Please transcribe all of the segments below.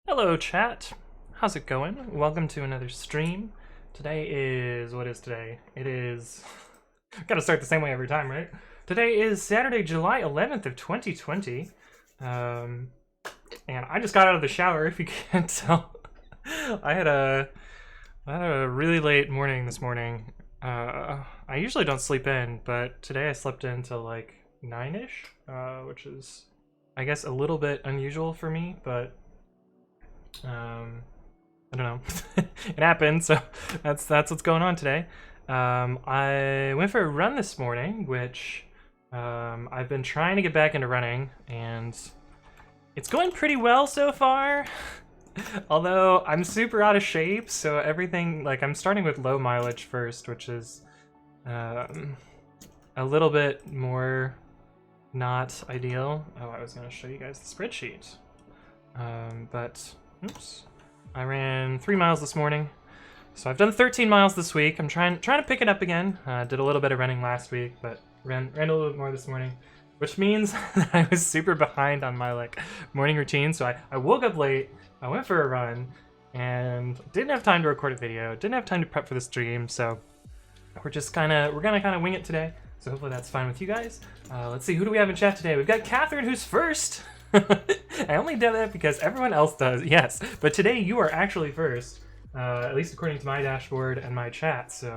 Hello chat, how's it going? Welcome to another stream. Today is, what is today? It is, gotta start the same way every time, right? Today is Saturday, July 11th of 2020. And I just got out of the shower, if you can't tell. I had a really late morning this morning. I usually don't sleep in, but today I slept in till like 9-ish, which is, I guess, a little bit unusual for me, but I don't know. It happened, so that's what's going on today. I went for a run this morning, which I've been trying to get back into running, and it's going pretty well so far. Although I'm super out of shape, so everything, like, I'm starting with low mileage first, which is a little bit more not ideal. Oh, I was going to show you guys the spreadsheet. But oops, I ran 3 miles this morning, so I've done 13 miles this week. I'm trying to pick it up again. Did a little bit of running last week, but ran a little bit more this morning, which means that I was super behind on my like morning routine. So I woke up late, I went for a run, and didn't have time to record a video. Didn't have time to prep for the stream, so we're gonna kind of wing it today. So hopefully that's fine with you guys. Let's see, who do we have in chat today? We've got Catherine, who's first. I only did that because everyone else does, yes. But today you are actually first, at least according to my dashboard and my chat. So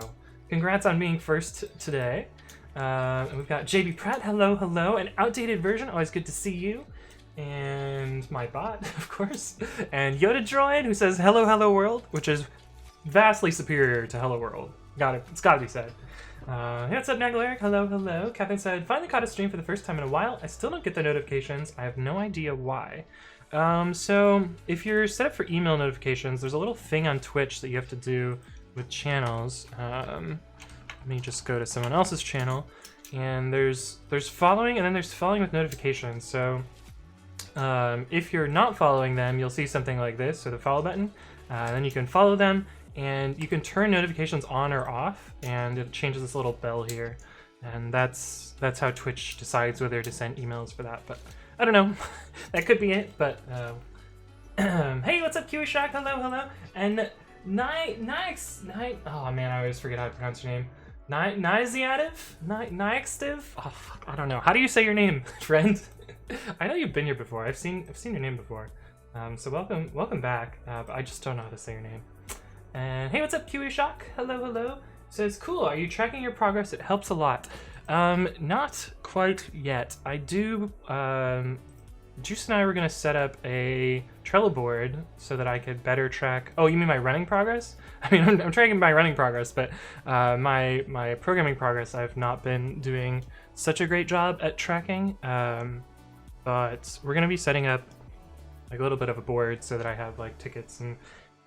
congrats on being first today. And we've got JB Pratt, hello, hello. An outdated version, always good to see you. And my bot, of course. And Yoda Droid, who says hello, hello world, which is vastly superior to hello world. It's gotta be said. Hey, what's up, Nagaleric? Hello, hello. Catherine said, finally caught a stream for the first time in a while. I still don't get the notifications. I have no idea why. So if you're set up for email notifications, there's a little thing on Twitch that you have to do with channels. Let me just go to someone else's channel. And there's following, and then there's following with notifications. So if you're not following them, you'll see something like this, so the follow button. Then you can follow them. And you can turn notifications on or off, and it changes this little bell here. And that's how Twitch decides whether to send emails for that. But I don't know. That could be it. But hey, what's up, Kiwi Shock? Hello, hello. And oh man, I always forget how to pronounce your name. Niziativ? Oh fuck, I don't know. How do you say your name, friend? I know you've been here before. I've seen your name before. So welcome back. But I just don't know how to say your name. And hey, what's up, Kiwi Shock? Hello, hello. Says, cool, are you tracking your progress? It helps a lot. Not quite yet. I do, Juice and I were gonna set up a Trello board so that I could better track. Oh, you mean my running progress? I mean, I'm tracking my running progress, but my programming progress, I've not been doing such a great job at tracking. But we're gonna be setting up like a little bit of a board so that I have like tickets and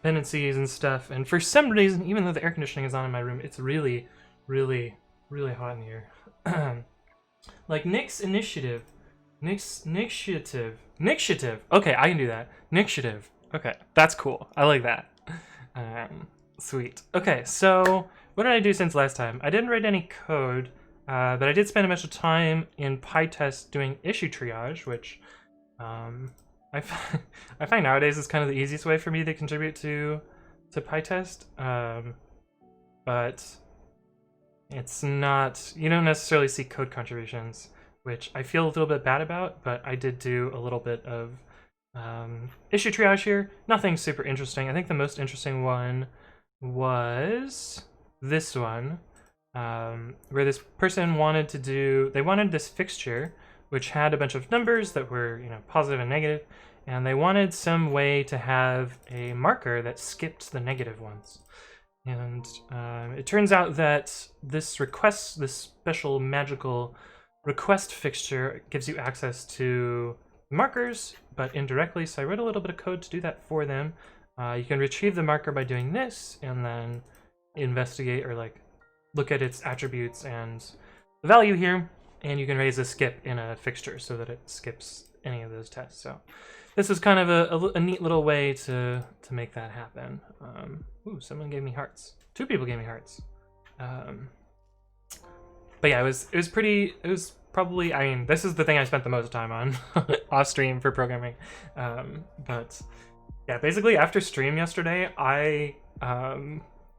dependencies and stuff. And for some reason, even though the air conditioning is on in my room, it's really, really, really hot in here. Like Nick's initiative. Nixative. Okay, I can do that. Nixative. Okay, that's cool. I like that. Sweet. Okay, so what did I do since last time? I didn't write any code, but I did spend a bunch of time in PyTest doing issue triage, which I find nowadays is kind of the easiest way for me to contribute to PyTest, but it's not, you don't necessarily see code contributions, which I feel a little bit bad about, but I did do a little bit of issue triage here. Nothing super interesting. I think the most interesting one was this one, where this person wanted this fixture which had a bunch of numbers that were, you know, positive and negative, and they wanted some way to have a marker that skipped the negative ones. And it turns out that this special magical request fixture gives you access to markers, but indirectly, so I wrote a little bit of code to do that for them. You can retrieve the marker by doing this, and then investigate or like look at its attributes and the value here, and you can raise a skip in a fixture so that it skips any of those tests. So this is kind of a neat little way to make that happen. Ooh, someone gave me hearts. 2 people gave me hearts. But yeah, it was probably, I mean, this is the thing I spent the most time on off stream for programming. But Yeah, basically after stream yesterday, I,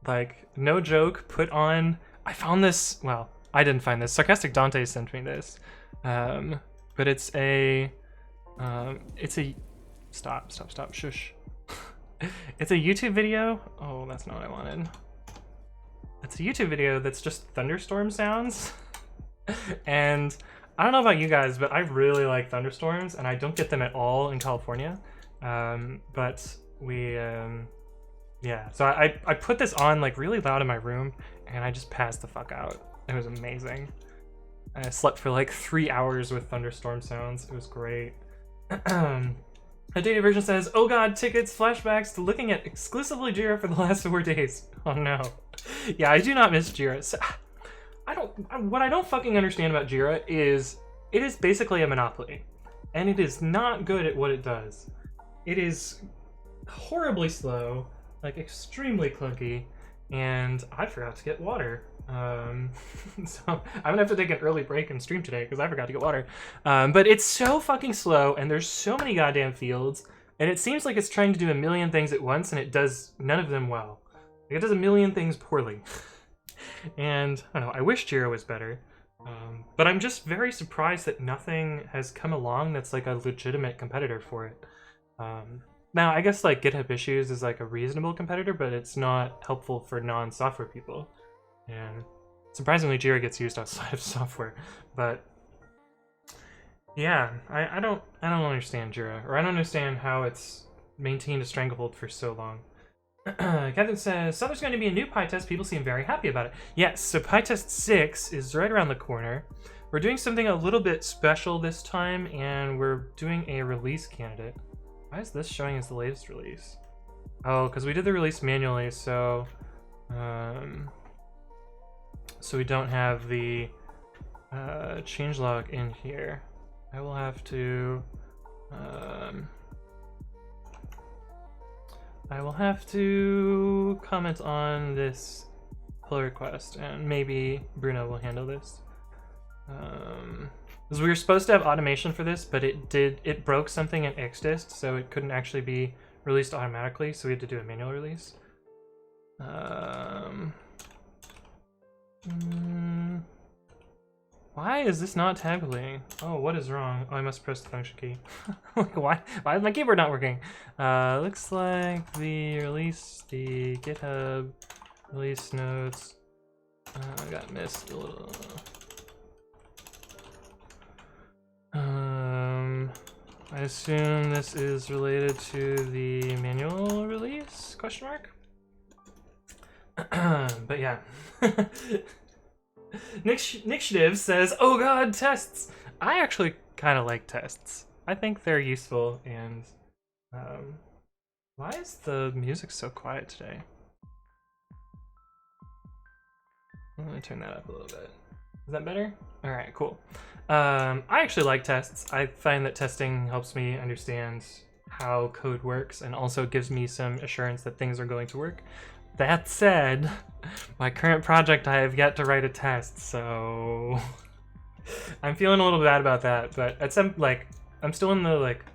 like, no joke, I found this, well, I didn't find this, Sarcastic Dante sent me this, but it's a, stop, shush. It's a YouTube video, oh, that's not what I wanted. It's a YouTube video that's just thunderstorm sounds, and I don't know about you guys, but I really like thunderstorms, and I don't get them at all in California. But we, yeah, so I put this on like really loud in my room, and I just passed the fuck out. It was amazing. I slept for like 3 hours with thunderstorm sounds. It was great. A data version says, "Oh god, tickets, flashbacks to looking at exclusively Jira for the last 4 days." Oh no. Yeah, I do not miss Jira. So, what I don't fucking understand about Jira is it is basically a monopoly, and it is not good at what it does. It is horribly slow, like extremely clunky, and I forgot to get water. So I'm gonna have to take an early break and stream today because I forgot to get water. But it's so fucking slow, and there's so many goddamn fields, and it seems like it's trying to do a million things at once, and it does none of them well. Like, it does a million things poorly. And I don't know, I wish Jira was better. But I'm just very surprised that nothing has come along that's like a legitimate competitor for it. Now, I guess like GitHub Issues is like a reasonable competitor, but it's not helpful for non-software people. And surprisingly, Jira gets used outside of software. But yeah, I don't understand Jira, or I don't understand how it's maintained a stranglehold for so long. Captain says, so there's going to be a new PyTest. People seem very happy about it. Yes, so PyTest 6 is right around the corner. We're doing something a little bit special this time, and we're doing a release candidate. Why is this showing as the latest release? Oh, because we did the release manually, so so we don't have the changelog in here. I will have to comment on this pull request, and maybe Bruno will handle this. Because we were supposed to have automation for this, but it broke something in Xdist, so it couldn't actually be released automatically, so we had to do a manual release. Why is this not tabulating? Oh, what is wrong? Oh, I must press the function key. Like, why is my keyboard not working? Looks like the release, the GitHub release notes got missed a little. I assume this is related to the manual release, question mark? But yeah. Nixhiv says, oh god, tests! I actually kind of like tests. I think they're useful, and why is the music so quiet today? Let me turn that up a little bit. Is that better? Alright, cool. I actually like tests. I find that testing helps me understand how code works, and also gives me some assurance that things are going to work. That said, my current project, I have yet to write a test, so I'm feeling a little bad about that. But at some, like, I'm still in the, like,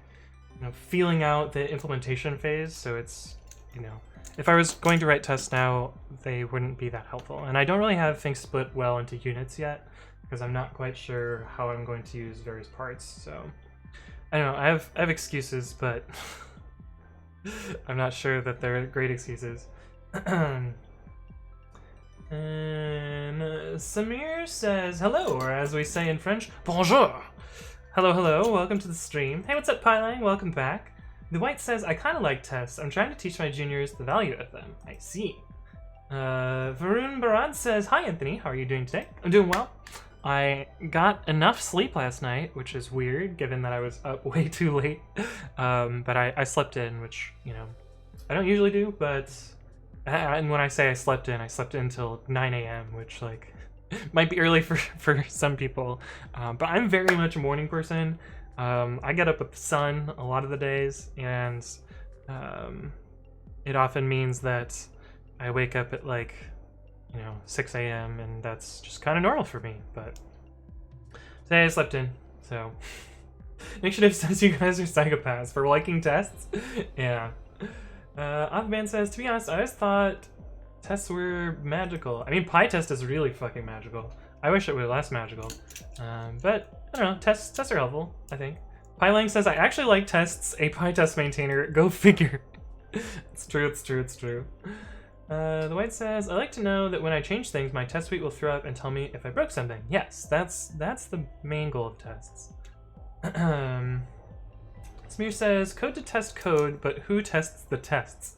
you know, feeling out the implementation phase. So it's, you know, if I was going to write tests now, they wouldn't be that helpful. And I don't really have things split well into units yet, because I'm not quite sure how I'm going to use various parts. So I don't know. I have excuses, but I'm not sure that they're great excuses. And Samir says hello, or as we say in French, bonjour. Hello, welcome to the stream. Hey, what's up, Pylang? Welcome back. The White says, I kind of like tests. I'm trying to teach my juniors the value of them. I see. Varun Barad says, hi, Anthony. How are you doing today? I'm doing well. I got enough sleep last night, which is weird, given that I was up way too late. But I slept in, which, you know, I don't usually do, but... And when I say I slept in till 9 a.m., which, like, might be early for some people. But I'm very much a morning person. I get up with the sun a lot of the days, and it often means that I wake up at, like, you know, 6 a.m., and that's just kind of normal for me. But today I slept in, so... Initiative says you guys are psychopaths for liking tests. Yeah. Offman says, to be honest, I always thought tests were magical. I mean, PyTest is really fucking magical. I wish it were less magical. But, I don't know, tests are helpful, I think. PyLang says, I actually like tests, a PyTest maintainer. Go figure. It's true, it's true, it's true. The White says, I like to know that when I change things, my test suite will throw up and tell me if I broke something. Yes, that's the main goal of tests. Smear says, code to test code, but who tests the tests?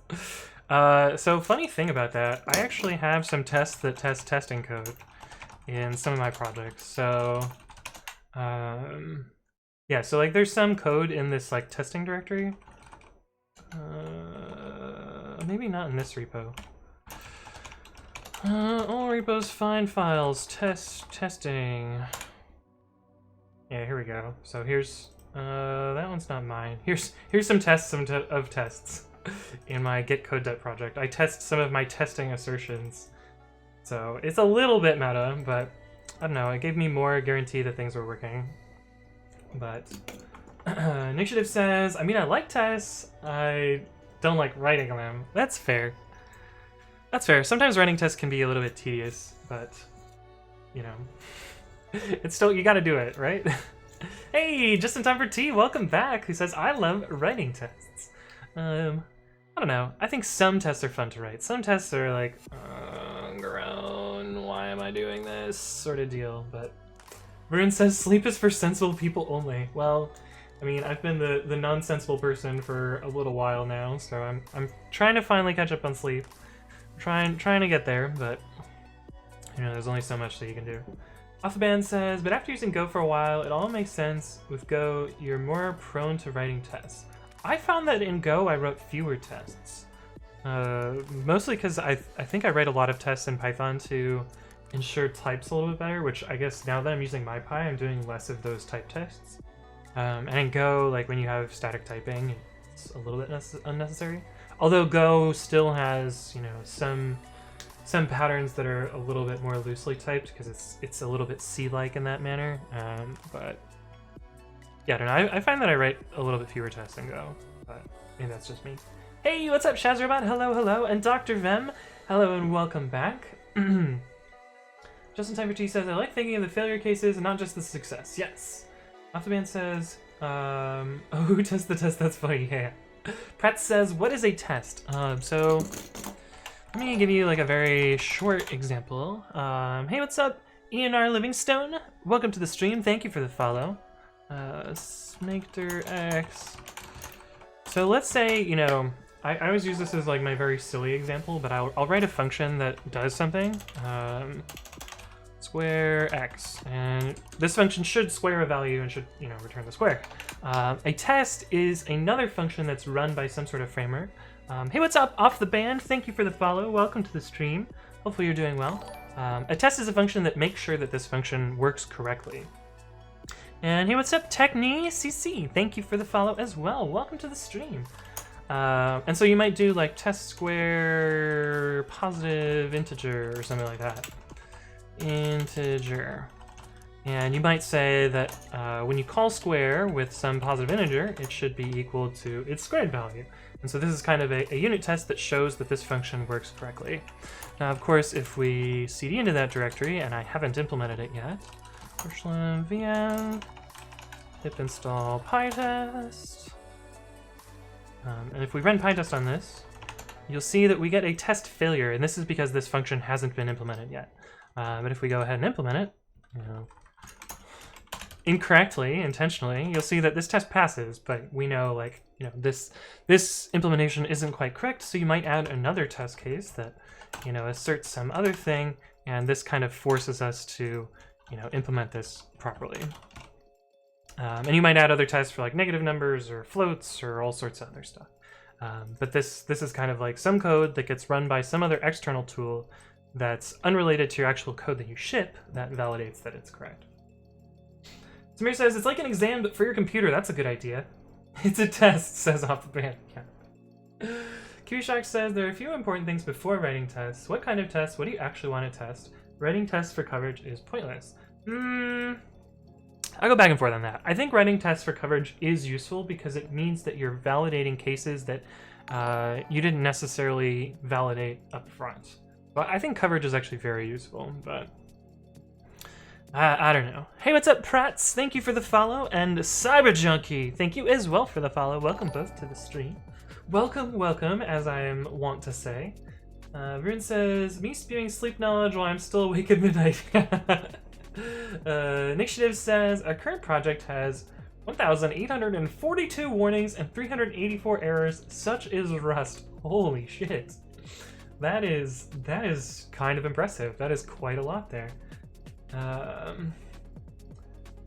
So funny thing about that, I actually have some tests that test testing code in some of my projects. So, yeah, so like there's some code in this like testing directory. Maybe not in this repo. All repos, find files, testing. Yeah, here we go. So here's, that one's not mine. Here's some tests of tests in my git code.dev project. I test some of my testing assertions. So it's a little bit meta, but I don't know, it gave me more guarantee that things were working. But Initiative says, I mean, I like tests, I don't like writing them. That's fair. That's fair. Sometimes writing tests can be a little bit tedious, but, you know, it's still, you gotta do it, right? Hey, just in time for tea, welcome back, who says, I love writing tests. I don't know, I think some tests are fun to write. Some tests are like, groan, why am I doing this, sort of deal, but Vern says, sleep is for sensible people only. Well, I mean, I've been the non-sensible person for a little while now, so I'm trying to finally catch up on sleep. Trying to get there, but you know, there's only so much that you can do. Off the Band says, but after using Go for a while, it all makes sense. With Go, you're more prone to writing tests. I found that in Go, I wrote fewer tests. Mostly because I think I write a lot of tests in Python to ensure types a little bit better, which I guess now that I'm using MyPy, I'm doing less of those type tests. And in Go, like when you have static typing, it's a little bit unnecessary. Although Go still has, you know, some patterns that are a little bit more loosely typed because it's a little bit C-like in that manner. But yeah, I don't know. I find that I write a little bit fewer tests in Go, but maybe that's just me. Hey, what's up, Shazrobot? Hello, hello, and Dr. Vem. Hello and welcome back. Justin Time for Tea says, I like thinking of the failure cases and not just the success. Yes. Off the Band says, oh, who tests the test? That's funny. Yeah. Pratt says, what is a test? So let me give you like a very short example. Hey, what's up, ENR Livingstone? Welcome to the stream. Thank you for the follow. Snakeder X. So let's say, you know, I always use this as like my very silly example, but I'll write a function that does something. Square x, and this function should square a value and should, you know, return the square. A test is another function that's run by some sort of framework. Hey, what's up, Off the Band? Thank you for the follow. Welcome to the stream. Hopefully you're doing well. A test is a function that makes sure that this function works correctly. And hey, what's up, Techni CC? Thank you for the follow as well. Welcome to the stream. And so you might do like test square positive integer or something like that. Integer. And you might say that when you call square with some positive integer, it should be equal to its squared value. And so this is kind of a unit test that shows that this function works correctly. Now, of course, if we cd into that directory, and I haven't implemented it yet, VM pip install pytest. And if we run pytest on this, you'll see that we get a test failure, and this is because this function hasn't been implemented yet. But if we go ahead and implement it, you know, incorrectly, intentionally, you'll see that this test passes, but we know, like, you know, this implementation isn't quite correct, so you might add another test case that, you know, asserts some other thing, and this kind of forces us to, you know, implement this properly. And you might add other tests for like negative numbers or floats or all sorts of other stuff. But this is kind of like some code that gets run by some other external tool that's unrelated to your actual code that you ship that validates that it's correct. Samir says, it's like an exam, but for your computer. That's a good idea. It's a test, says Off the Band. Yeah. Q-Shock says, there are a few important things before writing tests. What kind of tests? What do you actually want to test? Writing tests for coverage is pointless. I go back and forth on that. I think writing tests for coverage is useful because it means that you're validating cases that you didn't necessarily validate up front. But I think coverage is actually very useful, but I don't know. Hey, what's up, Prats? Thank you for the follow, and Cyber Junkie, thank you as well for the follow. Welcome both to the stream. Welcome, welcome, as I am wont to say. Rune says, me spewing sleep knowledge while I'm still awake at midnight. Initiative says, our current project has 1,842 warnings and 384 errors. Such is Rust. Holy shit. That is kind of impressive. That is quite a lot there.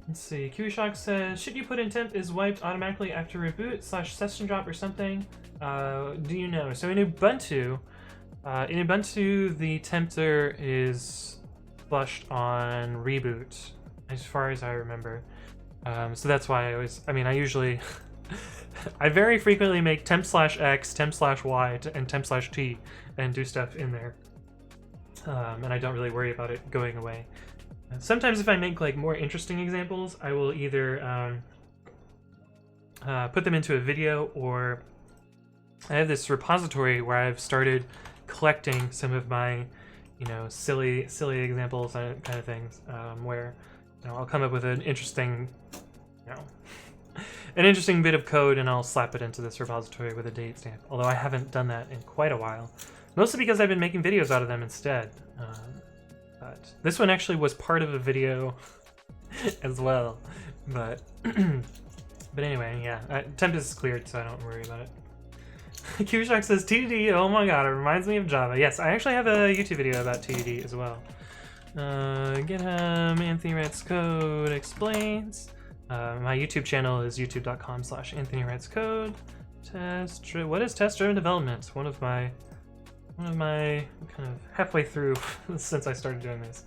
Let's see. Kiwi Shock says, should you put in temp is wiped automatically after reboot / session drop or something? Do you know? So in Ubuntu, the tempter is flushed on reboot, as far as I remember. So that's why I usually, I very frequently make temp/x, temp/y, and temp/t, and do stuff in there. And I don't really worry about it going away. Sometimes if I make like more interesting examples, I will either put them into a video, or I have this repository where I've started collecting some of my, silly examples and kind of things, where I'll come up with an interesting, an interesting bit of code, and I'll slap it into this repository with a date stamp. Although I haven't done that in quite a while, mostly because I've been making videos out of them instead. But this one actually was part of a video as well. But anyway, yeah, temp is cleared, so I don't worry about it. QShock says TDD, oh my god, it reminds me of Java. Yes, I actually have a YouTube video about TDD as well. GitHub, Anthony Writes Code explains. My YouTube channel is youtube.com/Anthony Writes Code. What is test-driven development? One of my kind of halfway through since I started doing this.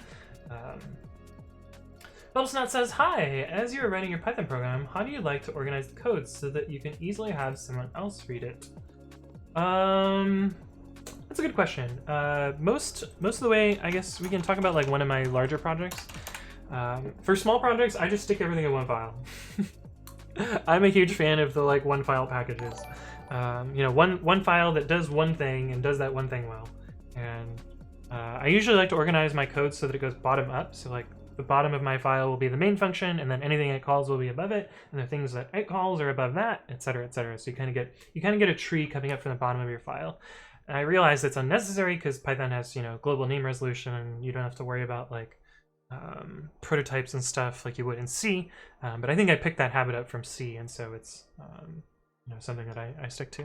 Bubblesnot says, hi, as you are writing your Python program, how do you like to organize the code so that you can easily have someone else read it? That's a good question. Most of the way, I guess we can talk about like one of my larger projects. For small projects, I just stick everything in one file. I'm a huge fan of the like one file packages. One file that does one thing and does that one thing well. And I usually like to organize my code so that it goes bottom up. So like the bottom of my file will be the main function, and then anything it calls will be above it, and the things that it calls are above that, etc., etc. So you kind of get a tree coming up from the bottom of your file. And I realize it's unnecessary because Python has global name resolution, and you don't have to worry about like prototypes and stuff like you would in C. But I think I picked that habit up from C, and so it's something that I stick to.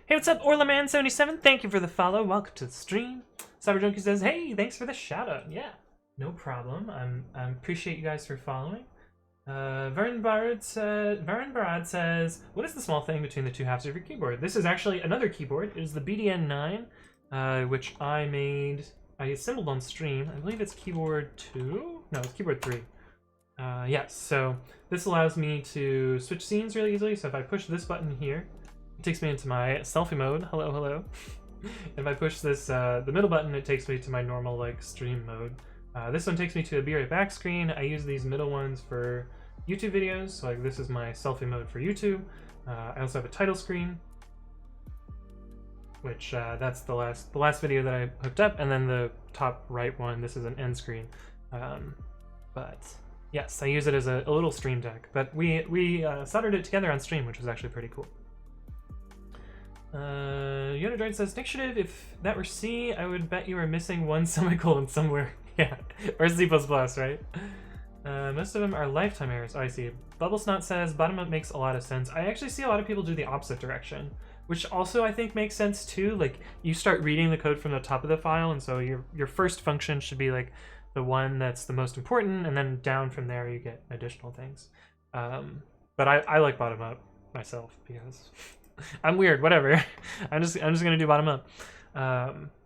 Hey, what's up, Orlaman77? Thank you for the follow. Welcome to the stream. Cyberjunkie says, hey, thanks for the shout out. Yeah, no problem. I appreciate you guys for following. Varen Barad says, what is the small thing between the two halves of your keyboard? This is actually another keyboard. It is the BDN9, which I assembled on stream. I believe it's keyboard 2? No, it's keyboard 3. Yes, so this allows me to switch scenes really easily. So if I push this button here, it takes me into my selfie mode. Hello, hello. If I push this, the middle button, it takes me to my normal like stream mode. This one takes me to a be right back screen. I use these middle ones for YouTube videos. So like this is my selfie mode for YouTube. I also have a title screen, which that's the last video that I hooked up, and then the top right one, this is an end screen. But yes, I use it as a little stream deck. But we soldered it together on stream, which was actually pretty cool. Yoda Droid says, Initiative, if that were C, I would bet you were missing one semicolon somewhere. Yeah, or C++, right? Most of them are lifetime errors. Oh, I see. Bubblesnot says, bottom up makes a lot of sense. I actually see a lot of people do the opposite direction, which also I think makes sense too. Like, you start reading the code from the top of the file, and so your first function should be like the one that's the most important, and then down from there you get additional things. But I like bottom up myself because I'm weird, whatever. I'm just gonna do bottom up.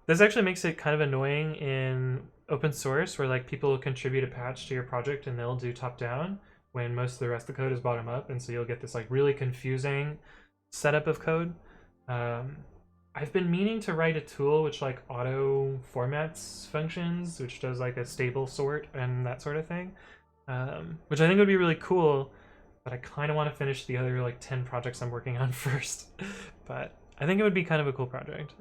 This actually makes it kind of annoying in open source where like people contribute a patch to your project and they'll do top down when most of the rest of the code is bottom up, and so you'll get this like really confusing setup of code. I've been meaning to write a tool which like auto formats functions, which does like a stable sort and that sort of thing. which I think would be really cool, but I kind of want to finish the other like 10 projects I'm working on first. But I think it would be kind of a cool project.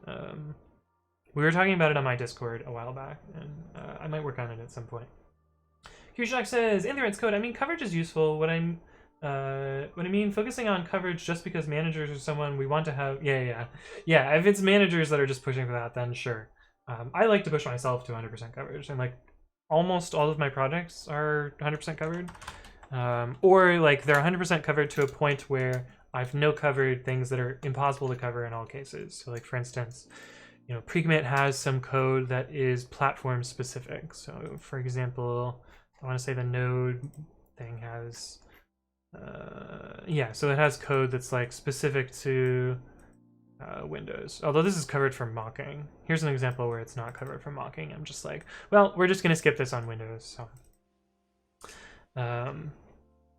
We were talking about it on my Discord a while back, and I might work on it at some point. Q-Shock says, in the Red's code, I mean, coverage is useful. What I mean, focusing on coverage just because managers are someone we want to have. Yeah. If it's managers that are just pushing for that, then sure. I like to push myself to 100% coverage, and like almost all of my projects are 100% covered, or like they're 100% covered to a point where I've no covered things that are impossible to cover in all cases. So like for instance, you know, pre-commit has some code that is platform specific. So for example, I want to say the node thing has, so it has code that's like specific to Windows. Although this is covered for mocking. Here's an example where it's not covered for mocking. I'm just like, well, we're just gonna skip this on Windows. So,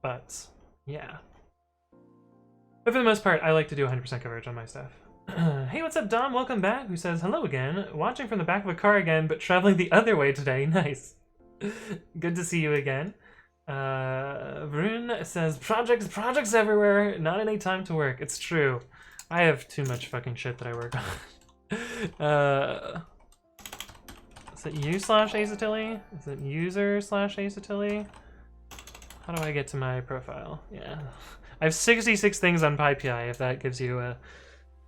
but yeah. But for the most part, I like to do 100% coverage on my stuff. Hey, what's up, Dom? Welcome back. Who says, hello again. Watching from the back of a car again, but traveling the other way today. Nice. Good to see you again. Brune says, projects everywhere. Not any time to work. It's true. I have too much fucking shit that I work on. Is it you/Azatilli? Is it user/Azatilli? How do I get to my profile? Yeah. I have 66 things on PyPI, if that gives you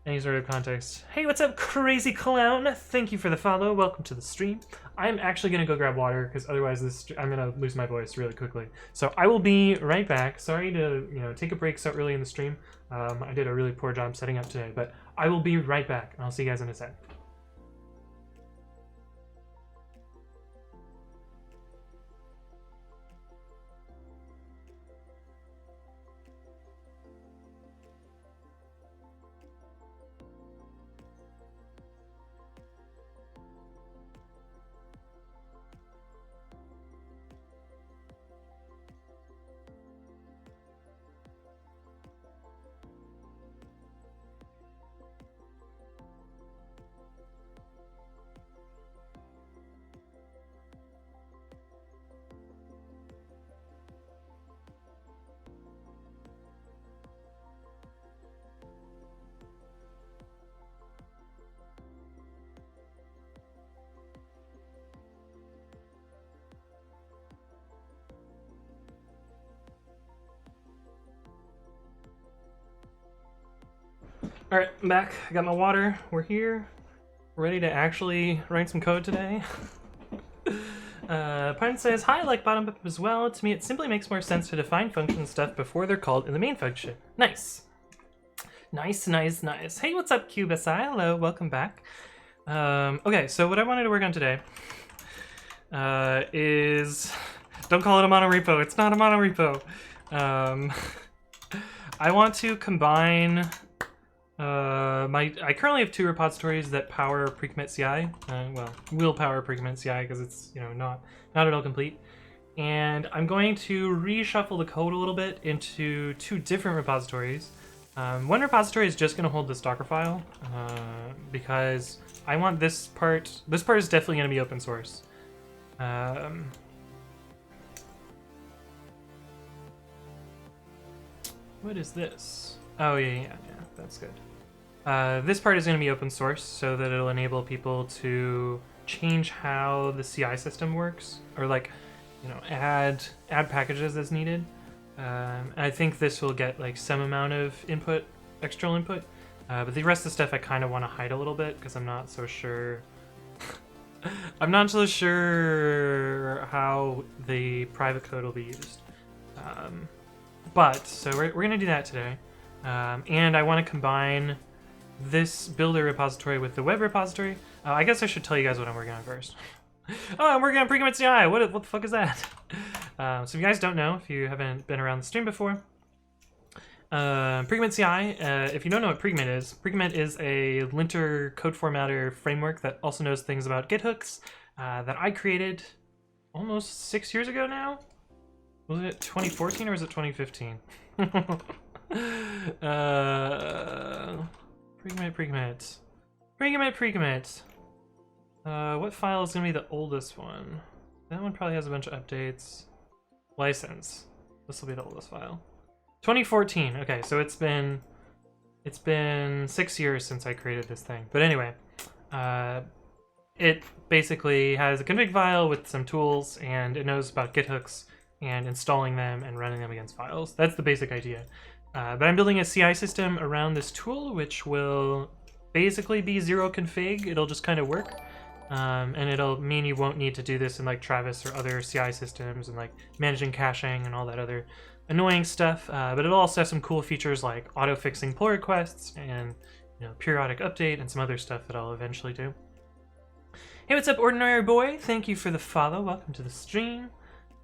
any sort of context. Hey, what's up, Crazy Clown? Thank you for the follow. Welcome to the stream. I'm actually going to go grab water, because otherwise I'm going to lose my voice really quickly. So I will be right back. Sorry to take a break so early in the stream. I did a really poor job setting up today, but I will be right back. I'll see you guys in a sec. All right, I'm back. I got my water. We're here. We're ready to actually write some code today. Pine says, hi, I like bottom up as well. To me, it simply makes more sense to define function stuff before they're called in the main function. Nice. Nice. Hey, what's up, cube.ci? Hello, welcome back. Okay, so what I wanted to work on today is... Don't call it a monorepo. It's not a monorepo. I want to combine... I currently have 2 repositories that power pre-commit.ci. Well, will power pre-commit.ci because it's not at all complete. And I'm going to reshuffle the code a little bit into 2 different repositories. One repository is just going to hold this Docker file because I want this part. This part is definitely going to be open source. What is this? Oh yeah, that's good. This part is going to be open source so that it'll enable people to change how the CI system works, or like, add packages as needed. And I think this will get like some amount of input, external input, but the rest of the stuff I kind of want to hide a little bit because I'm not so sure. I'm not so sure how the private code will be used. But so we're gonna do that today, and I want to combine this builder repository with the web repository. I guess I should tell you guys what I'm working on first. Oh, I'm working on pre-commit.ci. What the fuck is that? So if you guys don't know, if you haven't been around the stream before, pre-commit.ci, if you don't know what pre-commit is a linter code formatter framework that also knows things about githooks that I created almost 6 years ago now. Was it 2014 or was it 2015? Pre-commit. What file is going to be the oldest one? That one probably has a bunch of updates. license. This will be the oldest file. 2014. Okay, so it's been 6 years since I created this thing. But anyway, it basically has a config file with some tools, and it knows about git hooks and installing them and running them against files. That's the basic idea. But I'm building a CI system around this tool, which will basically be zero config. It'll just kind of work. And it'll mean you won't need to do this in like Travis or other CI systems and like managing caching and all that other annoying stuff. But it'll also have some cool features like auto-fixing pull requests and periodic update and some other stuff that I'll eventually do. Hey, what's up, Ordinary Boy? Thank you for the follow. Welcome to the stream.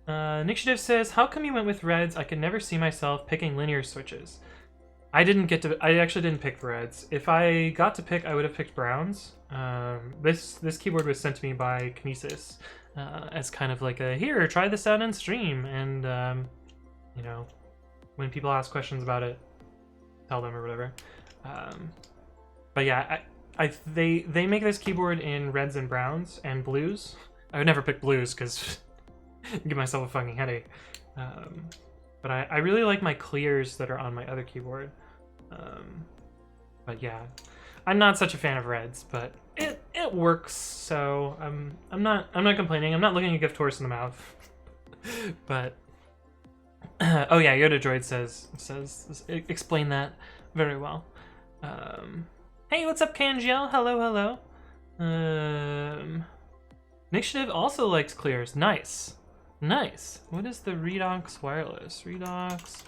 Initiative says, how come you went with reds? I could never see myself picking linear switches. I actually didn't pick reds. If I got to pick, I would have picked browns. This keyboard was sent to me by Kinesis as kind of like a, here, try this out in stream. And, when people ask questions about it, tell them or whatever. But yeah, they make this keyboard in reds and browns and blues. I would never pick blues because give myself a fucking headache. But I really like my clears that are on my other keyboard. But yeah, I'm not such a fan of reds, but it works. So I'm not complaining. I'm not looking a gift horse in the mouth. But oh yeah, Yoda Droid says explain that very well. Hey, what's up, Kanjiel? Hello. Initiative also likes clears. Nice. What is the Redox Wireless? Redox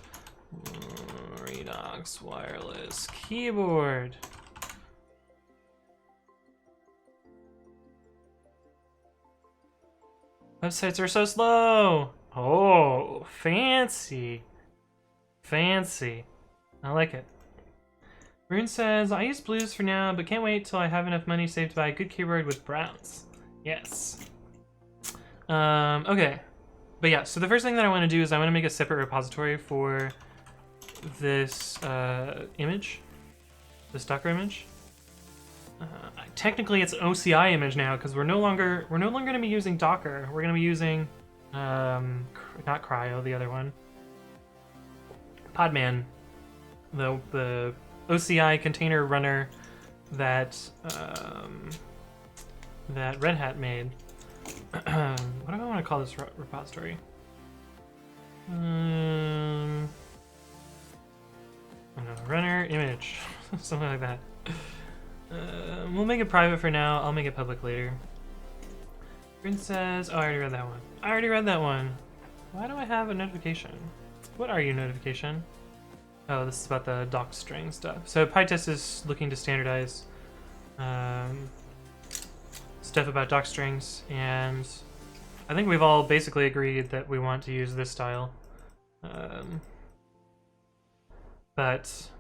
Wireless keyboard. Websites are so slow. Oh, fancy. I like it. Rune says, I use blues for now, but can't wait till I have enough money saved to buy a good keyboard with browns. Yes. Okay. But yeah, so the first thing that I want to do is I want to make a separate repository for this image, this Docker image. Technically, it's an OCI image now because we're no longer going to be using Docker. We're going to be using not Cryo, the other one, Podman, the OCI container runner that that Red Hat made. What do I want to call this repository? I don't know, runner image, something like that. We'll make it private for now. I'll make it public later. Princess, oh, I already read that one. Why do I have a notification? What are you, notification? Oh, this is about the doc string stuff. So PyTest is looking to standardize stuff about doc strings, and I think we've all basically agreed that we want to use this style. But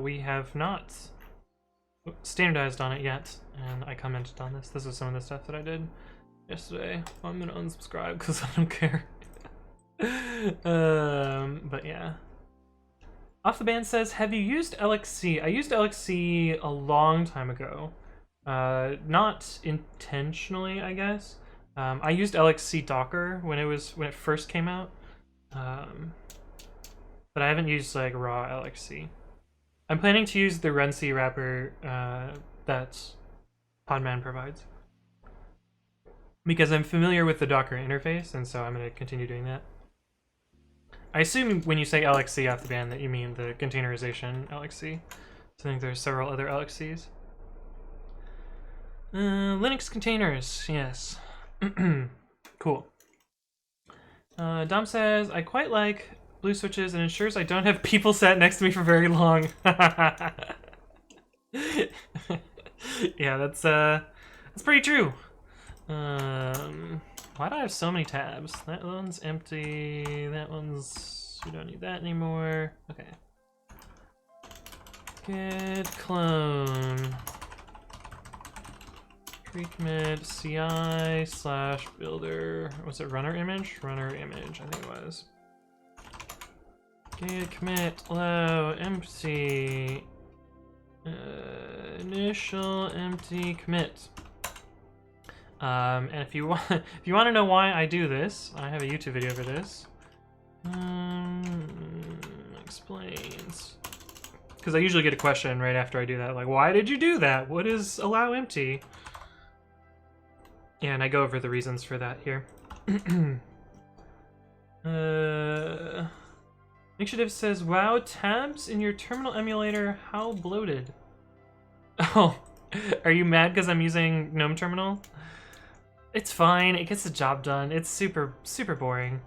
we have not standardized on it yet, and I commented on this. This is some of the stuff that I did yesterday. I'm gonna unsubscribe because I don't care. But yeah. Off the Band says, have you used LXC? I used LXC a long time ago. Not intentionally, I guess. I used LXC Docker when it first came out. But I haven't used like raw LXC. I'm planning to use the runc wrapper that Podman provides, because I'm familiar with the Docker interface, and so I'm going to continue doing that. I assume when you say LXC off the band that you mean the containerization LXC. So I think there's several other LXCs. Linux containers, yes. Cool. Dom says, I quite like blue switches and ensures I don't have people sat next to me for very long. Yeah, that's pretty true. Why do I have so many tabs? That one's empty. That one's... we don't need that anymore. Okay. Git clone. Pre-commit.ci / builder. Was it runner image? Runner image, I think it was. Git commit low empty. Initial empty commit. And if you want to know why I do this, I have a YouTube video for this. Because I usually get a question right after I do that, like, why did you do that? What is allow empty? Yeah, and I go over the reasons for that here. Initiative says, wow, tabs in your terminal emulator, how bloated. Oh, are you mad because I'm using GNOME Terminal? It's fine, it gets the job done. It's super, super boring.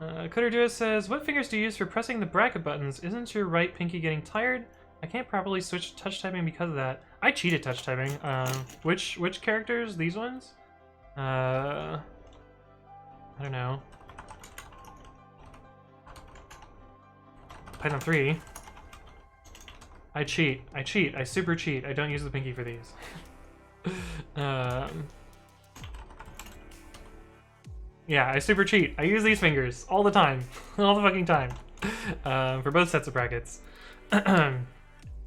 Coder Duo says, what fingers do you use for pressing the bracket buttons? Isn't your right pinky getting tired? I can't properly switch to touch typing because of that. I cheated touch typing. Which characters? These ones? I don't know. Python 3. I cheat. I super cheat. I don't use the pinky for these. Yeah, I super cheat. I use these fingers all the time. All the fucking time. For both sets of brackets.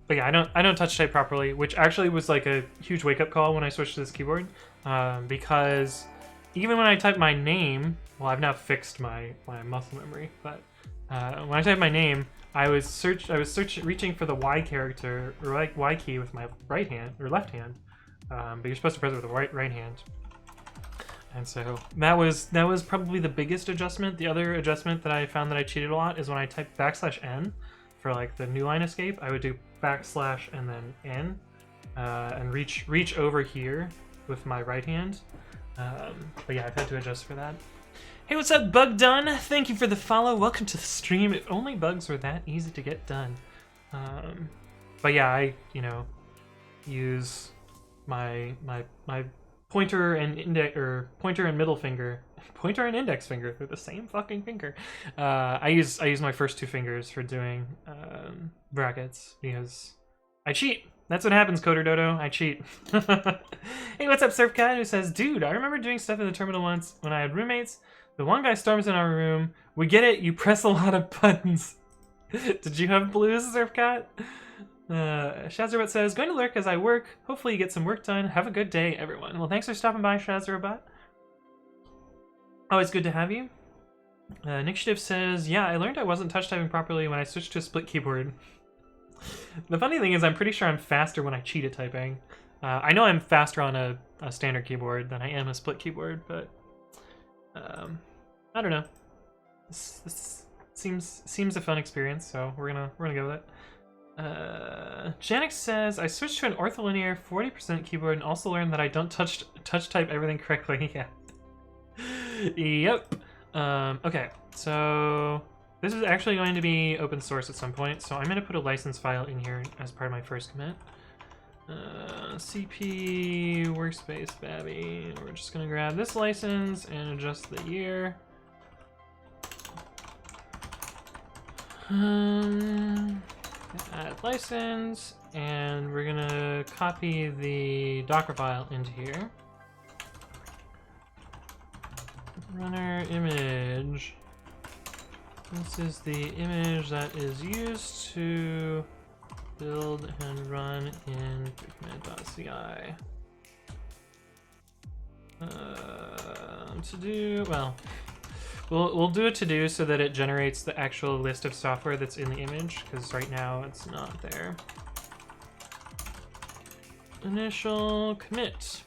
But yeah, I don't touch type properly, which actually was like a huge wake-up call when I switched to this keyboard. Because even when I type my name, well, I've now fixed my muscle memory, but when I type my name, I was reaching for the Y character, or like Y key with my right hand, or left hand, but you're supposed to press it with the right hand. And so that was probably the biggest adjustment. The other adjustment that I found that I cheated a lot is when I typed \n for like the new line escape, I would do / and then n, and reach over here with my right hand. But yeah, I've had to adjust for that. Hey, what's up, Bug Done? Thank you for the follow. Welcome to the stream. If only bugs were that easy to get done. But yeah, I use my pointer and middle finger, pointer and index finger. They're the same fucking finger. I use my first two fingers for doing brackets because I cheat. That's what happens, Coder Dodo. I cheat. Hey, what's up, Surfcat? Who says, dude, I remember doing stuff in the terminal once when I had roommates. The one guy storms in our room. We get it. You press a lot of buttons. Did you have blues, Surfcat? Shazrobot says, going to lurk as I work. Hopefully you get some work done. Have a good day, everyone. Well, thanks for stopping by, Shazrobot. Always good to have you. Initiative says, yeah, I learned I wasn't touch typing properly when I switched to a split keyboard. The funny thing is I'm pretty sure I'm faster when I cheat at typing. I know I'm faster on a standard keyboard than I am a split keyboard, but I don't know. This seems a fun experience, so we're gonna go with it. Janix says, I switched to an ortholinear 40% keyboard and also learned that I don't touch type everything correctly. Yeah. Yep. Okay, so this is actually going to be open source at some point, so I'm going to put a license file in here as part of my first commit. CP workspace babby. We're just going to grab this license and adjust the year. Add license, and we're gonna copy the Docker file into here. Runner image. This is the image that is used to build and run in pre-commit.ci. To do, well, we'll do a to-do so that it generates the actual list of software that's in the image, because right now it's not there. Initial commit.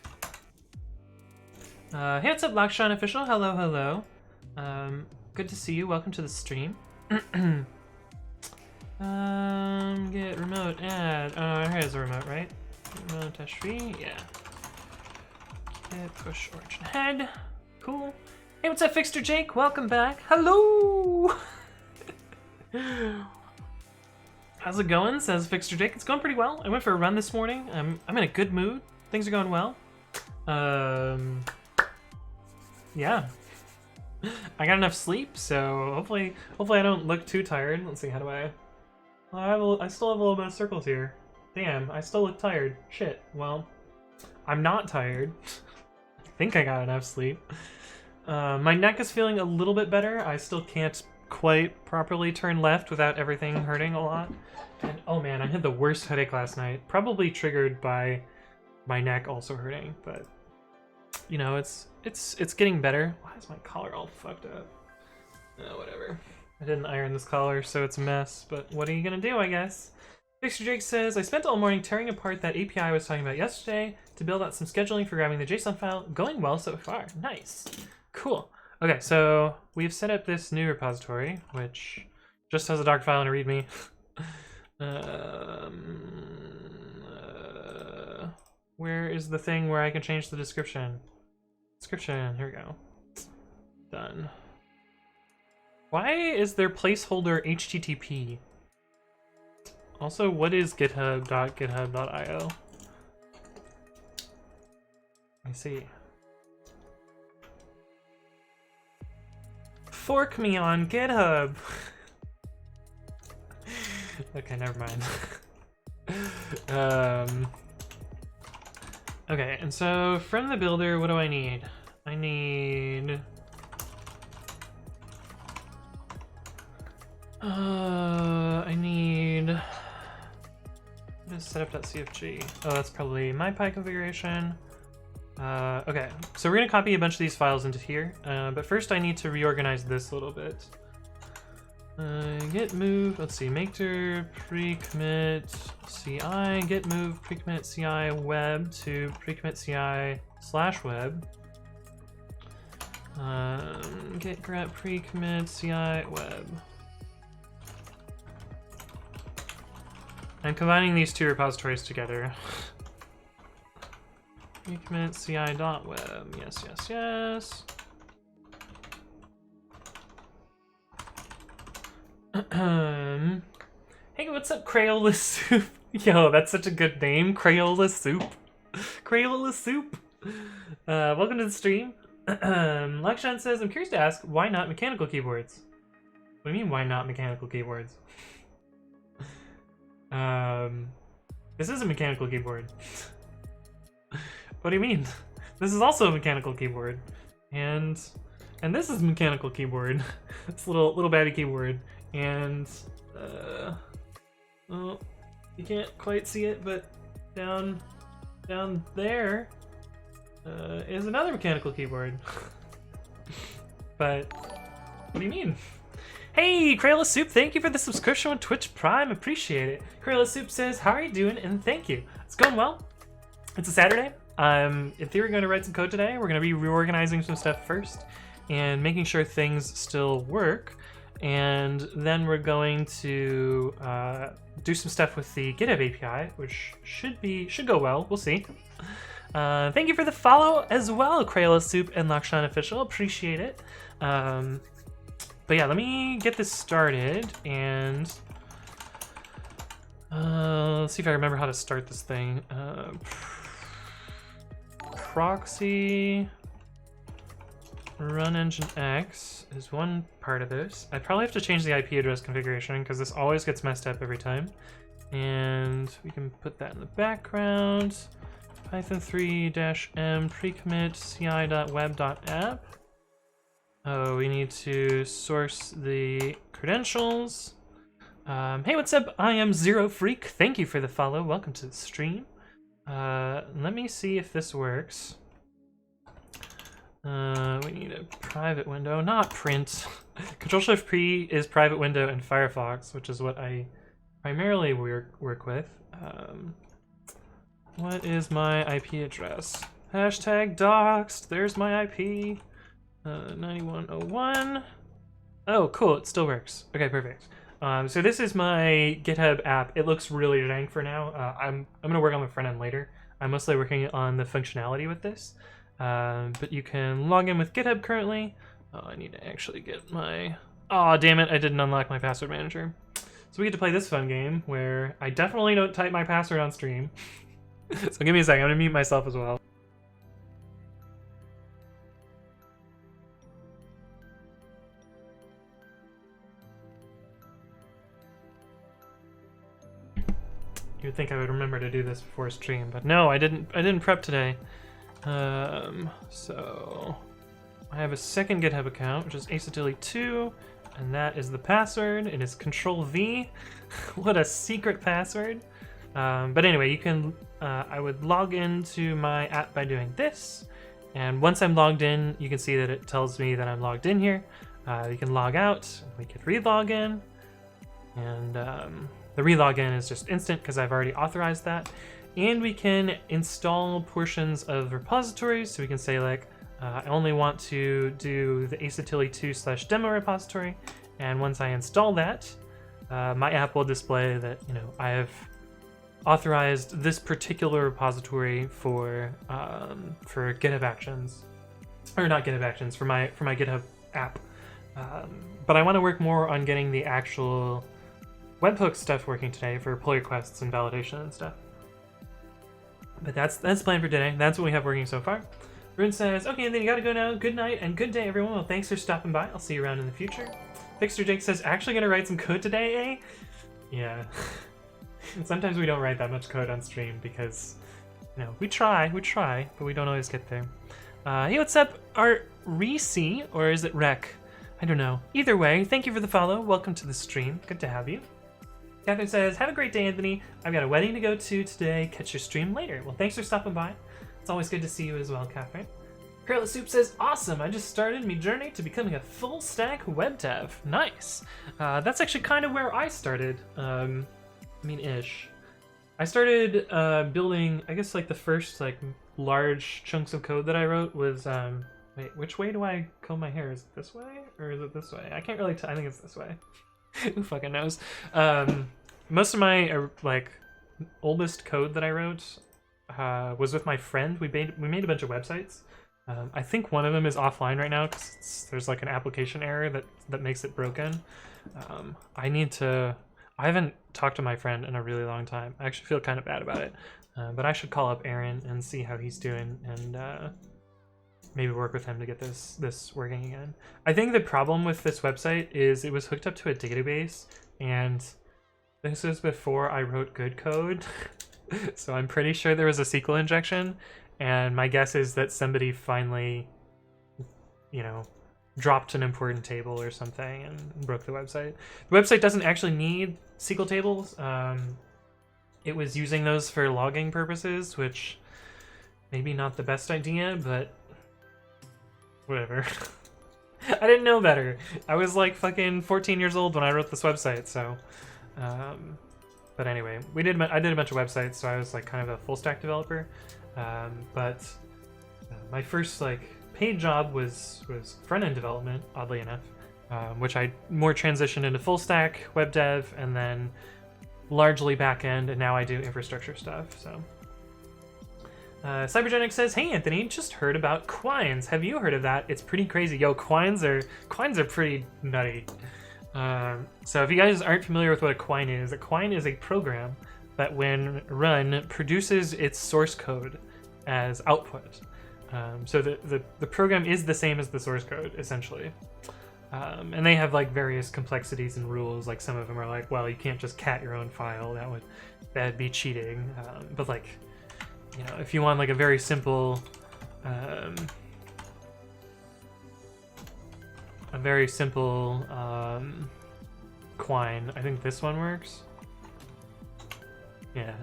Hey, what's up, Lakshan Official? Hello, hello. Good to see you. Welcome to the stream. Get remote add. Oh, here's a remote, right? Remote dash v, yeah. Get push origin head. Cool. Hey, what's up, Fixter Jake? Welcome back. Hello! How's it going? Says Fixter Jake. It's going pretty well. I went for a run this morning. I'm in a good mood. Things are going well. Yeah. I got enough sleep, so hopefully I don't look too tired. Let's see, how do I still have a little bit of circles here. Damn, I still look tired. Shit. Well, I'm not tired. I think I got enough sleep. My neck is feeling a little bit better. I still can't quite properly turn left without everything hurting a lot. And oh man, I had the worst headache last night. Probably triggered by my neck also hurting, but you know, it's getting better. Why is my collar all fucked up? Whatever. I didn't iron this collar, so it's a mess, but what are you gonna do, I guess? Fixer Jake says, I spent all morning tearing apart that API I was talking about yesterday to build out some scheduling for grabbing the JSON file. Going well so far. Nice. Cool. Okay, so we've set up this new repository, which just has a Docker file and a README. Where is the thing where I can change the description? Description, here we go. Done. Why is there placeholder HTTP? Also, what is github.github.io? I see. Fork me on GitHub! Okay, never mind. Okay, and so from the builder, what do I need? I need... What is setup.cfg? Oh, that's probably my Pi configuration. Okay, so we're gonna copy a bunch of these files into here, but first I need to reorganize this a little bit. Git move, let's see, maker pre-commit.ci, git move pre-commit.ci web to pre-commit.ci/web. Git grep pre-commit.ci web. I'm combining these two repositories together. Pre-commit.ci.web, yes, yes, yes. Hey, what's up, Crayola Soup? Yo, that's such a good name, Crayola Soup. Crayola Soup. Welcome to the stream. Lakshan says, I'm curious to ask, why not mechanical keyboards? What do you mean, why not mechanical keyboards? This is a mechanical keyboard. What do you mean? This is also a mechanical keyboard. And this is a mechanical keyboard. This little baby keyboard. And well, you can't quite see it, but down there is another mechanical keyboard. But what do you mean? Hey, Crayola Soup, thank you for the subscription with Twitch Prime. Appreciate it. Crayola Soup says, how are you doing? And thank you. It's going well. It's a Saturday. I'm in theory going to write some code today. We're going to be reorganizing some stuff first and making sure things still work. And then we're going to do some stuff with the GitHub API, which should go well. We'll see. Thank you for the follow as well, Crayola Soup and Lakshan Official. Appreciate it. But yeah, let me get this started and let's see if I remember how to start this thing. Proxy run nginx is one part of this. I probably have to change the IP address configuration because this always gets messed up every time. And we can put that in the background. Python 3-m pre-commit ci.web.app. Oh, we need to source the credentials. Hey, what's up? I am Zero Freak. Thank you for the follow. Welcome to the stream. Let me see if this works. We need a private window, not print. Control-Shift-P is private window in Firefox, which is what I primarily work with. What is my IP address? Hashtag doxed. There's my IP. 9101. Oh, cool. It still works. Okay, perfect. So this is my GitHub app. It looks really jank for now. I'm gonna work on the front end later. I'm mostly working on the functionality with this. But you can log in with GitHub currently. Oh, I need to actually get my... Oh, damn it. I didn't unlock my password manager. So we get to play this fun game where I definitely don't type my password on stream. So give me a second. I'm gonna mute myself as well. You'd think I would remember to do this before stream, but no, I didn't prep today. So I have a second GitHub account, which is acetilly2, and that is the password. It is Control-V. What a secret password. But anyway, you can I would log into my app by doing this, and once I'm logged in, you can see that it tells me that I'm logged in here. You can log out, we could re-log in, and The relogin is just instant because I've already authorized that. And we can install portions of repositories. So we can say like, I only want to do the asatilly2/demo repository. And once I install that, my app will display that, you know, I have authorized this particular repository for GitHub Actions, or not GitHub Actions, for my GitHub app. But I want to work more on getting the actual webhook stuff working today for pull requests and validation and stuff. But that's planned for today. That's what we have working so far. Rune says, okay, then you gotta go now. Good night and good day, everyone. Well, thanks for stopping by. I'll see you around in the future. Fixer Jake says, actually gonna write some code today, eh? Yeah. Sometimes we don't write that much code on stream because, you know, we try, but we don't always get there. Hey, what's up, Art Reese, or is it Rec? I don't know. Either way, thank you for the follow. Welcome to the stream. Good to have you. Catherine says, have a great day, Anthony. I've got a wedding to go to today. Catch your stream later. Well, thanks for stopping by. It's always good to see you as well, Catherine. Carla Soup says, awesome. I just started my journey to becoming a full stack web dev. Nice. That's actually kind of where I started. I mean, ish. I started building, I guess, like the first like large chunks of code that I wrote was, wait, which way do I comb my hair? Is it this way or is it this way? I can't really tell. I think it's this way. Who fucking knows? Most of my like oldest code that I wrote was with my friend. We made a bunch of websites. I think one of them is offline right now because there's like an application error that makes it broken. I haven't talked to my friend in a really long time. I actually feel kind of bad about it, but I should call up Aaron and see how he's doing and maybe work with him to get this working again. I think the problem with this website is it was hooked up to a database, and this was before I wrote good code. So I'm pretty sure there was a SQL injection, and my guess is that somebody finally, you know, dropped an important table or something and broke the website. The website doesn't actually need SQL tables. It was using those for logging purposes, which maybe not the best idea, but whatever. I didn't know better. I was like fucking 14 years old when I wrote this website, so but anyway, I did a bunch of websites, so I was like kind of a full stack developer. But my first like paid job was front-end development, oddly enough, which I more transitioned into full stack web dev and then largely back-end, and now I do infrastructure stuff. So Cybergenic says, hey Anthony, just heard about Quines. Have you heard of that? It's pretty crazy. Yo, Quines are pretty nutty. So if you guys aren't familiar with what a Quine is a program that when run produces its source code as output. So the program is the same as the source code, essentially. And they have like various complexities and rules. Like some of them are like, well, you can't just cat your own file. That'd be cheating. But like, you know, if you want like a very simple, Quine, I think this one works. Yeah.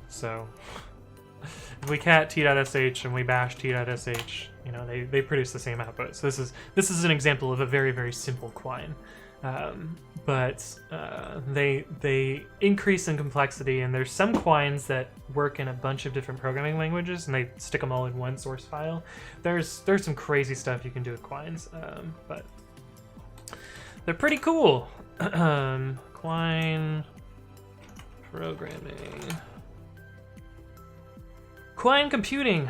So if we cat t.sh and we bash t.sh, you know, they produce the same output. So this is an example of a very, very simple Quine. But they increase in complexity, and there's some Quines that work in a bunch of different programming languages, and they stick them all in one source file. There's some crazy stuff you can do with Quines, but they're pretty cool. Quine programming. Quine computing.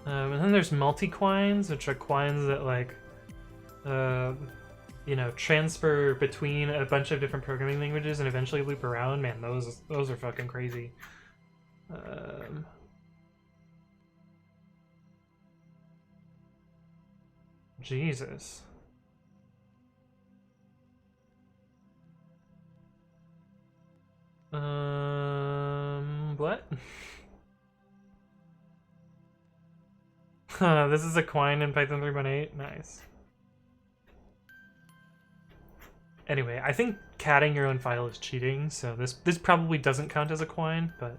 And then there's multi-quines, which are quines that like, you know, transfer between a bunch of different programming languages and eventually loop around. Man, those are fucking crazy. Jesus. What? This is a Quine in Python 3.8. Nice. Anyway, I think catting your own file is cheating, so this probably doesn't count as a Quine, but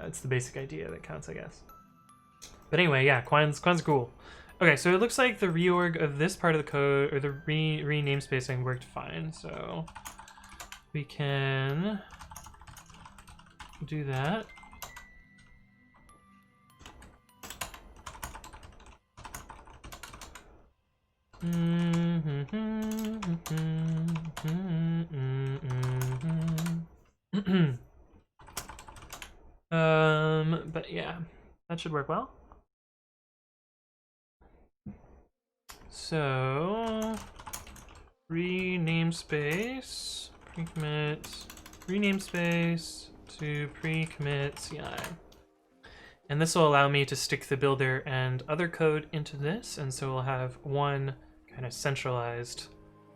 it's the basic idea that counts, I guess. But anyway, yeah, Quines are cool. Okay, so it looks like the reorg of this part of the code, or the renamespacing worked fine, so we can do that. But yeah, that should work well. So, renamespace, pre-commit, renamespace to pre-commit.ci. And this will allow me to stick the builder and other code into this, and so we'll have one kind of centralized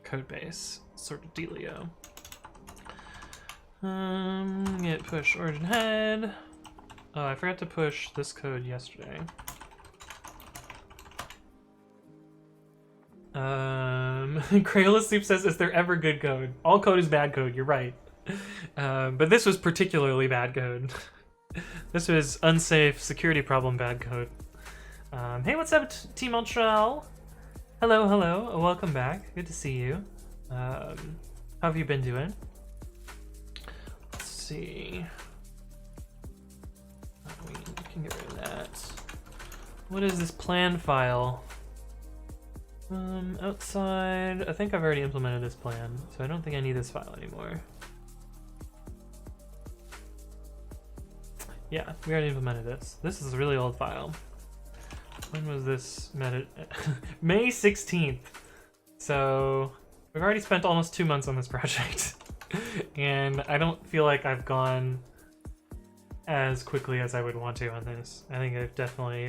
code base sort of dealio. Git push origin head. Oh, I forgot to push this code yesterday. Crayola Soup says, is there ever good code? All code is bad code, you're right. But this was particularly bad code. This was unsafe, security problem bad code. Hey, what's up, Team Ultra? Hello, hello, welcome back. Good to see you. How have you been doing? Let's see. We can get rid of that. What is this plan file? Outside, I think I've already implemented this plan, so I don't think I need this file anymore. Yeah, we already implemented this. This is a really old file. When was this May 16th. So we've already spent almost 2 months on this project. And I don't feel like I've gone as quickly as I would want to on this. I think I've definitely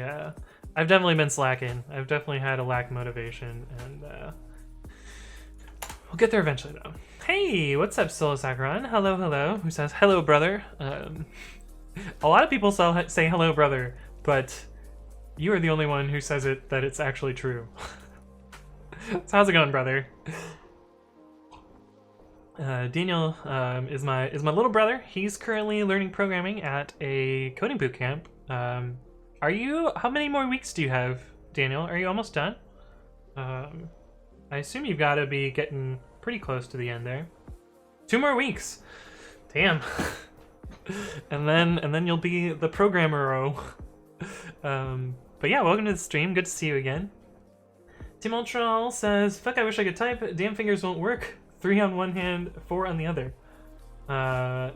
been slacking. I've definitely had a lack of motivation, and we'll get there eventually though. Hey, what's up, Solo Sakaran? Hello, hello. Who says hello, brother? A lot of people say hello, brother, but you are the only one who says it that it's actually true. So how's it going, brother? Daniel is my little brother. He's currently learning programming at a coding boot camp. How many more weeks do you have, Daniel? Are you almost done? I assume you've got to be getting pretty close to the end there. 2 more weeks. Damn. and then you'll be the programmer-o. But yeah, welcome to the stream. Good to see you again. Team Ultra says, fuck, I wish I could type. Damn fingers won't work. 3 on one hand, 4 on the other. I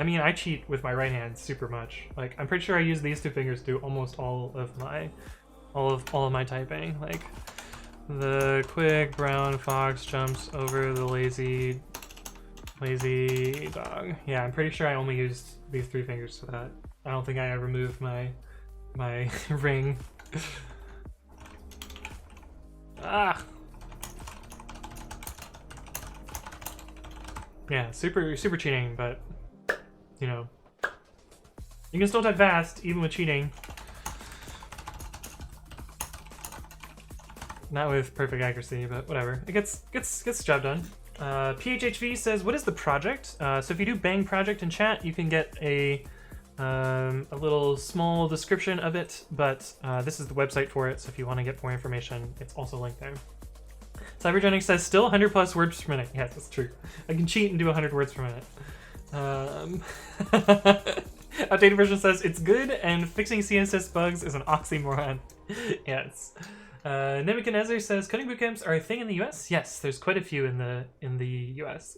mean, I cheat with my right hand super much. Like, I'm pretty sure I use these 2 fingers to do almost all of my typing. Like, the quick brown fox jumps over the lazy dog. Yeah, I'm pretty sure I only used these 3 fingers for that. I don't think I ever moved my ring. Ah. Yeah, super cheating, but you know, you can still type fast even with cheating. Not with perfect accuracy, but whatever. It gets the job done. PHHV says, what is the project? So if you do bang project in chat, you can get a little small description of it, but this is the website for it, so if you want to get more information, it's also linked there. Cybergenic says, still 100 plus words per minute. Yes, that's true. I can cheat and do 100 words per minute. Outdated version says, it's good, and fixing CSS bugs is an oxymoron. Yes. Nebuchadnezzar says, coding bootcamps are a thing in the US? Yes, there's quite a few in the US.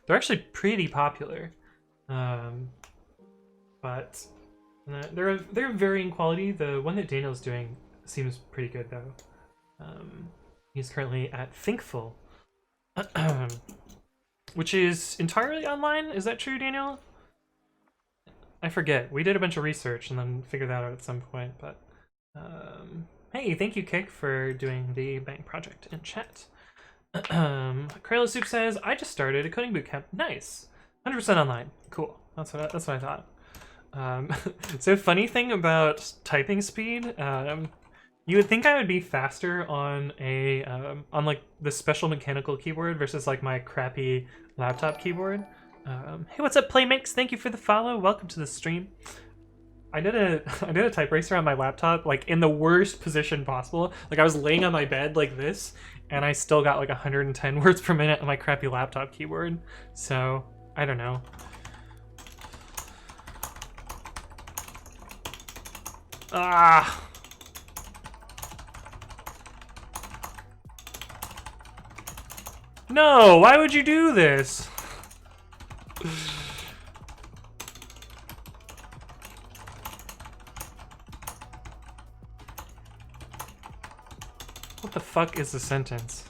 They're actually pretty popular. But they're of varying quality. The one that Daniel's doing seems pretty good though. He's currently at Thinkful, which is entirely online. Is that true, Daniel? I forget. We did a bunch of research and then figured that out at some point. But hey, thank you, Kick, for doing the Bang project in chat. Crayola Soup says, I just started a coding bootcamp. Nice, 100% online. Cool. That's what I thought. So funny thing about typing speed, you would think I would be faster on a on like the special mechanical keyboard versus like my crappy laptop keyboard. Hey, what's up, Playmix? Thank you for the follow. Welcome to the stream. I did a type racer on my laptop, like in the worst position possible. Like I was laying on my bed like this, and I still got like 110 words per minute on my crappy laptop keyboard. So I don't know. Ah. No, why would you do this? What the fuck is the sentence?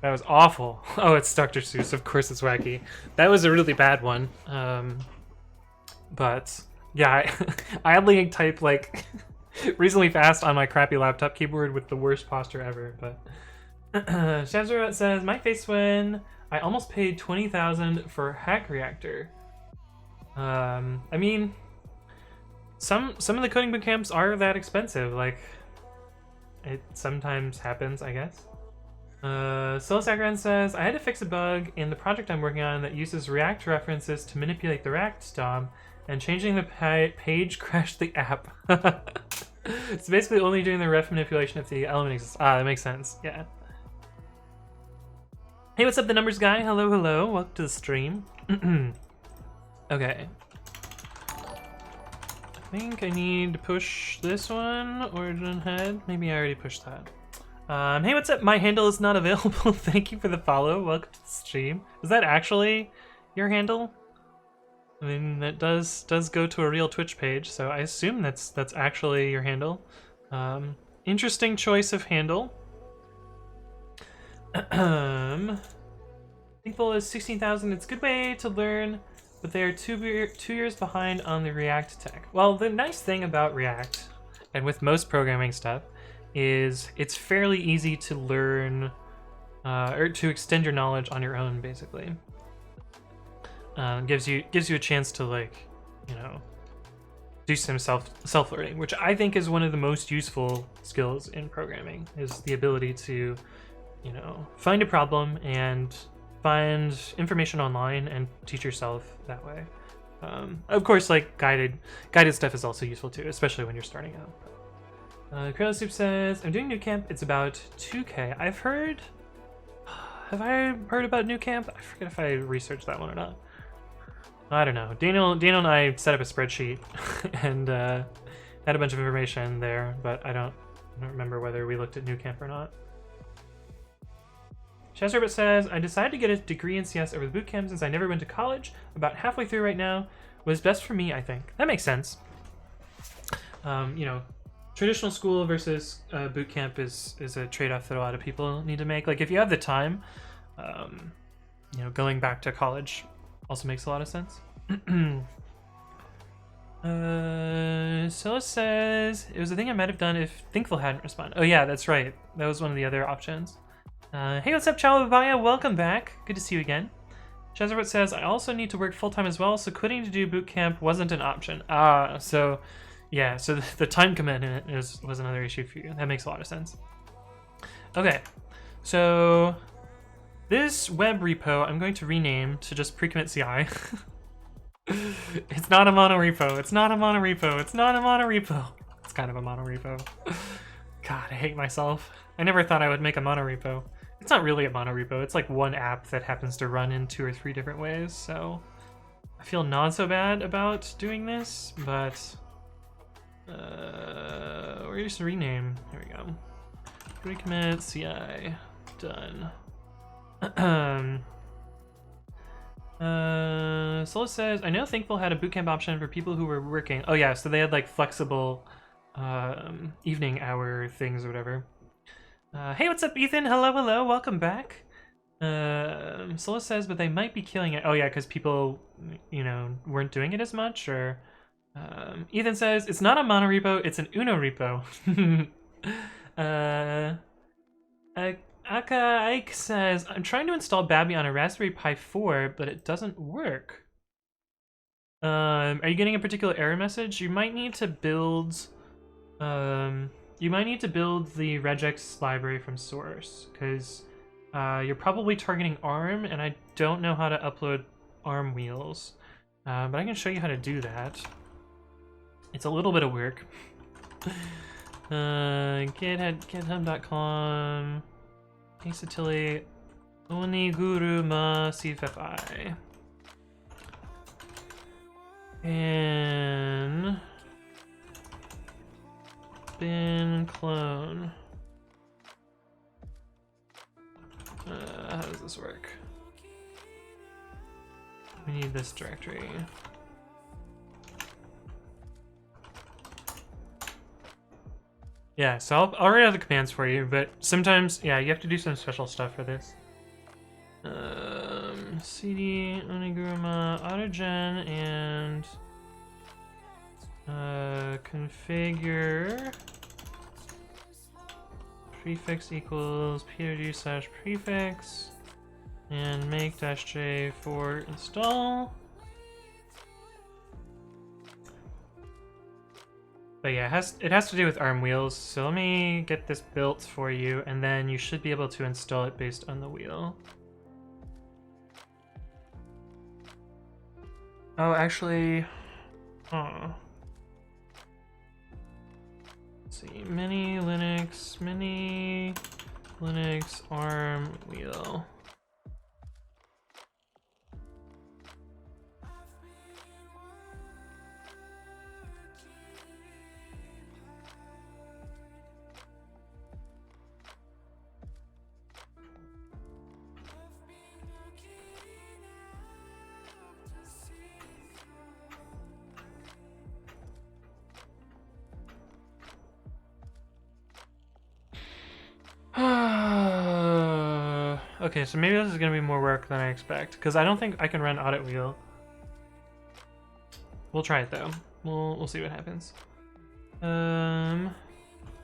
That was awful. Oh, it's Dr. Seuss. Of course it's wacky. That was a really bad one. But yeah, I only type like reasonably fast on my crappy laptop keyboard with the worst posture ever. But Shazarot says, my face when I almost paid 20,000 for Hack Reactor. I mean, some of the coding bootcamps are that expensive. Like, it sometimes happens, I guess. Silasagran says, I had to fix a bug in the project I'm working on that uses React references to manipulate the React DOM, and changing the page crashed the app. It's basically only doing the ref manipulation if the element exists. Ah, that makes sense. Yeah. Hey, what's up, the numbers guy? Hello, hello. Welcome to the stream. Okay. I think I need to push this one, origin head. Maybe I already pushed that. Hey, what's up? My handle is not available. Thank you for the follow. Welcome to the stream. Is that actually your handle? I mean, that does go to a real Twitch page, so I assume that's actually your handle. Interesting choice of handle. Thinkful is 16,000. It's a good way to learn, but they are two years behind on the React tech. Well, the nice thing about React, and with most programming stuff, is it's fairly easy to learn, or to extend your knowledge on your own, basically. Gives you a chance to, like, you know, do some self-learning, which I think is one of the most useful skills in programming, is the ability to, you know, find a problem and find information online and teach yourself that way. Of course, like guided stuff is also useful too, especially when you're starting out. Krello Soup says, I'm doing New Camp. It's about 2K. Have I heard about New Camp? I forget if I researched that one or not. I don't know. Daniel and I set up a spreadsheet and had a bunch of information there, but I don't remember whether we looked at New Camp or not. Chesterbutt says, I decided to get a degree in CS over the bootcamp since I never went to college. About halfway through right now. Was best for me, I think. That makes sense. You know, traditional school versus bootcamp is a trade-off that a lot of people need to make. Like, if you have the time, you know, going back to college also makes a lot of sense. Scylla says, it was a thing I might have done if Thinkful hadn't responded. Oh yeah, that's right. That was one of the other options. Hey, what's up, Chalabaya? Welcome back. Good to see you again. Chazarwood says, I also need to work full-time as well, so quitting to do bootcamp wasn't an option. So yeah, so the time commitment was another issue for you. That makes a lot of sense. Okay, so this web repo I'm going to rename to just pre-commit.ci. It's not a monorepo. It's not a monorepo. It's not a monorepo. It's kind of a monorepo. God, I hate myself. I never thought I would make a monorepo. It's not really a monorepo. It's like one app that happens to run in 2 or 3 different ways, so I feel not so bad about doing this, but we're just rename. Here we go. Pre-commit.ci. Done. Sola says, I know Thinkful had a bootcamp option for people who were working. Oh yeah, so they had like flexible evening hour things or whatever. Hey, what's up, Ethan? Hello, hello, welcome back. Sola says, but they might be killing it. Oh yeah, because people, you know, weren't doing it as much, or... Ethan says, it's not a monorepo, it's an Uno repo. Aka Ike says, I'm trying to install Babby on a Raspberry Pi 4, but it doesn't work. Are you getting a particular error message? You might need to build... you might need to build the regex library from source, because you're probably targeting ARM, and I don't know how to upload arm wheels, but I can show you how to do that. It's a little bit of work. github.com Isatili oniguruma cffi and bin clone. How does this work? We need this directory. Yeah, so I'll write out the commands for you, but sometimes, yeah, you have to do some special stuff for this. cd oniguruma autogen and configure prefix equals pwd/prefix and make -j for install. But yeah, it has to do with arm wheels, so let me get this built for you, and then you should be able to install it based on the wheel. Oh, actually, let's see, mini Linux arm wheel. Okay, so maybe this is gonna be more work than I expect, because I don't think I can run audit wheel. We'll try it though. We'll see what happens.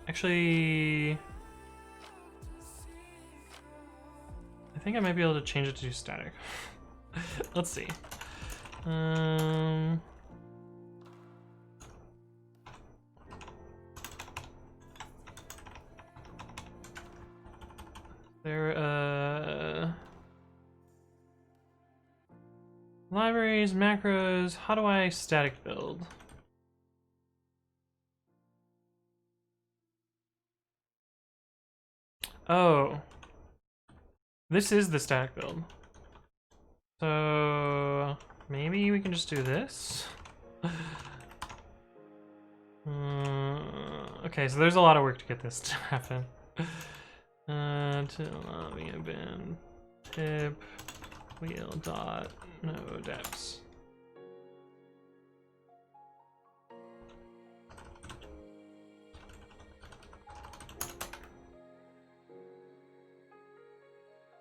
Actually, I think I might be able to change it to static. Let's see. Libraries, macros, how do I static build? Oh. This is the static build. So maybe we can just do this. Okay, so there's a lot of work to get this to happen. To lobby bin pip wheel dot no deps.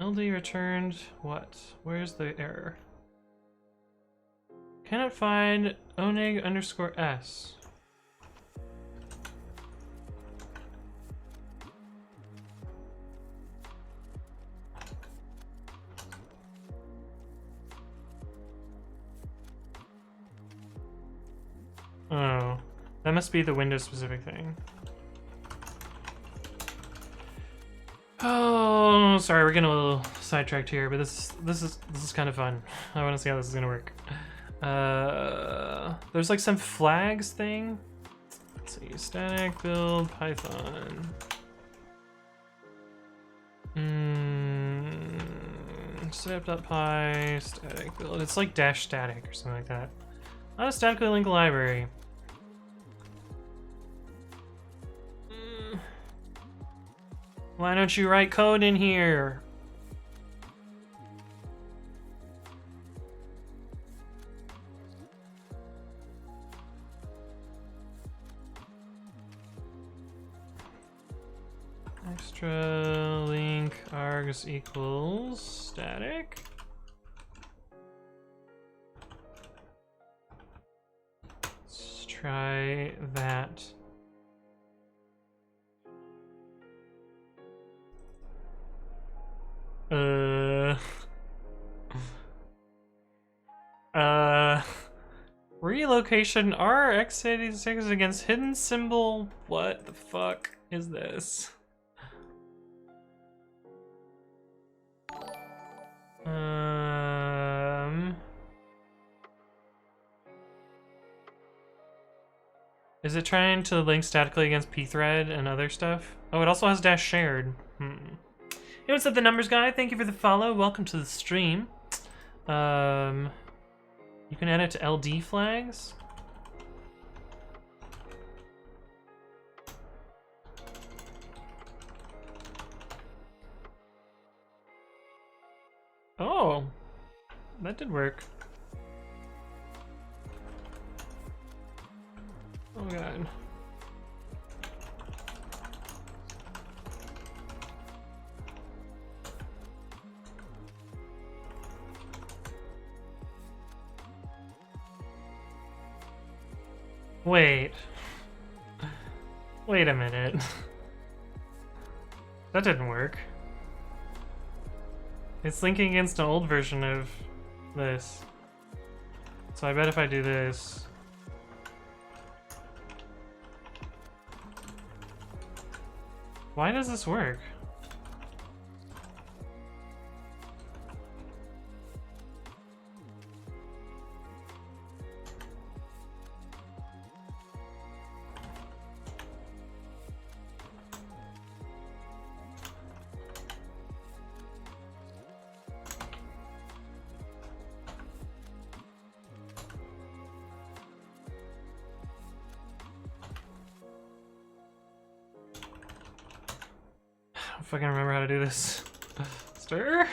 LD returned what? Where's the error? Cannot find onig_s. Oh, that must be the Windows specific thing. Oh, sorry, we're getting a little sidetracked here, but this is kind of fun. I want to see how this is gonna work. There's like some flags thing. Let's see, static build Python. Setup.py static build. It's like dash static or something like that. Not a statically linked library. Why don't you write code in here? Extra link args equals static. Let's try that. Relocation RX86 against hidden symbol. What the fuck is this? Is it trying to link statically against pthread and other stuff? Oh, it also has dash shared. Hey, what's up, the numbers guy? Thank you for the follow. Welcome to the stream. You can add it to LD flags. Oh, that did work. Oh god. Wait. Wait a minute. That didn't work. It's linking against an old version of this. So I bet if I do this... Why does this work? Fucking remember how to do this. Stir?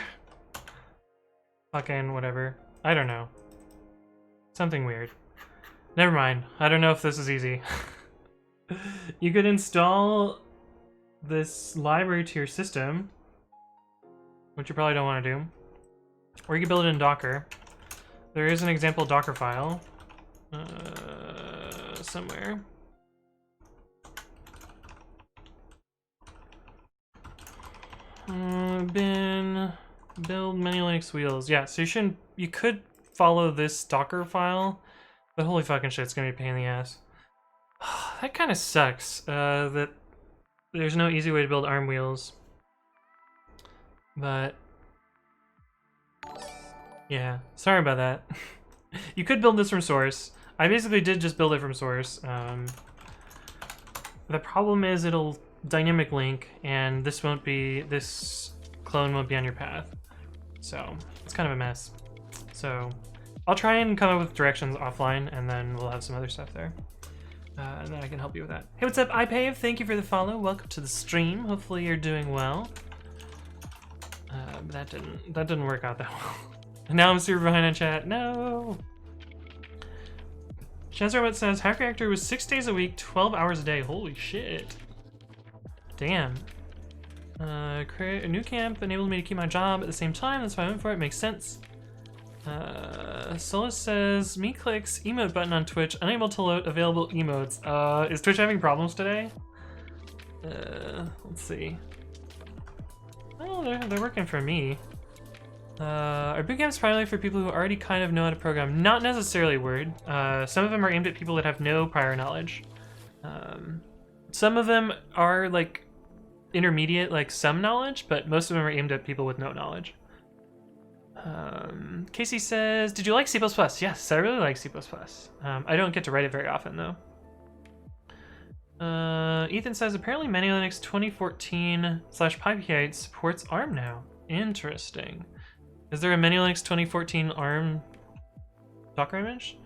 Fucking whatever. I don't know. Something weird. Never mind. I don't know if this is easy. You could install this library to your system, which you probably don't want to do. Or you can build it in Docker. There is an example Docker file somewhere. Bin build many Linux wheels. Yeah, so you could follow this Docker file, but holy fucking shit, it's gonna be a pain in the ass. That kind of sucks. That there's no easy way to build ARM wheels. But yeah, sorry about that. You could build this from source. I basically did just build it from source. The problem is it'll dynamic link, and this clone won't be on your path. So it's kind of a mess. So I'll try and come up with directions offline, and then we'll have some other stuff there. And then I can help you with that. Hey, what's up, iPave? Thank you for the follow. Welcome to the stream. Hopefully you're doing well. But that didn't work out that well. Now I'm super behind on chat. No. Chazarwet says Hack Reactor was 6 days a week, 12 hours a day. Holy shit. Damn. Create a new camp enabled me to keep my job at the same time. That's why I went for it. Makes sense. Solus says me clicks emote button on Twitch, unable to load available emotes. Is Twitch having problems today? Let's see. Oh, they're working for me. Are bootcamps primarily for people who already kind of know how to program? Not necessarily, Word. Some of them are aimed at people that have no prior knowledge. Some of them are like intermediate, like some knowledge, but most of them are aimed at people with no knowledge. Casey says, did you like C++? Yes, I really like C++. I don't get to write it very often, though. Ethan says, apparently Many Linux 2014/PyPI supports ARM now. Interesting. Is there a Many Linux 2014 ARM Docker image?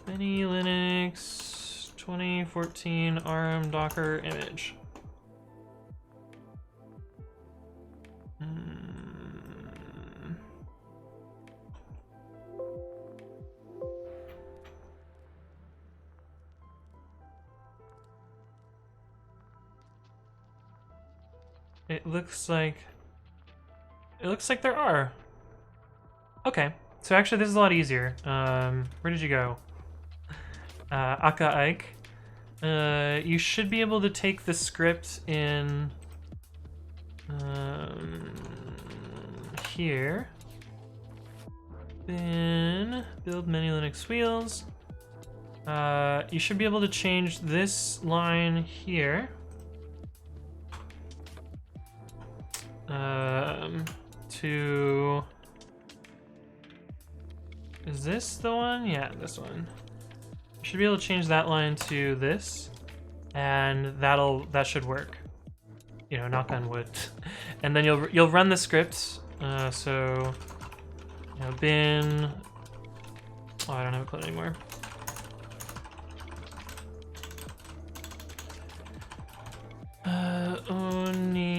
Many Linux 2014 ARM Docker image. It looks like there are. Okay, so actually this is a lot easier. Where did you go? Aka Ike. You should be able to take the script in here. Then build many Linux wheels. You should be able to change this line here. Is this the one? Yeah, this one. Should be able to change that line to this, and that should work. You know, knock on wood. And then you'll run the script. So, you know, bin. Oh, I don't have a code anymore. Oniguruma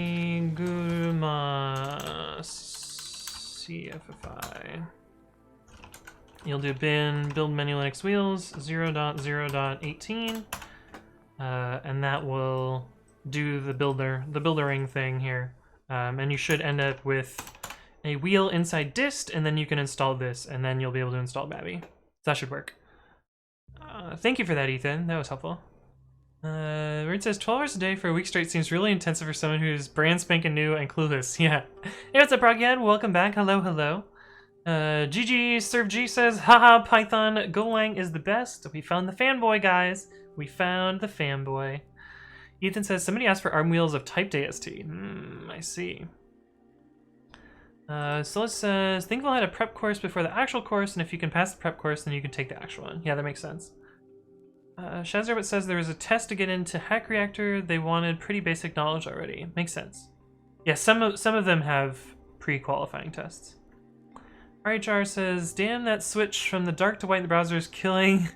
CFFI. You'll do bin build menu Linux wheels 0.0.18, and that will do the buildering thing here. And you should end up with a wheel inside dist, and then you can install this, and then you'll be able to install Babby. So that should work. Thank you for that, Ethan. That was helpful. Where it says 12 hours a day for a week straight seems really intensive for someone who's brand spanking new and clueless. Yeah. Hey, what's up, Proghead? Welcome back. Hello, hello. GG Serve G says, haha, Python Golang is the best. We found the fanboy, guys. We found the fanboy. Ethan says, somebody asked for ARM wheels of typed AST. I see. Solis says, Thinkful had a prep course before the actual course, and if you can pass the prep course, then you can take the actual one. Yeah, that makes sense. Shazarbit says there was a test to get into Hack Reactor. They wanted pretty basic knowledge already. Makes sense. Yeah, some of them have pre-qualifying tests. RHR says, damn, that switch from the dark to white in the browser is killing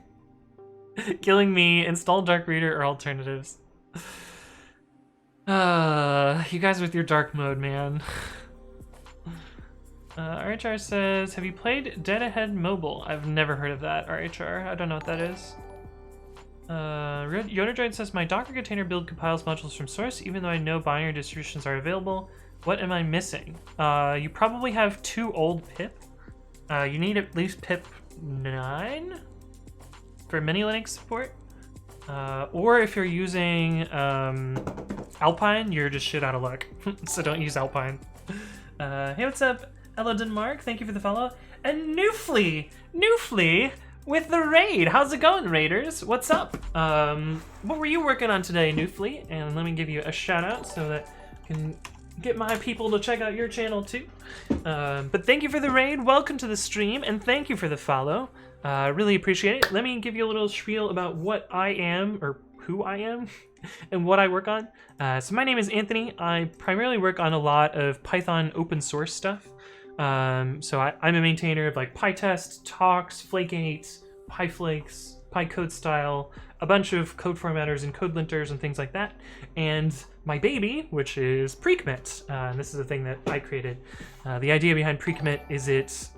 me. Install Dark Reader or alternatives. You guys with your dark mode, man. RHR says, have you played Dead Ahead Mobile? I've never heard of that, RHR. I don't know what that is. Yoderdroid says, my Docker container build compiles modules from source, even though I know binary distributions are available. What am I missing? You probably have too old pip. You need at least pip 9 for mini Linux support. Or if you're using Alpine, you're just shit out of luck. So don't use Alpine. Hey, what's up? Hello, Denmark. Thank you for the follow. And Newfly with the raid. How's it going, raiders? What's up? What were you working on today, Newfly? And let me give you a shout out so that I can get my people to check out your channel too. But thank you for the raid. Welcome to the stream, and thank you for the follow. Really appreciate it. Let me give you a little spiel about what I am, or who I am, and what I work on. So my name is Anthony. I primarily work on a lot of Python open source stuff. So I'm a maintainer of like PyTest, Tox, Flake8, PyFlakes, PyCodeStyle, a bunch of code formatters and code linters and things like that. And my baby, which is pre-commit. This is a thing that I created. The idea behind pre-commit is it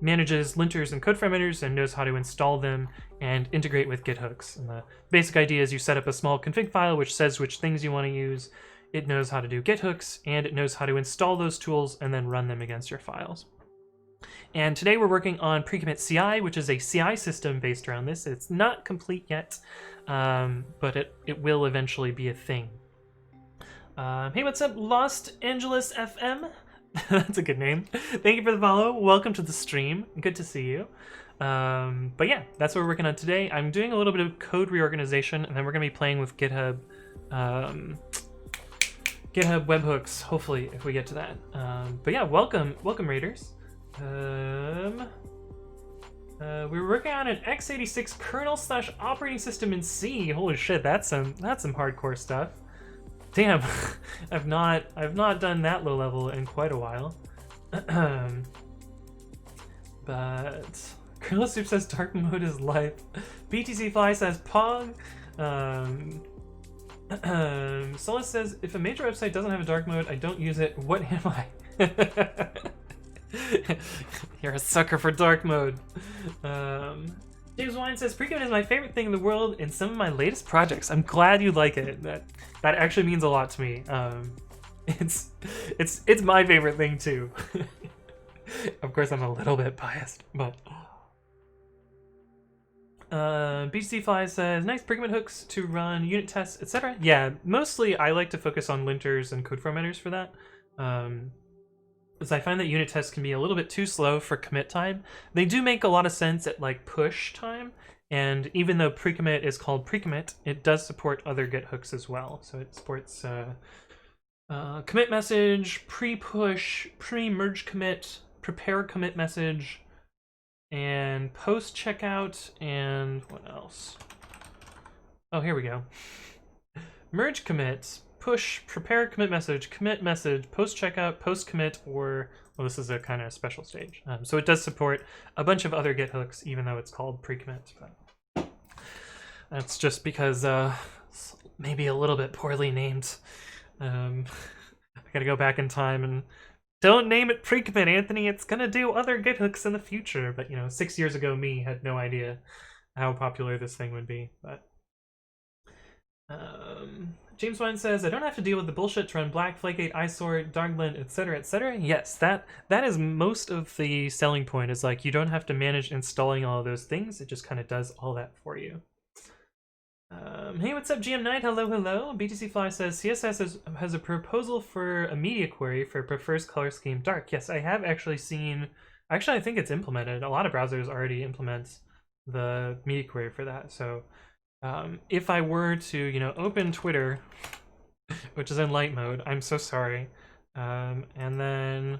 manages linters and code formatters and knows how to install them and integrate with Git hooks. And the basic idea is you set up a small config file which says which things you want to use. It knows how to do Git hooks, and it knows how to install those tools and then run them against your files. And today we're working on pre-commit.ci, which is a CI system based around this. It's not complete yet, but it will eventually be a thing. Hey, what's up, Los Angeles FM? That's a good name. Thank you for the follow. Welcome to the stream. Good to see you. But yeah, that's what we're working on today. I'm doing a little bit of code reorganization, and then we're going to be playing with GitHub webhooks, hopefully, if we get to that. But yeah, welcome raiders. We were working on an x86 kernel/operating system in C. Holy shit, that's some hardcore stuff. Damn, I've not done that low level in quite a while. But Kernel Soup says dark mode is life. BTC Fly says Pog. Solus says, if a major website doesn't have a dark mode, I don't use it. What am I? You're a sucker for dark mode. James Wine says, pre-commit is my favorite thing in the world in some of my latest projects. I'm glad you like it. That actually means a lot to me. It's my favorite thing too. Of course, I'm a little bit biased, but. BC Fly says, nice pre-commit hooks to run unit tests, etc. Yeah, mostly I like to focus on linters and code formatters for that. Because I find that unit tests can be a little bit too slow for commit time. They do make a lot of sense at like push time, and even though pre-commit is called pre-commit, it does support other Git hooks as well. So it supports commit message, pre-push, pre-merge commit, prepare commit message, and post checkout, and what else? Oh, here we go. Merge commit, push, prepare commit message, post checkout, post commit, or, well, this is a kind of special stage. So it does support a bunch of other Git hooks, even though it's called pre-commit. But that's just because it's maybe a little bit poorly named. I gotta go back in time and don't name it pre-commit, Anthony. It's gonna do other Git hooks in the future. But 6 years ago, me had no idea how popular this thing would be. But James Wine says, I don't have to deal with the bullshit to run Black, Flakegate, iSort, Darkblend, etc., etc. Yes, that is most of the selling point, is like you don't have to manage installing all of those things. It just kind of does all that for you. Hey, what's up, GM Knight? Hello, hello. BTC Fly says, CSS has a proposal for a media query for prefers color scheme dark. Yes, I have actually seen, actually I think it's implemented. A lot of browsers already implement the media query for that, so if I were to, open Twitter, which is in light mode, I'm so sorry, and then,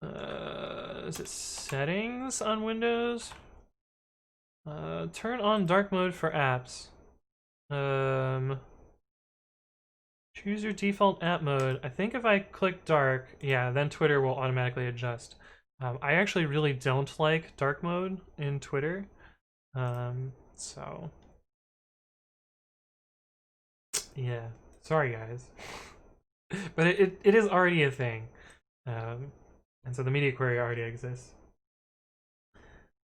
is it settings on Windows? Turn on dark mode for apps. Choose your default app mode. I think if I click dark, yeah, then Twitter will automatically adjust. I actually really don't like dark mode in Twitter. So yeah, sorry guys. But it is already a thing. And so the media query already exists.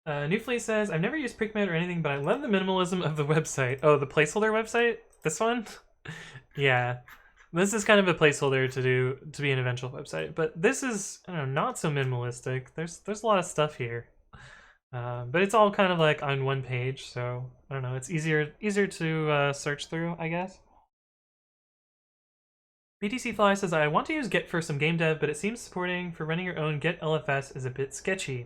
Newfleet says, I've never used pre-commit or anything, but I love the minimalism of the website. Oh, the placeholder website? This one? Yeah. This is kind of a placeholder to be an eventual website, but this is, I don't know, not so minimalistic. There's a lot of stuff here. But it's all kind of like on one page, so I don't know, it's easier to search through, I guess. BTC Fly says, I want to use Git for some game dev, but it seems supporting for running your own Git LFS is a bit sketchy.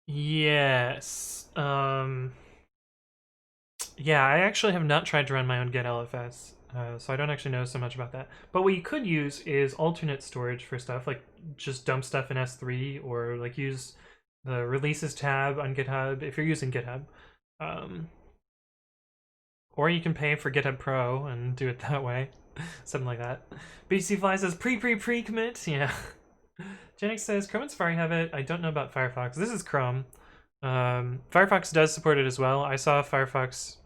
Yes. Yeah, I actually have not tried to run my own Git LFS, so I don't actually know so much about that. But what you could use is alternate storage for stuff, like just dump stuff in S3, or like use the releases tab on GitHub if you're using GitHub. Or you can pay for GitHub Pro and do it that way. Something like that. BTC Fly says pre-commit. Yeah. Genix says Chrome and Safari have it. I don't know about Firefox. This is Chrome. Firefox does support it as well. I saw Firefox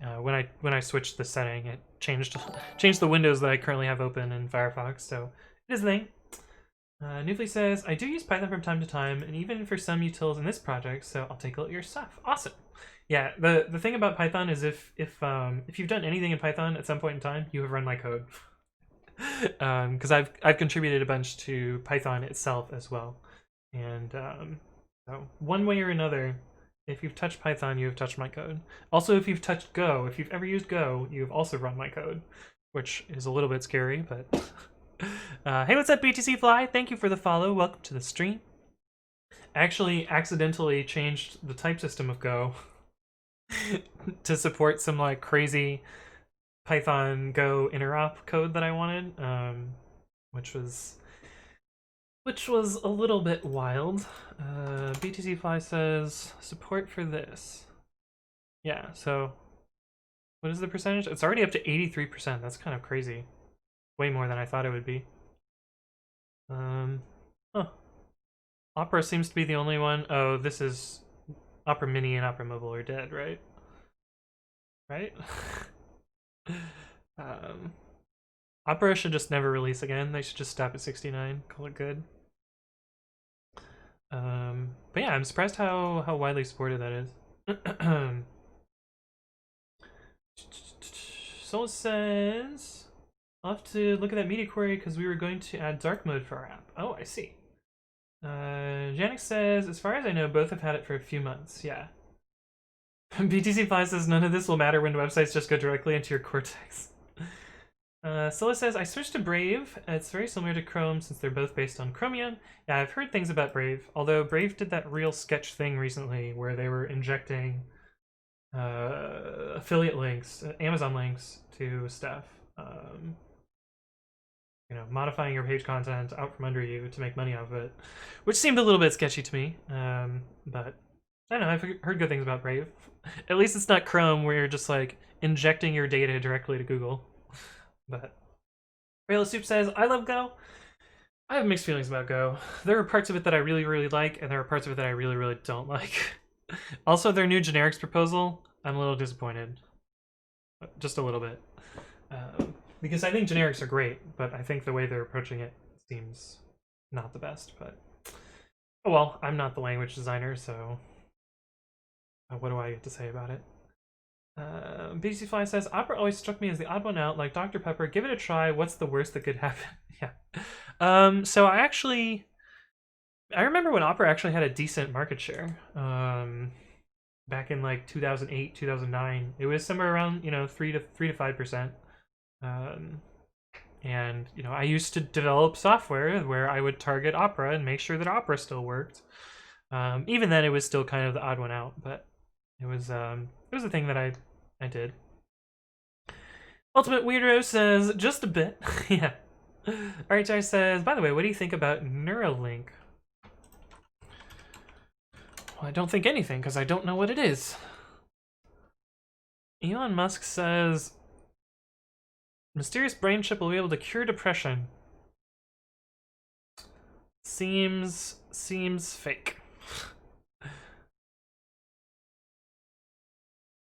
when I switched the setting. It changed the windows that I currently have open in Firefox, so it is a thing. Newfleet says, I do use Python from time to time, and even for some utils in this project, so I'll take a look at your stuff. Awesome. Yeah, the thing about Python is if you've done anything in Python at some point in time, you have run my code. Because I've contributed a bunch to Python itself as well, and so one way or another, if you've touched Python, you have touched my code. Also, if you've touched Go, if you've ever used Go, you've also run my code, which is a little bit scary, but hey, what's up, BTC Fly? Thank you for the follow. Welcome to the stream. I actually accidentally changed the type system of Go to support some like crazy Python Go interop code that I wanted, which was a little bit wild. BTC Fly says support for this. Yeah, so what is the percentage? It's already up to 83%. That's kind of crazy. Way more than I thought it would be. Huh. Opera seems to be the only one. Oh, this is Opera Mini and Opera Mobile are dead, right? Right? Opera should just never release again. They should just stop at 69. Call it good. But yeah, I'm surprised how widely supported that is. Soul says, I'll have to look at that media query because we were going to add dark mode for our app. Oh, I see. Janik says, as far as I know, both have had it for a few months. Yeah. BTC Fly says, none of this will matter when websites just go directly into your Cortex. Scylla says, I switched to Brave. It's very similar to Chrome since they're both based on Chromium. Yeah, I've heard things about Brave, although Brave did that real sketch thing recently where they were injecting affiliate links, Amazon links to stuff. you know, modifying your page content out from under you to make money off of it, which seemed a little bit sketchy to me. But I don't know, I've heard good things about Brave. At least it's not Chrome where you're just like injecting your data directly to Google. But Rail Soup says, I love Go. I have mixed feelings about Go. There are parts of it that I really, really like, and there are parts of it that I really, really don't like. Also, their new generics proposal, I'm a little disappointed. Just a little bit. Because I think generics are great, but I think the way they're approaching it seems not the best. But oh well, I'm not the language designer, so what do I get to say about it? BC Fly says, Opera always struck me as the odd one out, like Dr. Pepper. Give it a try. What's the worst that could happen? Yeah. So I remember when Opera actually had a decent market share. Back in like 2008, 2009, it was somewhere around 3 to 5%. And I used to develop software where I would target Opera and make sure that Opera still worked. Even then, it was still kind of the odd one out, but it was a thing that I did. Ultimate Weirdo says just a bit. Yeah. Alright, Jai says, by the way, what do you think about Neuralink? Well, I don't think anything because I don't know what it is. Elon Musk says mysterious brain chip will be able to cure depression. Seems fake.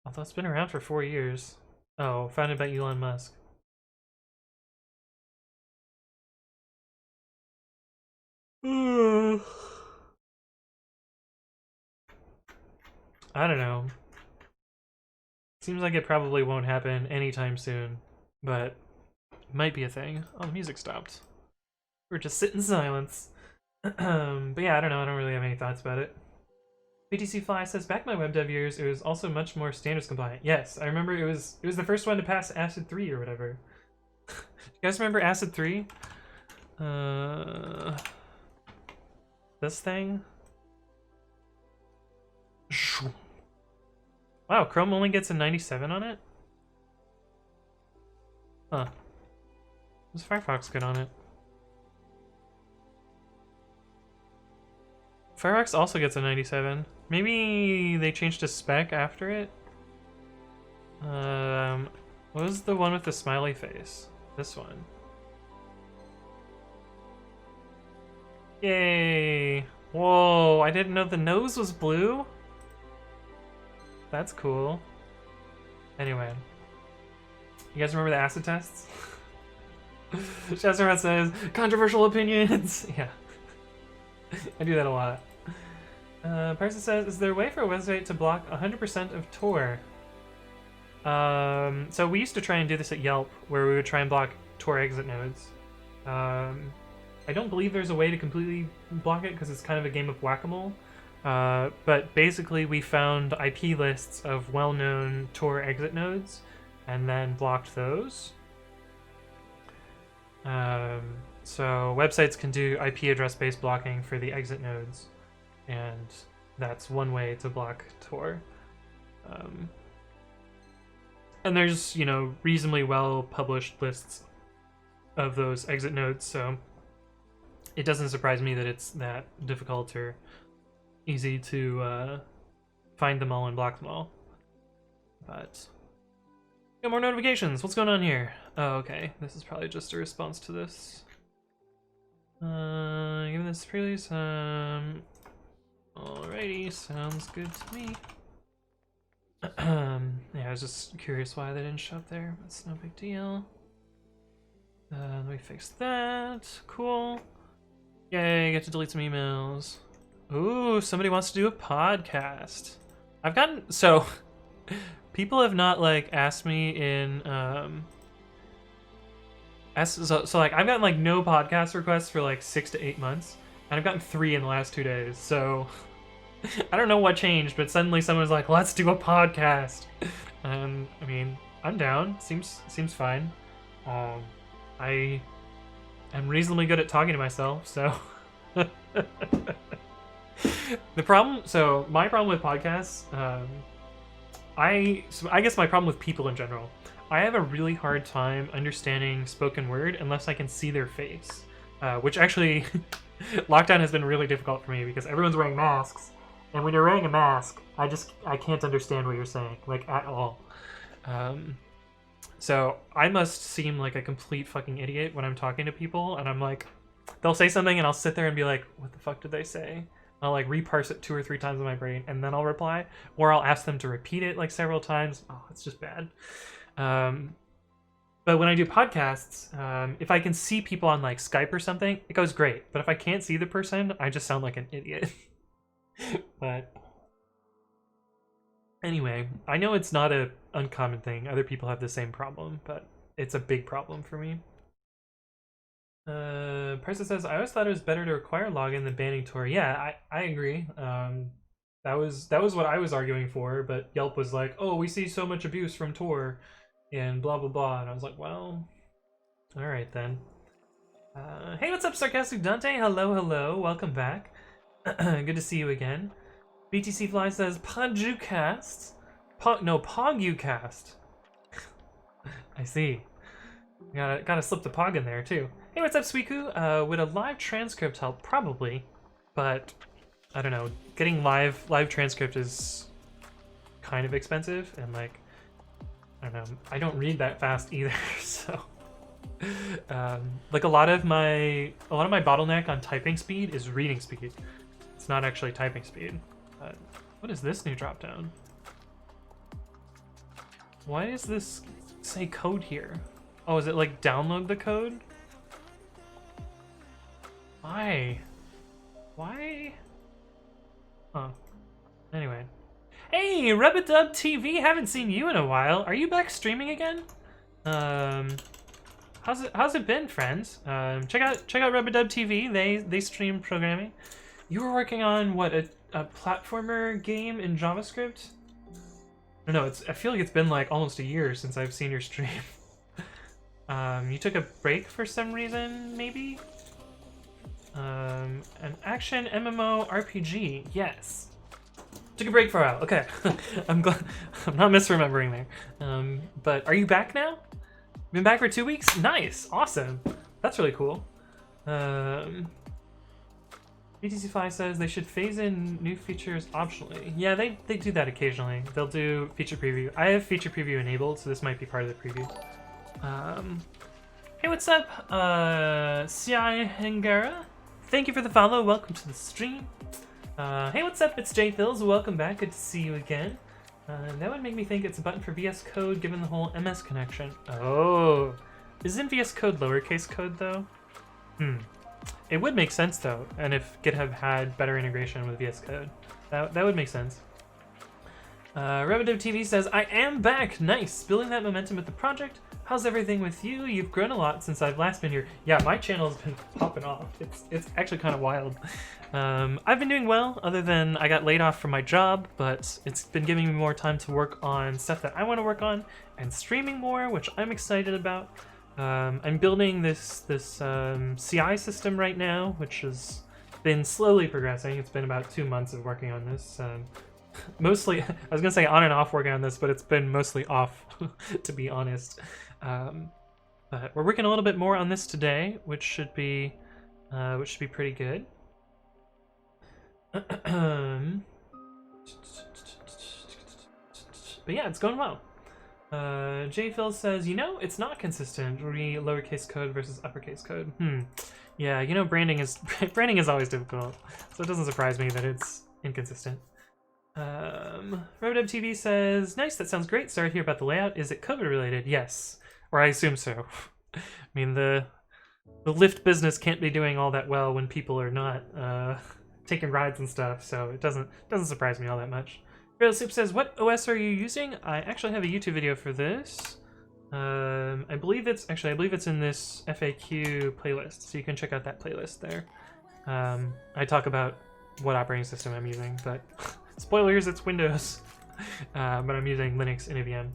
Although it's been around for 4 years. Oh, founded by Elon Musk. I don't know. Seems like it probably won't happen anytime soon, but it might be a thing. Oh, the music stopped. We're just sit in silence. But yeah, I don't know. I don't really have any thoughts about it. BTC Fly says, back in my web dev years, it was also much more standards compliant. Yes, I remember it was the first one to pass ACID 3 or whatever. You guys remember ACID 3? This thing? Wow, Chrome only gets a 97 on it? Huh. Does Firefox get on it? Firefox also gets a 97. Maybe they changed a spec after it? What was the one with the smiley face? This one. Yay! Whoa, I didn't know the nose was blue? That's cool. Anyway. You guys remember the acid tests? Chestermat says, controversial opinions! Yeah. I do that a lot. Person says, is there a way for a website to block 100% of Tor? So we used to try and do this at Yelp, where we would try and block Tor exit nodes. I don't believe there's a way to completely block it because it's kind of a game of whack-a-mole. But basically we found IP lists of well-known Tor exit nodes and then blocked those. So websites can do IP address-based blocking for the exit nodes, and that's one way to block Tor. And there's, reasonably well-published lists of those exit nodes, so it doesn't surprise me that it's that difficult or easy to find them all and block them all. But got more notifications. What's going on here? Oh, okay. This is probably just a response to this. Give this release. Alrighty, sounds good to me. Yeah, I was just curious why they didn't show up there. That's no big deal. Let me fix that. Cool. Yay, get to delete some emails. Ooh, somebody wants to do a podcast. I've gotten so people have not asked me in so I've gotten no podcast requests for 6 to 8 months, and I've gotten 3 in the last 2 days. So I don't know what changed, but suddenly someone was like, "Let's do a podcast." And I mean, I'm down. Seems fine. I am reasonably good at talking to myself, so my problem with podcasts, I guess my problem with people in general, I have a really hard time understanding spoken word unless I can see their face, which actually lockdown has been really difficult for me because everyone's wearing masks, and when you're wearing a mask, I can't understand what you're saying, like, at all. So I must seem like a complete fucking idiot when I'm talking to people, and I'm like, they'll say something and I'll sit there and be like, what the fuck did they say? I'll like reparse it 2 or 3 times in my brain and then I'll reply, or I'll ask them to repeat it like several times. Oh, it's just bad. But when I do podcasts, if I can see people on like Skype or something, it goes great. But if I can't see the person, I just sound like an idiot. But anyway, I know it's not a uncommon thing. Other people have the same problem, but it's a big problem for me. Persa says, I always thought it was better to require login than banning Tor. Yeah, I agree. That was what I was arguing for, but Yelp was like, oh, we see so much abuse from Tor and blah blah blah, and I was like, well, all right then. Hey, what's up, Sarcastic Dante? Hello, welcome back. Good to see you again. BTC Fly says, Pogucast? No, Pogucast. I see. Gotta slip the Pog in there, too. Hey, what's up, Sweeku? Would a live transcript help? Probably, but I don't know. Getting live transcript is kind of expensive, and like, I don't know. I don't read that fast either, so like a lot of my bottleneck on typing speed is reading speed. It's not actually typing speed. What is this new drop down? Why does this say code here? Oh, is it like download the code? Why? Huh. Anyway. Hey, Rubadub TV! Haven't seen you in a while. Are you back streaming again? How's it been, friends? Check out Rubadub TV. They stream programming. You were working on what, a platformer game in JavaScript? No, I feel like it's been like almost a year since I've seen your stream. You took a break for some reason, maybe? An action MMO RPG, yes. Took a break for a while, okay. I'm glad, I'm not misremembering there. But are you back now? Been back for 2 weeks? Nice, awesome. That's really cool. BTC5 says they should phase in new features optionally. Yeah, they do that occasionally. They'll do feature preview. I have feature preview enabled, so this might be part of the preview. Hey, what's up, CI Hengara? Thank you for the follow. Welcome to the stream. Hey, what's up? It's JPhils. Welcome back. Good to see you again. That would make me think it's a button for VS Code given the whole MS connection. Oh, isn't VS Code lowercase code though? It would make sense though, and if GitHub had better integration with VS Code, that would make sense. Revenue TV says, I am back! Nice! Building that momentum with the project. How's everything with you? You've grown a lot since I've last been here. Yeah, my channel's been popping off. It's actually kind of wild. I've been doing well, other than I got laid off from my job, but it's been giving me more time to work on stuff that I want to work on, and streaming more, which I'm excited about. I'm building this CI system right now, which has been slowly progressing. It's been about 2 months of working on this. Mostly, I was gonna say on and off working on this, but it's been mostly off, to be honest. But we're working a little bit more on this today, which should be pretty good. But yeah, it's going well. JPhil says, you know, it's not consistent. Lowercase code versus uppercase code. Yeah, you know, branding is always difficult, so it doesn't surprise me that it's inconsistent. Robodub TV says, nice, that sounds great. Sorry to hear about the layout. Is it COVID related? Yes, or I assume so. I mean, the Lyft business can't be doing all that well when people are not taking rides and stuff, so it doesn't surprise me all that much. Real Soup says, what OS are you using? I actually have a YouTube video for this. I believe it's in this FAQ playlist, so you can check out that playlist there. I talk about what operating system I'm using, but spoilers, it's Windows. But I'm using Linux in a VM.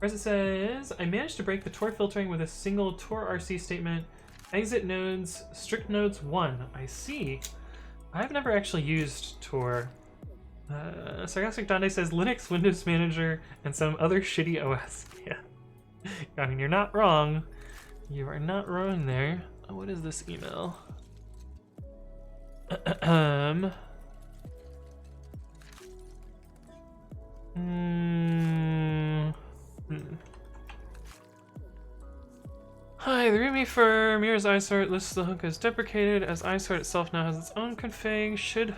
Reza says, I managed to break the Tor filtering with a single Tor RC statement. Exit nodes, strict nodes 1. I see. I've never actually used Tor. Sarcastic Dante says Linux, Windows Manager, and some other shitty OS. Yeah. I mean, you're not wrong. You are not wrong there. Oh, what is this email? Hi, the README for Mirror's iSort lists the hook as deprecated, as iSort itself now has its own config. Should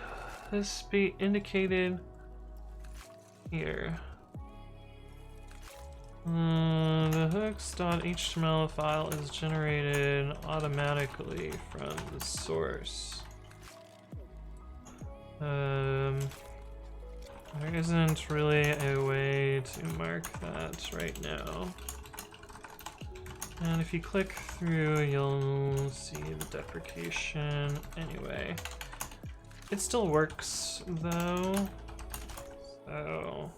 this be indicated here? The hooks.html file is generated automatically from the source. There isn't really a way to mark that right now. And if you click through, you'll see the deprecation anyway. It still works though, so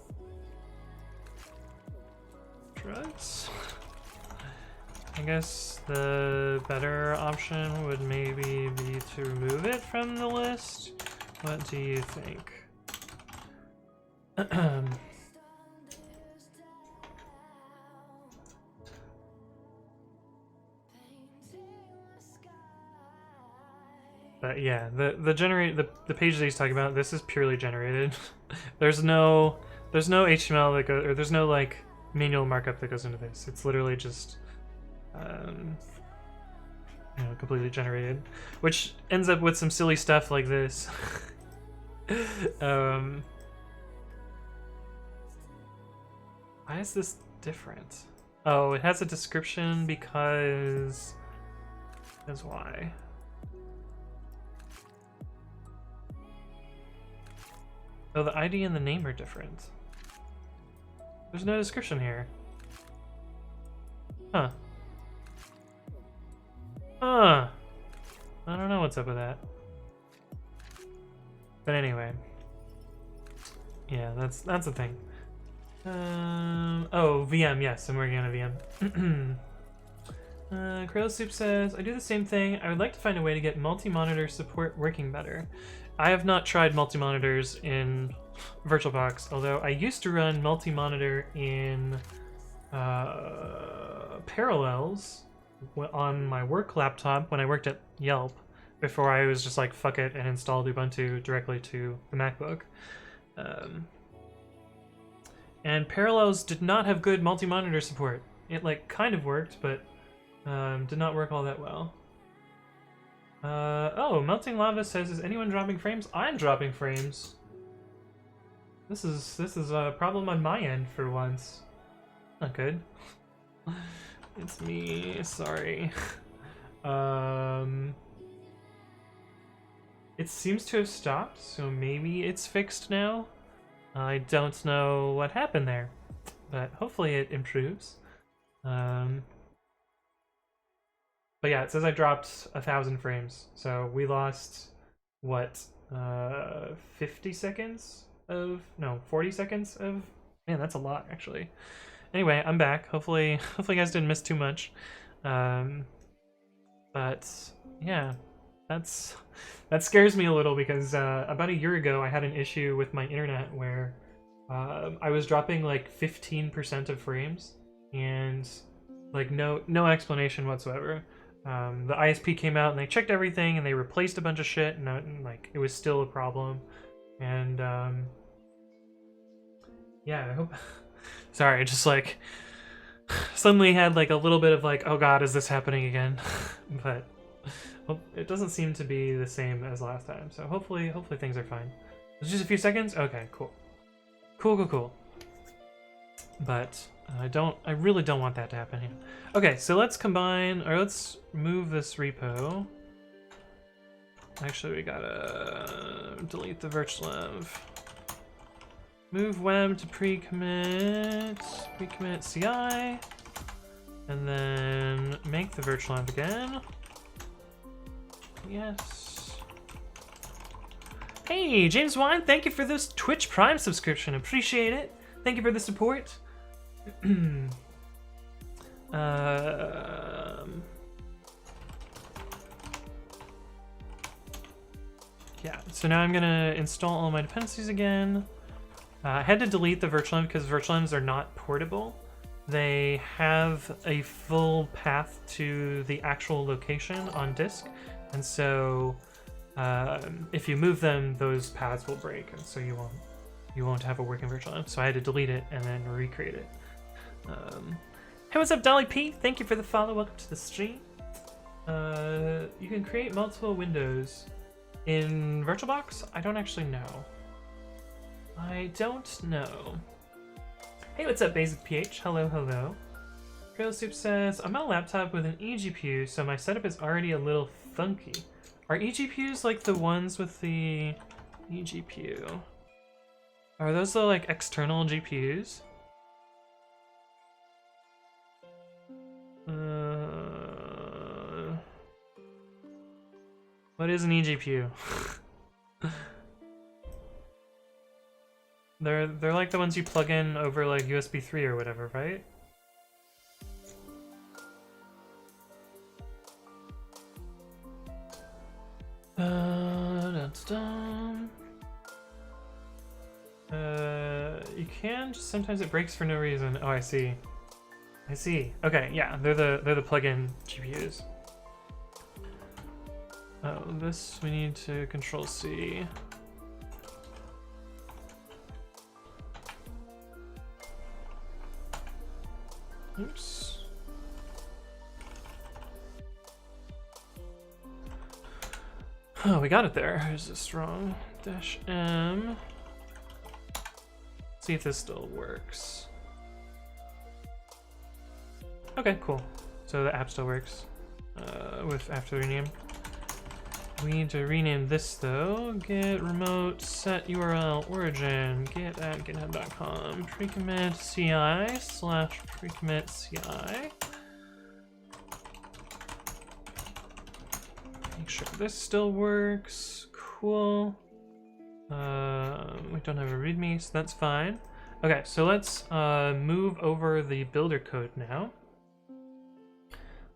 drugs. I guess the better option would maybe be to remove it from the list. What do you think? But yeah, the page that he's talking about, this is purely generated. there's no HTML that goes, or there's no like manual markup that goes into this. It's literally just you know, completely generated, which ends up with some silly stuff like this. Why is this different? Oh, it has a description because why? Oh, the ID and the name are different. There's no description here. Huh. I don't know what's up with that. But anyway. Yeah, that's the thing. Oh, VM, yes, I'm working on a VM. Crow Soup says, I do the same thing. I would like to find a way to get multi-monitor support working better. I have not tried multi-monitors in VirtualBox, although I used to run multi-monitor in Parallels on my work laptop when I worked at Yelp, before I was just like, fuck it, and installed Ubuntu directly to the MacBook. And Parallels did not have good multi-monitor support. It like kind of worked, but did not work all that well. Oh, Melting Lava says, is anyone dropping frames? I'm dropping frames. This is a problem on my end for once. Not good. It's me, sorry. It seems to have stopped, so maybe it's fixed now. I don't know what happened there, but hopefully it improves. But yeah, it says I dropped 1,000 frames, so we lost, what, 50 seconds of, no, 40 seconds of, man, that's a lot, actually. Anyway, I'm back. Hopefully you guys didn't miss too much. But yeah, that scares me a little because about a year ago I had an issue with my internet where I was dropping like 15% of frames and like no explanation whatsoever. The ISP came out and they checked everything and they replaced a bunch of shit, and like it was still a problem. And yeah, I hope. Sorry, I just like suddenly had like a little bit of like, oh god, is this happening again? But well, it doesn't seem to be the same as last time, so hopefully things are fine. It's just a few seconds. Okay, cool. But I really don't want that to happen here. Okay, so let's combine, or let's move this repo. Actually, we gotta delete the virtualenv. Move web to pre-commit.ci, and then make the virtualenv again. Yes. Hey, James Wine, thank you for this Twitch Prime subscription. Appreciate it. Thank you for the support. Yeah, so now I'm gonna install all my dependencies again. I had to delete the virtual env because virtual envs are not portable. They have a full path to the actual location on disk, and so if you move them, those paths will break, and so you won't have a working virtual env. So I had to delete it and then recreate it. Hey, what's up, Dolly P? Thank you for the follow. Welcome to the stream. You can create multiple windows in VirtualBox? I don't actually know. I don't know. Hey, what's up, Basic PH? Hello, hello. Grill Soup says, I'm on a laptop with an eGPU, so my setup is already a little funky. Are eGPUs like the ones with the eGPU? Are those the like external GPUs? What is an eGPU? They're like the ones you plug in over like USB 3 or whatever, right? You can, just sometimes it breaks for no reason. Oh, I see. I see. Okay, yeah, they're the plug-in GPUs. Oh, this we need to Control C. Oops. Oh, we got it there. Is this wrong? -M. See if this still works. Okay, cool. So the app still works with after the rename. We need to rename this though. Git remote set URL origin git at github.com pre-commit.ci / pre-commit.ci. Make sure this still works. Cool. We don't have a readme, so that's fine. Okay, so let's move over the builder code now.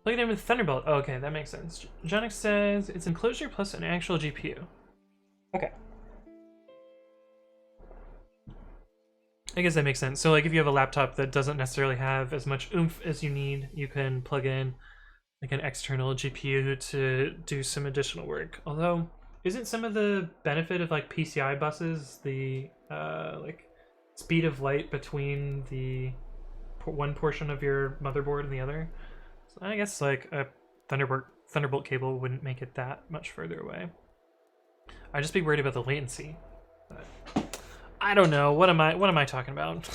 Plug it in with Thunderbolt. Oh, okay, that makes sense. Jonix says it's enclosure plus an actual GPU. Okay. I guess that makes sense. So like if you have a laptop that doesn't necessarily have as much oomph as you need, you can plug in like an external GPU to do some additional work. Although, isn't some of the benefit of like PCI buses the like speed of light between the one portion of your motherboard and the other? So I guess like a Thunderbolt cable wouldn't make it that much further away. I'd just be worried about the latency. But I don't know. What am I talking about?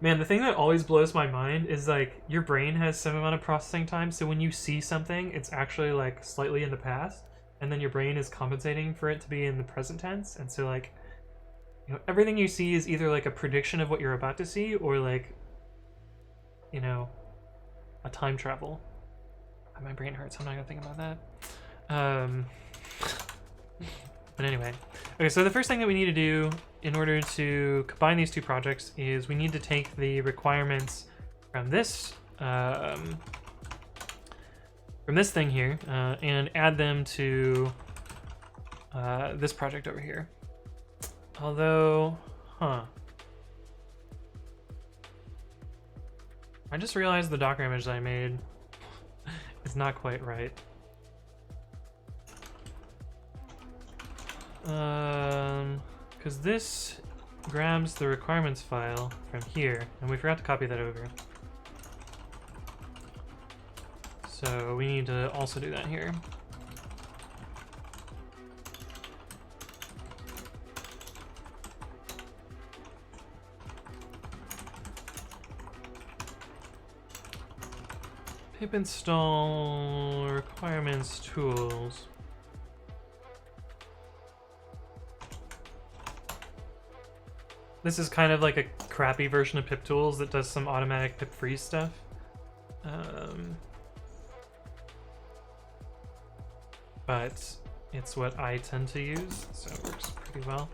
Man, the thing that always blows my mind is like your brain has some amount of processing time, so when you see something, it's actually like slightly in the past, and then your brain is compensating for it to be in the present tense, and so like, you know, everything you see is either like a prediction of what you're about to see, or like, you know, a time travel. My brain hurts. I'm not gonna think about that. But anyway, okay. So the first thing that we need to do in order to combine these two projects is we need to take the requirements from this thing here and add them to this project over here. Although, I just realized the Docker image that I made is not quite right. Because this grabs the requirements file from here, and we forgot to copy that over. So we need to also do that here. Pip install requirements tools. This is kind of like a crappy version of pip tools that does some automatic pip freeze stuff. But it's what I tend to use, so it works pretty well.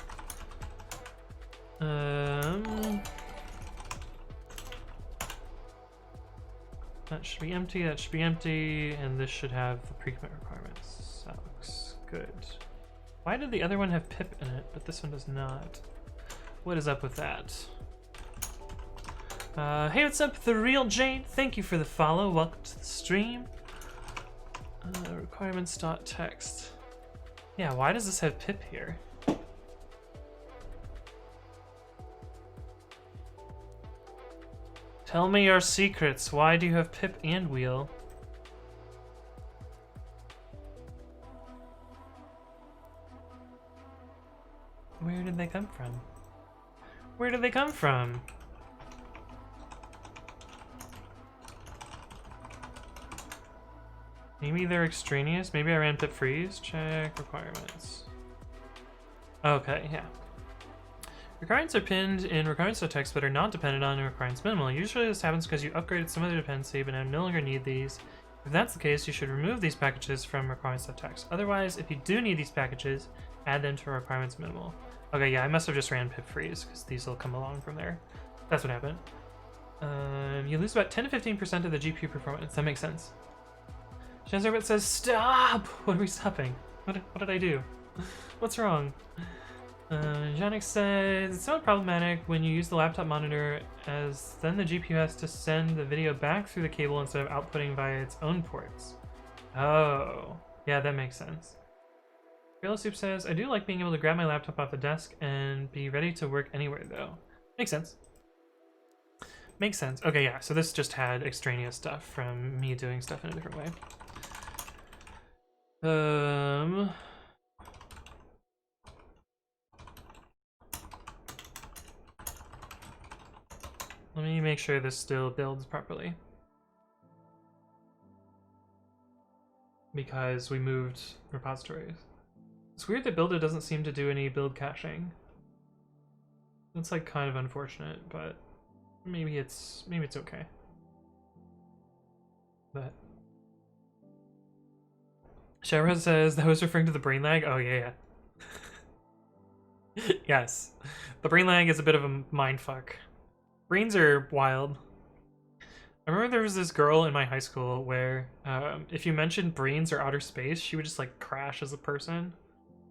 That should be empty, that should be empty, and this should have the pre-commit requirements. That looks good. Why did the other one have pip in it, but this one does not? What is up with that? Hey, what's up, The Real Jane? Thank you for the follow. Welcome to the stream. Requirements.text. Yeah, why does this have pip here? Tell me your secrets. Why do you have pip and wheel? Where did they come from? Where did they come from? Maybe they're extraneous. Maybe I ran pip freeze. Check requirements. Okay, yeah. Requirements are pinned in requirements.text but are not dependent on requirements minimal. Usually this happens because you upgraded some other dependency but now no longer need these. If that's the case, you should remove these packages from requirements.text. Otherwise, if you do need these packages, add them to requirements minimal. Okay, yeah, I must have just ran pip freeze because these will come along from there. That's what happened. You lose about 10 to 15% of the GPU performance. That makes sense. Shanzarbit says, stop! What are we stopping? What did I do? What's wrong? Janik says, it's somewhat problematic when you use the laptop monitor, as then the GPU has to send the video back through the cable instead of outputting via its own ports. Oh, yeah, that makes sense. Real Soup says, I do like being able to grab my laptop off the desk and be ready to work anywhere, though. Makes sense. Makes sense. Okay, yeah, so this just had extraneous stuff from me doing stuff in a different way. Let me make sure this still builds properly. Because we moved repositories. It's weird that Builder doesn't seem to do any build caching. That's like kind of unfortunate, but maybe it's okay. But Shara says that was referring to the brain lag. Oh yeah. Yes. The brain lag is a bit of a mindfuck. Brains are wild. I remember there was this girl in my high school where if you mentioned brains or outer space, she would just like crash as a person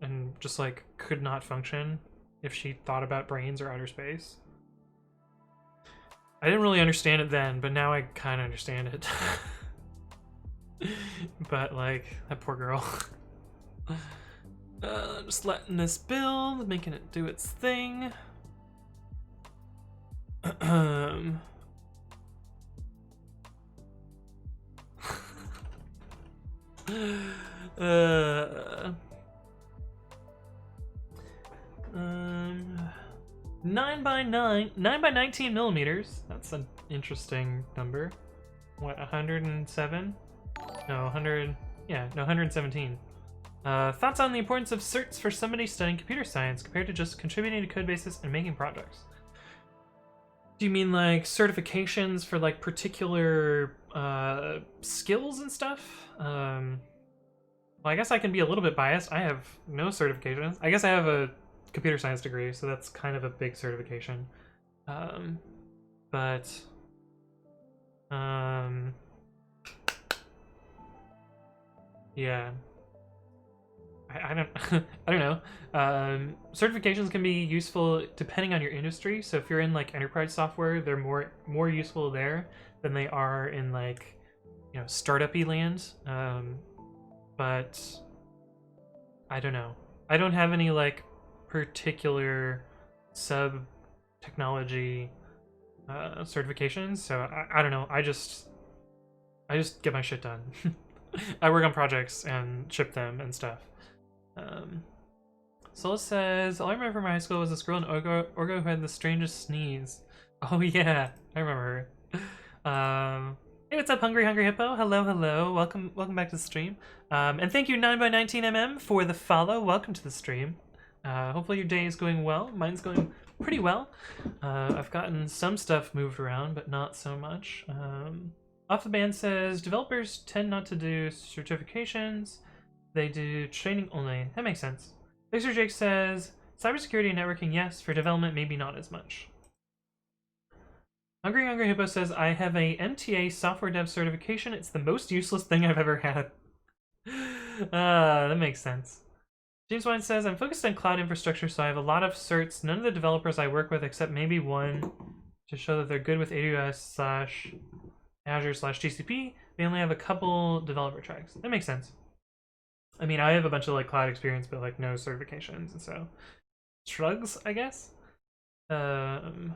and just like could not function if she thought about brains or outer space. I didn't really understand it then, but now I kind of understand it. But like, that poor girl. Just letting this build, making it do its thing. Nine by 19 millimeters. That's an interesting number. What, 107? No, 100. Yeah, no, 117. Thoughts on the importance of certs for somebody studying computer science compared to just contributing to code bases and making projects? Do you mean like certifications for like particular skills and stuff? Well, I guess I can be a little bit biased. I have no certifications. I guess I have a computer science degree, so that's kind of a big certification. Yeah. I don't I don't know. Certifications can be useful depending on your industry. So if you're in like enterprise software, they're more useful there than they are in like, you know, startup-y land. But I don't know. I don't have any like particular sub technology certifications, so I don't know. I just get my shit done. I work on projects and ship them and stuff. Sola says, all I remember from my high school was this girl in Orgo who had the strangest sneeze. Oh yeah, I remember her. Hey, what's up, Hungry Hippo? Hello, hello. Welcome back to the stream. And thank you 9x19mm for the follow. Welcome to the stream. Hopefully your day is going well. Mine's going pretty well. I've gotten some stuff moved around, but not so much. Off the Band says, developers tend not to do certifications. They do training only. That makes sense. Fixer Jake says, cybersecurity and networking, yes. For development, maybe not as much. Hungry Hippo says, I have a MTA software dev certification. It's the most useless thing I've ever had. That makes sense. James Wine says, I'm focused on cloud infrastructure, so I have a lot of certs. None of the developers I work with, except maybe one, to show that they're good with AWS/Azure/GCP. They only have a couple developer tracks. That makes sense. I mean, I have a bunch of like cloud experience, but like no certifications, and so shrugs, I guess. Offman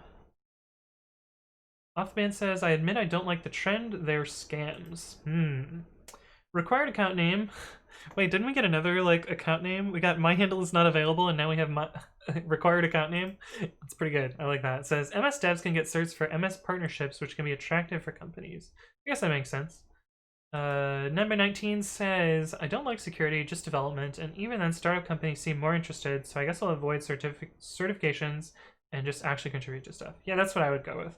says, I admit I don't like the trend. They're scams. Required account name. Wait, didn't we get another like account name? We got my handle is not available, and now we have my required account name. It's pretty good. I like that. It says MS devs can get certs for MS partnerships, which can be attractive for companies. I guess that makes sense. Number 19 says, I don't like security, just development, and even then startup companies seem more interested, so I guess I'll avoid certifications and just actually contribute to stuff. Yeah, that's what I would go with.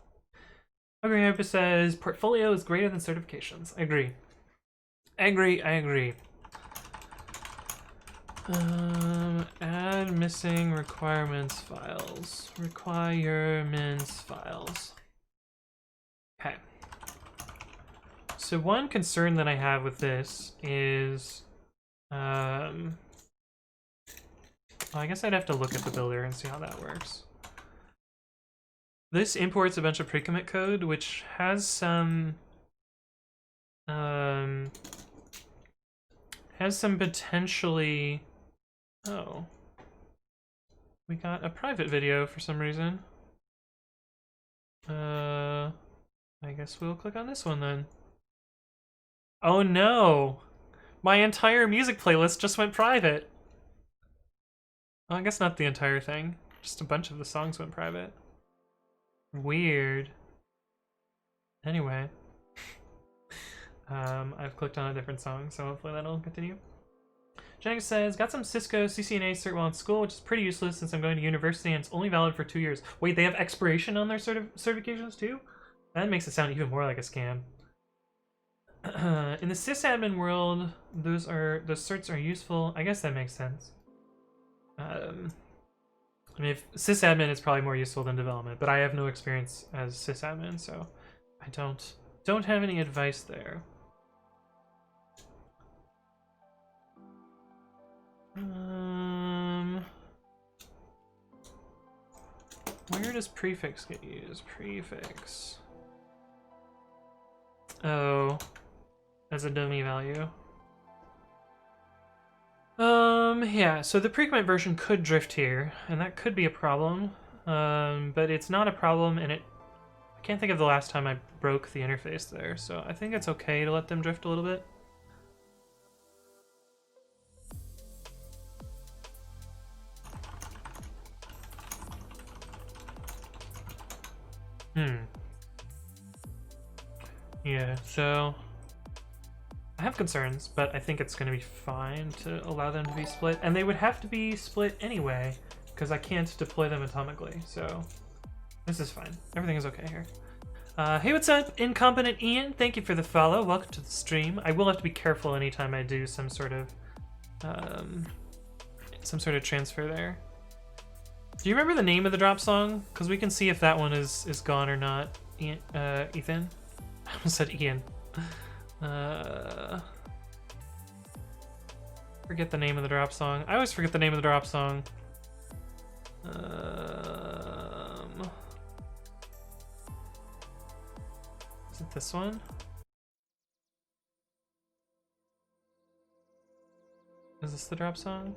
Okay, says, portfolio is greater than certifications. I agree. I agree. Add missing requirements files. Okay. So one concern that I have with this is, well, I guess I'd have to look at the builder and see how that works. This imports a bunch of pre-commit code, which has some potentially. Oh, we got a private video for some reason. I guess we'll click on this one then. Oh no! My entire music playlist just went private. Well, I guess not the entire thing. Just a bunch of the songs went private. Weird. Anyway. I've clicked on a different song, so hopefully that'll continue. Jennings says, got some Cisco CCNA cert while in school, which is pretty useless since I'm going to university and it's only valid for 2 years. Wait, they have expiration on their certifications too? That makes it sound even more like a scam. In the sysadmin world, those certs are useful. I guess that makes sense. I mean, if sysadmin is probably more useful than development, but I have no experience as sysadmin, so I don't have any advice there. Where does prefix get used? Prefix. Oh, as a dummy value. Yeah, so the pre-commit version could drift here, and that could be a problem. But it's not a problem, and I can't think of the last time I broke the interface there, so I think it's okay to let them drift a little bit. Yeah, so I have concerns, but I think it's going to be fine to allow them to be split. And they would have to be split anyway, because I can't deploy them atomically, so this is fine. Everything is okay here. Hey, what's up, Incompetent Ian? Thank you for the follow. Welcome to the stream. I will have to be careful anytime I do some sort of transfer there. Do you remember the name of the drop song? Because we can see if that one is gone or not. Ian, Ethan? I almost said Ian. Forget the name of the drop song. I always forget the name of the drop song. Is it this one? Is this the drop song?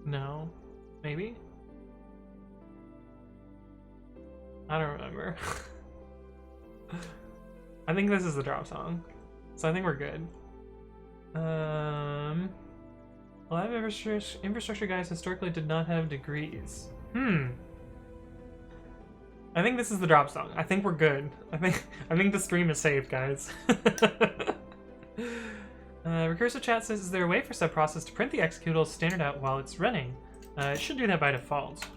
No. Maybe? I don't remember. I think this is the drop song. So I think we're good. A lot of infrastructure guys historically did not have degrees. I think this is the drop song. I think we're good. I think the stream is saved, guys. Recursive chat says, is there a way for subprocess to print the executable standard out while it's running? It should do that by default.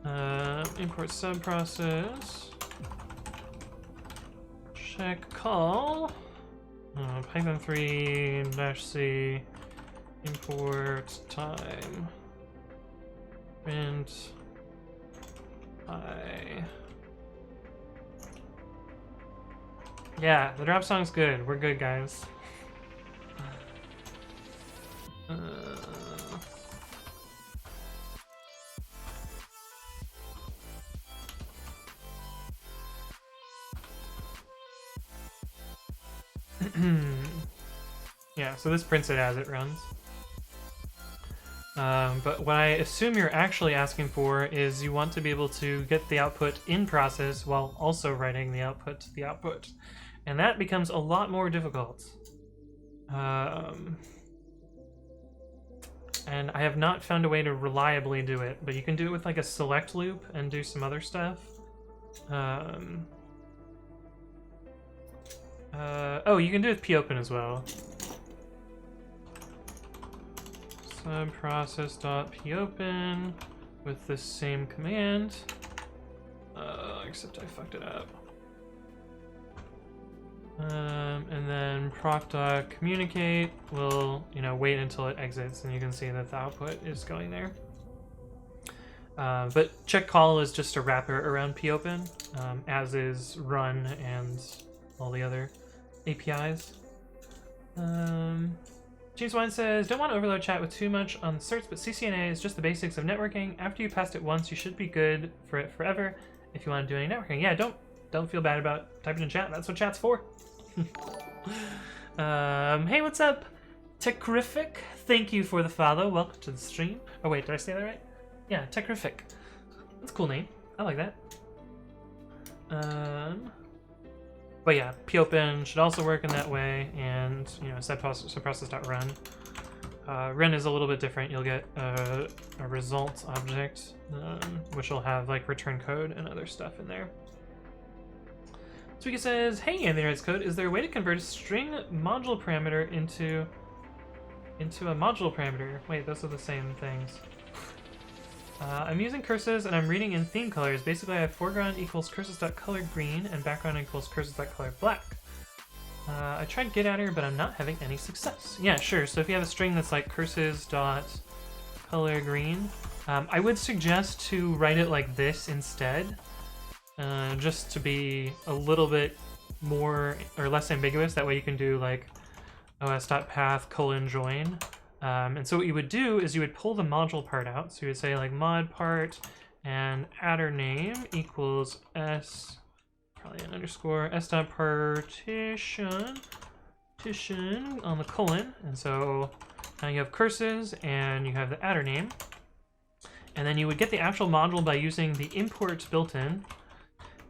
Import subprocess. Check call. Python 3-c import time. Print I. Yeah, the drop song's good. We're good, guys. Yeah, so this prints it as it runs. But what I assume you're actually asking for is you want to be able to get the output in process while also writing the output to the output. And that becomes a lot more difficult. And I have not found a way to reliably do it, but you can do it with like a select loop and do some other stuff. Oh, you can do it with popen as well. Subprocess.popen with this same command. Except I fucked it up. And then proc.communicate will, wait until it exits, and you can see that the output is going there. But check call is just a wrapper around popen, as is run and all the other APIs. James Wine says, don't want to overload chat with too much on certs, but CCNA is just the basics of networking. After you passed it once, you should be good for it forever if you want to do any networking. Yeah, don't feel bad about typing in chat. That's what chat's for. Hey, what's up? Techrific, thank you for the follow. Welcome to the stream. Oh wait, did I say that right? Yeah, Techrific. That's a cool name. I like that. But yeah, popen should also work in that way, and subprocess.run. Run is a little bit different. You'll get a result object, which will have like return code and other stuff in there. Tweeka says, hey, in the Red's code, is there a way to convert a string module parameter into a module parameter? Wait, those are the same things. I'm using curses and I'm reading in theme colors. Basically, I have foreground equals curses.color green and background equals curses.color black. I tried getattr, but I'm not having any success. Yeah, sure. So if you have a string that's like curses.color green, I would suggest to write it like this instead, just to be a little bit more or less ambiguous. That way you can do like os.path::join. And so what you would do is you would pull the module part out. So you would say like mod part and attr name equals s, probably an underscore, s.partition on the colon. And so now you have curses and you have the attr name. And then you would get the actual module by using the import built-in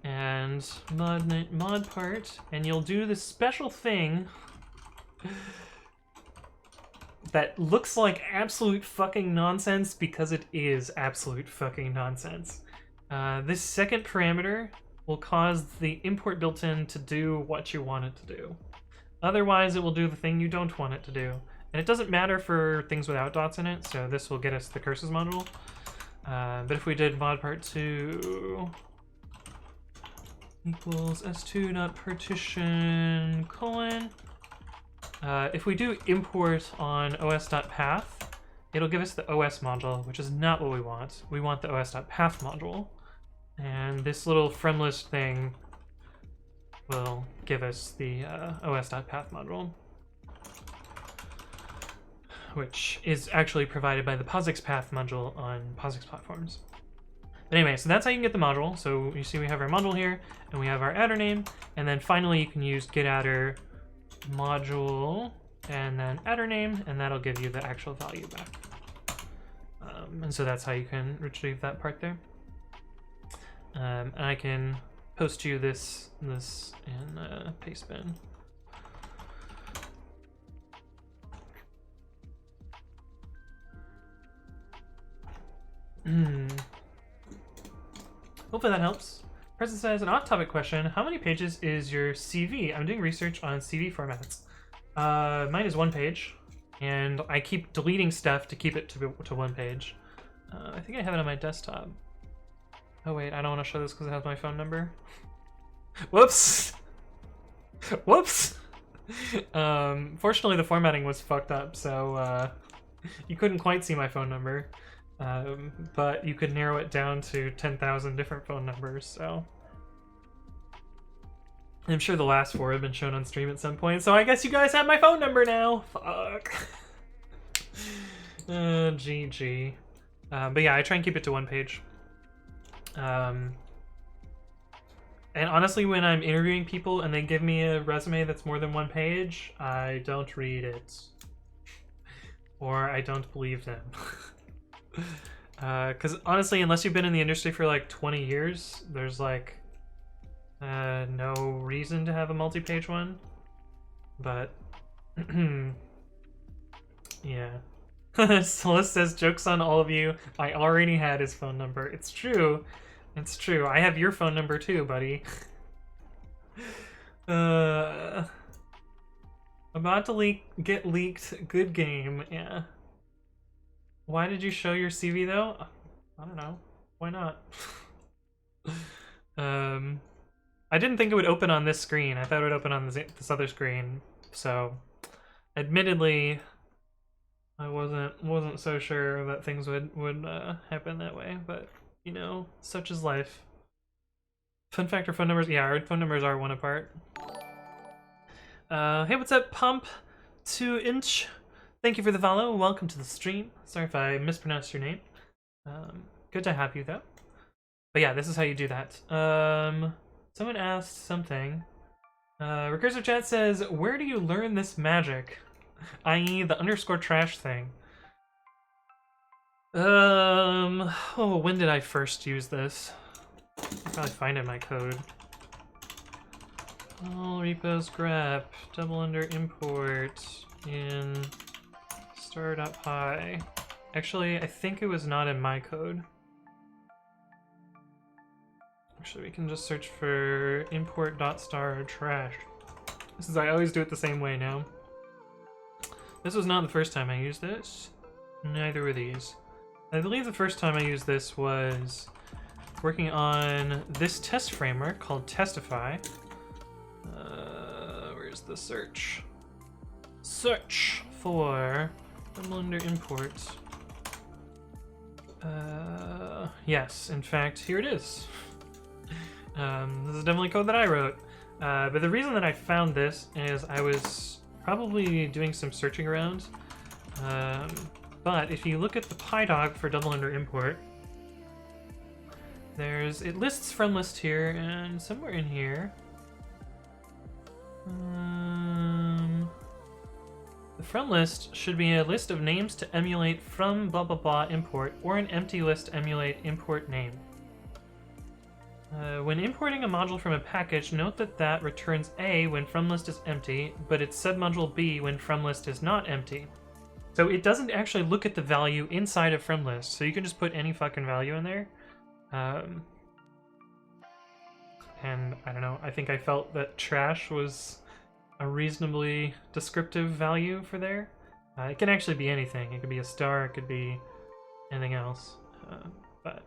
and mod part, and you'll do this special thing that looks like absolute fucking nonsense because it is absolute fucking nonsense. This second parameter will cause the import built-in to do what you want it to do. Otherwise, it will do the thing you don't want it to do. And it doesn't matter for things without dots in it, so this will get us the curses module. But if we did mod part 2 equals s2.partition:, if we do import on os.path, it'll give us the os module, which is not what we want. We want the os.path module. And this little friendless thing will give us the os.path module, which is actually provided by the POSIX path module on POSIX platforms. But anyway, so that's how you can get the module. So you see we have our module here, and we have our attr name, and then finally you can use getattr module and then attr name, and that'll give you the actual value back. And so that's how you can retrieve that part there. And I can post you this in pastebin. Hopefully that helps. Person says, an off-topic question, how many pages is your CV? I'm doing research on CV formats. Mine is 1 page, and I keep deleting stuff to keep it to 1 page. I think I have it on my desktop. Oh wait, I don't want to show this because it has my phone number. Whoops! Whoops! Fortunately the formatting was fucked up, so you couldn't quite see my phone number. But you could narrow it down to 10,000 different phone numbers, so... I'm sure the last 4 have been shown on stream at some point, so I guess you guys have my phone number now! Fuck. GG. But yeah, I try and keep it to one page. And honestly, when I'm interviewing people and they give me a resume that's more than one page, I don't read it. Or I don't believe them. Because honestly, unless you've been in the industry for like 20 years, there's like no reason to have a multi-page one. But yeah. Celeste says, jokes on all of you. I already had his phone number. It's true. It's true. I have your phone number too, buddy. About to get leaked. Good game. Yeah. Why did you show your CV though? I don't know. Why not? I didn't think it would open on this screen. I thought it would open on this other screen. So, admittedly, I wasn't so sure that things would happen that way. But you know, such is life. Fun fact: our phone numbers. Yeah, our phone numbers are one apart. Hey, what's up, Pump 2-inch? Thank you for the follow. Welcome to the stream. Sorry if I mispronounced your name. Good to have you though. But yeah, this is how you do that. Someone asked something. Recursive chat says, where do you learn this magic? I.e. the _trash thing. Oh, when did I first use this? I'll probably find it in my code. All repos grep, _import in star.py. Actually, I think it was not in my code. Actually, we can just search for import.star trash. This is, I always do it the same way now. This was not the first time I used this. Neither were these. I believe the first time I used this was working on this test framework called Testify. Where's the search? Search for _import. Yes, in fact, here it is. This is definitely code that I wrote. But the reason that I found this is I was probably doing some searching around. But if you look at the PyDoc for _import, it lists from list here, and somewhere in here, the from list should be a list of names to emulate from blah blah blah import, or an empty list to emulate import name. When importing a module from a package, note that returns A when from list is empty, but it's submodule B when from list is not empty. So it doesn't actually look at the value inside of from list, so you can just put any fucking value in there. And I don't know, I think I felt that trash was a reasonably descriptive value for there. It can actually be anything. It could be a star, it could be anything else. But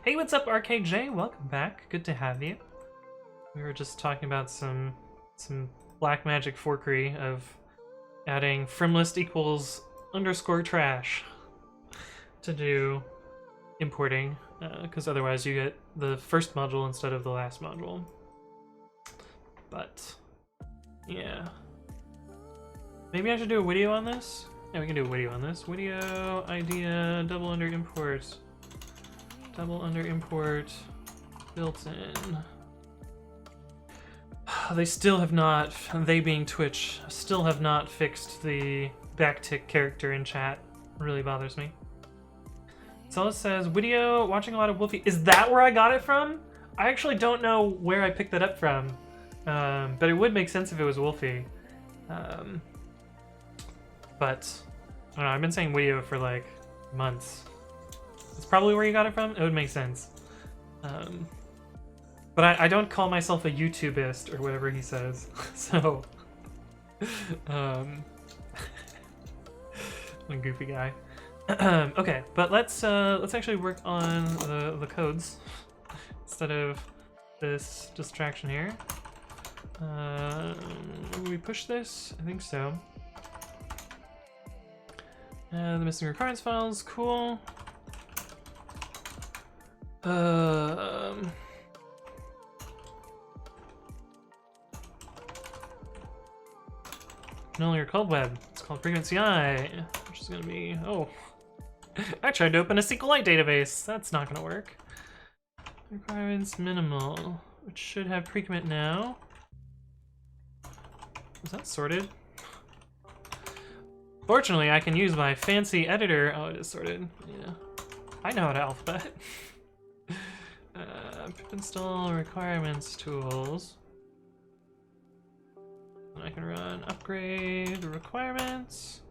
hey, what's up, RKJ? Welcome back. Good to have you. We were just talking about some black magic forkery of adding fromlist equals _trash to do importing, because otherwise you get the first module instead of the last module. But yeah, maybe I should do a video on this. Yeah, we can do a video on this. Video idea _import. _import built in. They still have not, they being Twitch, still have not fixed the backtick character in chat. Really bothers me. So it says, video, watching a lot of Wolfie. Is that where I got it from? I actually don't know where I picked that up from. But it would make sense if it was Wolfie. But, I don't know, I've been saying video for like months. It's probably where you got it from. It would make sense. But I don't call myself a YouTubeist or whatever he says. So, I'm a goofy guy. Okay, but let's actually work on the codes instead of this distraction here. We push this? I think so. The missing requirements files, cool. No longer called web. It's called pre-commit.ci, which is is gonna be, oh. I tried to open a SQLite database. That's not gonna work. Requirements minimal, which should have pre-commit now. Is that sorted? Fortunately, I can use my fancy editor. Oh, it is sorted. Yeah, I know how to alphabet. Pip install requirements tools. And I can run upgrade requirements.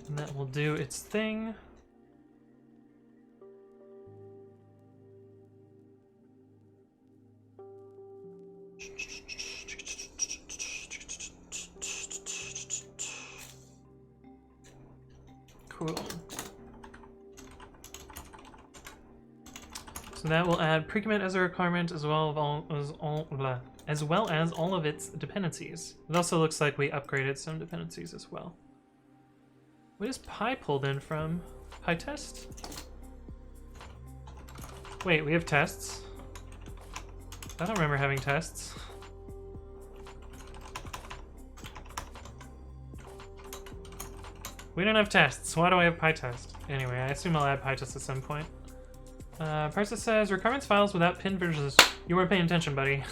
And that will do its thing. Cool. So that will add pre-commit as a requirement as well as all of its dependencies. It also looks like we upgraded some dependencies as well. What is Pi pulled in from? PyTest? Wait, we have tests? I don't remember having tests. We don't have tests. Why do I have PyTest? Anyway, I assume I'll add PyTest at some point. Parsa says, requirements files without pinned versions. You weren't paying attention, buddy.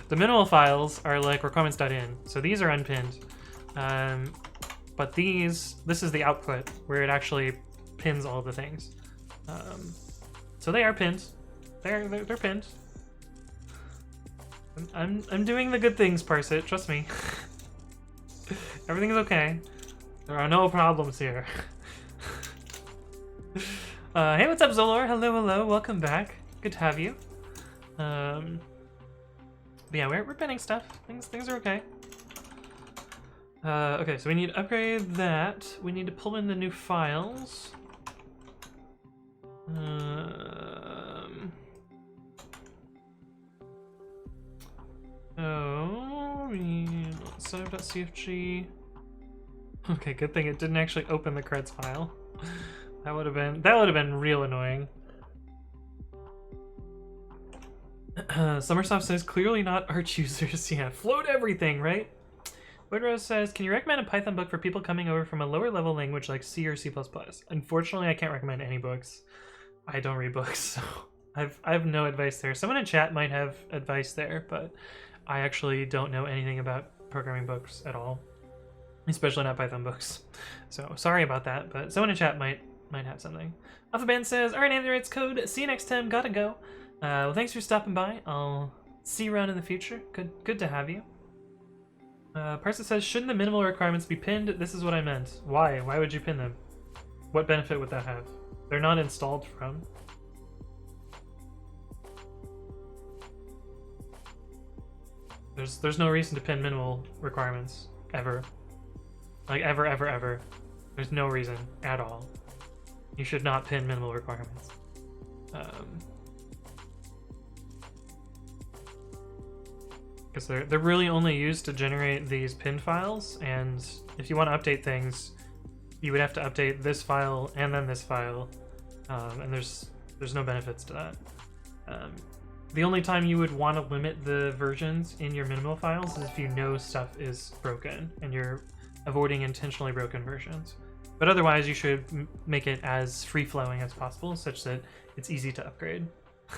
The minimal files are like requirements.in, so these are unpinned. But this is the output where it actually pins all the things. So they are pinned. They're pinned. I'm doing the good things, Parsit. Trust me. Everything's okay. There are no problems here. Hey, what's up, Zolor? Hello, hello. Welcome back. Good to have you. But yeah, we're pinning stuff. Things are okay. Okay, so we need to upgrade that. We need to pull in the new files. Oh, setup.cfg. Okay, good thing it didn't actually open the creds file. That would have been real annoying. Summersoft says clearly not Arch users. Yeah, float everything, right? Woodrose says, can you recommend a Python book for people coming over from a lower level language like C or C++? Unfortunately, I can't recommend any books. I don't read books, so I have no advice there. Someone in chat might have advice there, but I actually don't know anything about programming books at all, especially not Python books. So sorry about that, but someone in chat might have something. Alphaband says, all right, Andy writes code. See you next time. Gotta go. Well, thanks for stopping by. I'll see you around in the future. Good to have you. Parsa says, shouldn't the minimal requirements be pinned? This is what I meant. Why? Why would you pin them? What benefit would that have? They're not installed from. There's no reason to pin minimal requirements. Ever. Like, ever. There's no reason at all. You should not pin minimal requirements. Because they're really only used to generate these pinned files, and if you want to update things, you would have to update this file and then this file, and there's no benefits to that. The only time you would want to limit the versions in your minimal files is if you know stuff is broken and you're avoiding intentionally broken versions. But otherwise, you should make it as free-flowing as possible, such that it's easy to upgrade.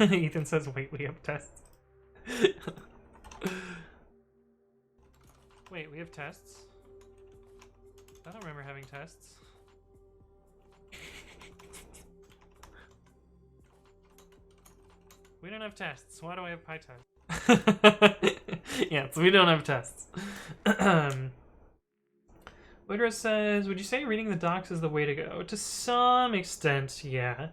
Ethan says, wait, we have tests. Wait, we have tests? I don't remember having tests. We don't have tests. Why do I have PyTest? Yeah, so we don't have tests. Woodrose says, would you say reading the docs is the way to go? To some extent, yeah.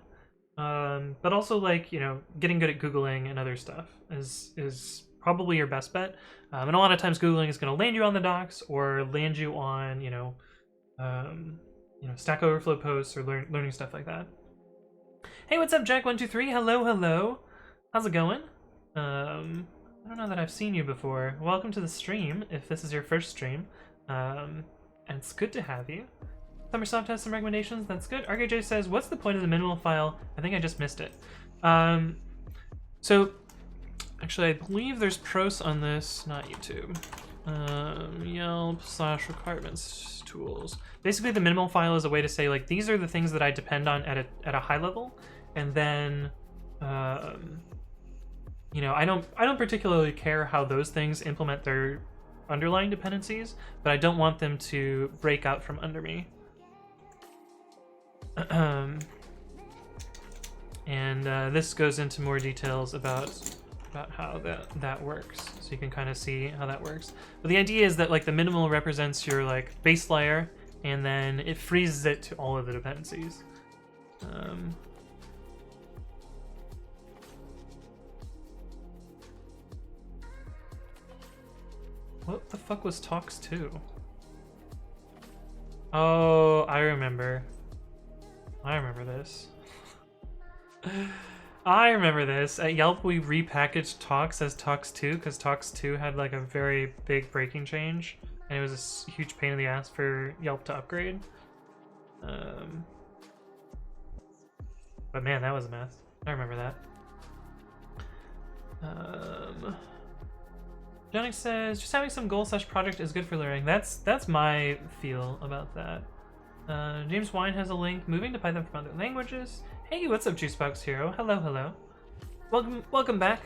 But also, like, you know, getting good at Googling and other stuff is probably your best bet. And a lot of times Googling is going to land you on the docs or land you on, Stack Overflow posts or learning stuff like that. Hey, what's up, Jack123? Hello. How's it going? I don't know that I've seen you before. Welcome to the stream, if this is your first stream. And it's good to have you. Summersoft has some recommendations. That's good. RKJ says, what's the point of the minimal file? I think I just missed it. So, actually, I believe there's pros on this, not YouTube. Yelp / requirements tools. Basically, the minimal file is a way to say like these are the things that I depend on at a high level, and then you know, I don't particularly care how those things implement their underlying dependencies, but I don't want them to break out from under me. And this goes into more details about how that works, so you can kind of see how that works. But the idea is that like the minimal represents your like base layer, and then it freezes it to all of the dependencies. What the fuck was talks 2? Oh, I remember this. I remember this. At Yelp, we repackaged Talks as Talks 2 because Talks 2 had like a very big breaking change, and it was a huge pain in the ass for Yelp to upgrade. But man, that was a mess. I remember that. Johnny says, just having some goal / project is good for learning. That's my feel about that. James Wine has a link. Moving to Python from other languages. Hey, what's up, Juicebox Hero? Hello. Welcome back.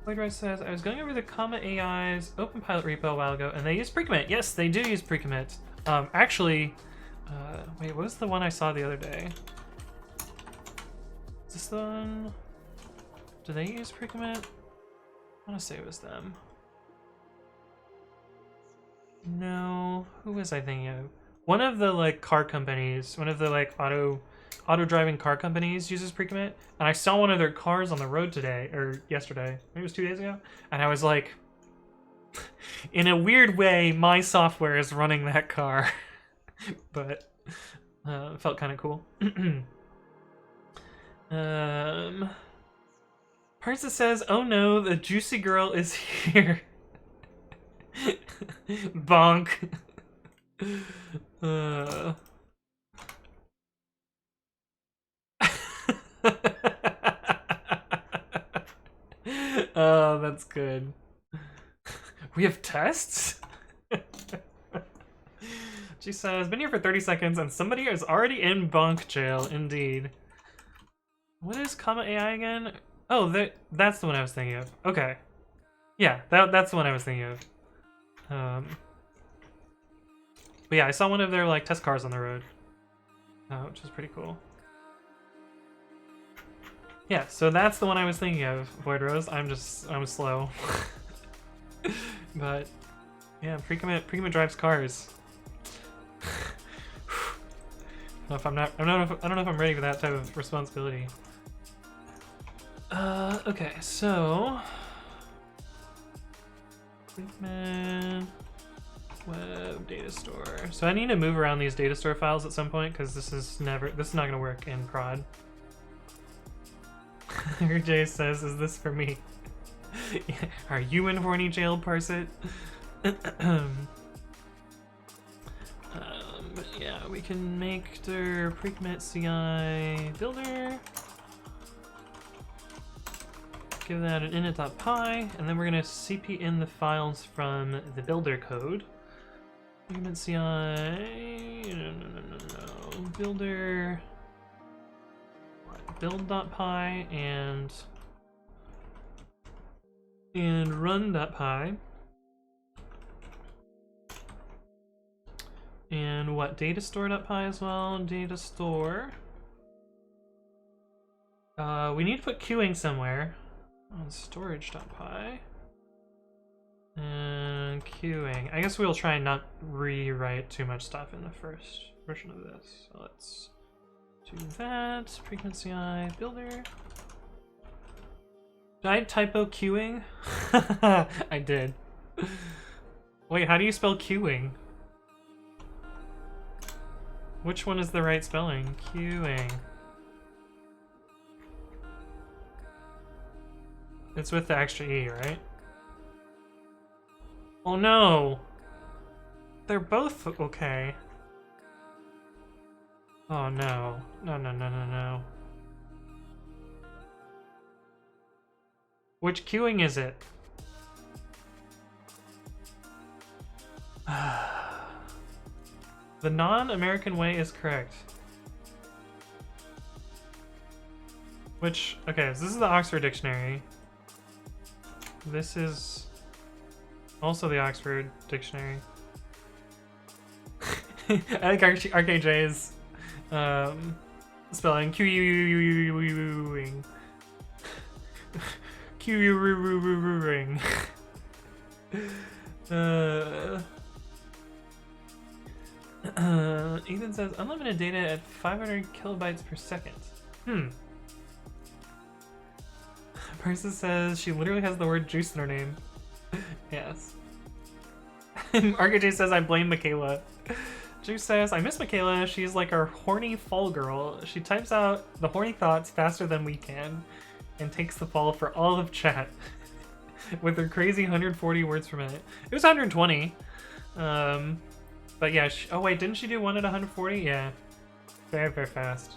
Lloyd says, I was going over the comma.ci's open pilot repo a while ago, and they use pre-commit. Yes, they do use pre-commit. Actually, wait, what was the one I saw the other day? Is this the one? Do they use pre-commit? I want to say it was them. No, who was I thinking of? One of the like car companies, one of the like auto driving car companies uses pre-commit, and I saw one of their cars on the road today, or yesterday, maybe it was 2 days ago, and I was like, in a weird way, my software is running that car. But it felt kind of cool. Parts that says, oh no, the juicy girl is here. Bonk. Oh, that's good. We have tests? She says, been here for 30 seconds and somebody is already in bonk jail, indeed. What is comma.ai again? Oh, that's the one I was thinking of. Okay. Yeah, that's the one I was thinking of. But yeah, I saw one of their like test cars on the road, which is pretty cool. Yeah, so that's the one I was thinking of, Void Rose. I'm slow. But yeah, pre-commit drives cars. I don't know if I'm ready for that type of responsibility. Okay, so pre-commit web data store. So I need to move around these data store files at some point because this is not gonna work in prod. Jay says, is this for me? Are you in horny jail, Parsit? But yeah, we can make their pre-commit.ci builder. Give that an init.py, and then we're gonna cp in the files from the builder code. Pre-commit.ci, no, builder, build.py and run.py. And what, datastore.py as well, datastore. We need to put queuing somewhere. On storage.py. And queuing. I guess we'll try and not rewrite too much stuff in the first version of this. So let's do that. Pre-commit.ci builder. Did I typo queuing? I did. Wait, how do you spell queuing? Which one is the right spelling? Queuing. It's with the extra E, right? Oh no! They're both okay. Oh no. No. Which queuing is it? The non-American way is correct. Which, okay, so this is the Oxford Dictionary. This is also the Oxford Dictionary. I think RKJ's spelling Q-U-U-U-U-U-ing. Q-U-U-U-U-U-ing. Ethan says unlimited data at 500 kilobytes per second. Persis says she literally has the word juice in her name. Yes. RKJ says I blame Michaela. Juice says I miss Michaela. She's like our horny fall girl. She types out the horny thoughts faster than we can and takes the fall for all of chat with her crazy 140 words per minute. It was 120. But yeah, oh wait, didn't she do one at 140? Yeah. Very, very fast.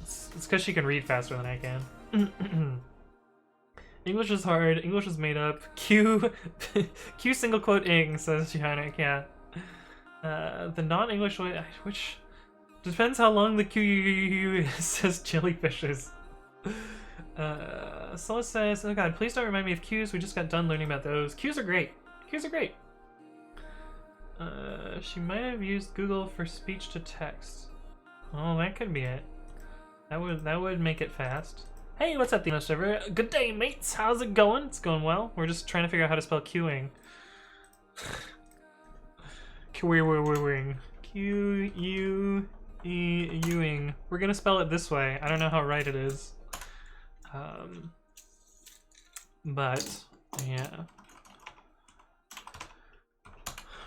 It's because she can read faster than I can. English is hard. English is made up. Q single quote ing, says Johannick, yeah. The non-English way, which depends how long the Q is, says Jellyfishes. Sola says, oh god, please don't remind me of Qs. We just got done learning about those. Qs are great. Qs are great. She might have used Google for speech to text. Oh, that could be it. That would make it fast. Hey, what's up, the server? Good day, mates. How's it going? It's going well. We're just trying to figure out how to spell queuing. Queuing. Q-U-E-U-ing. We're gonna spell it this way. I don't know how right it is. But yeah.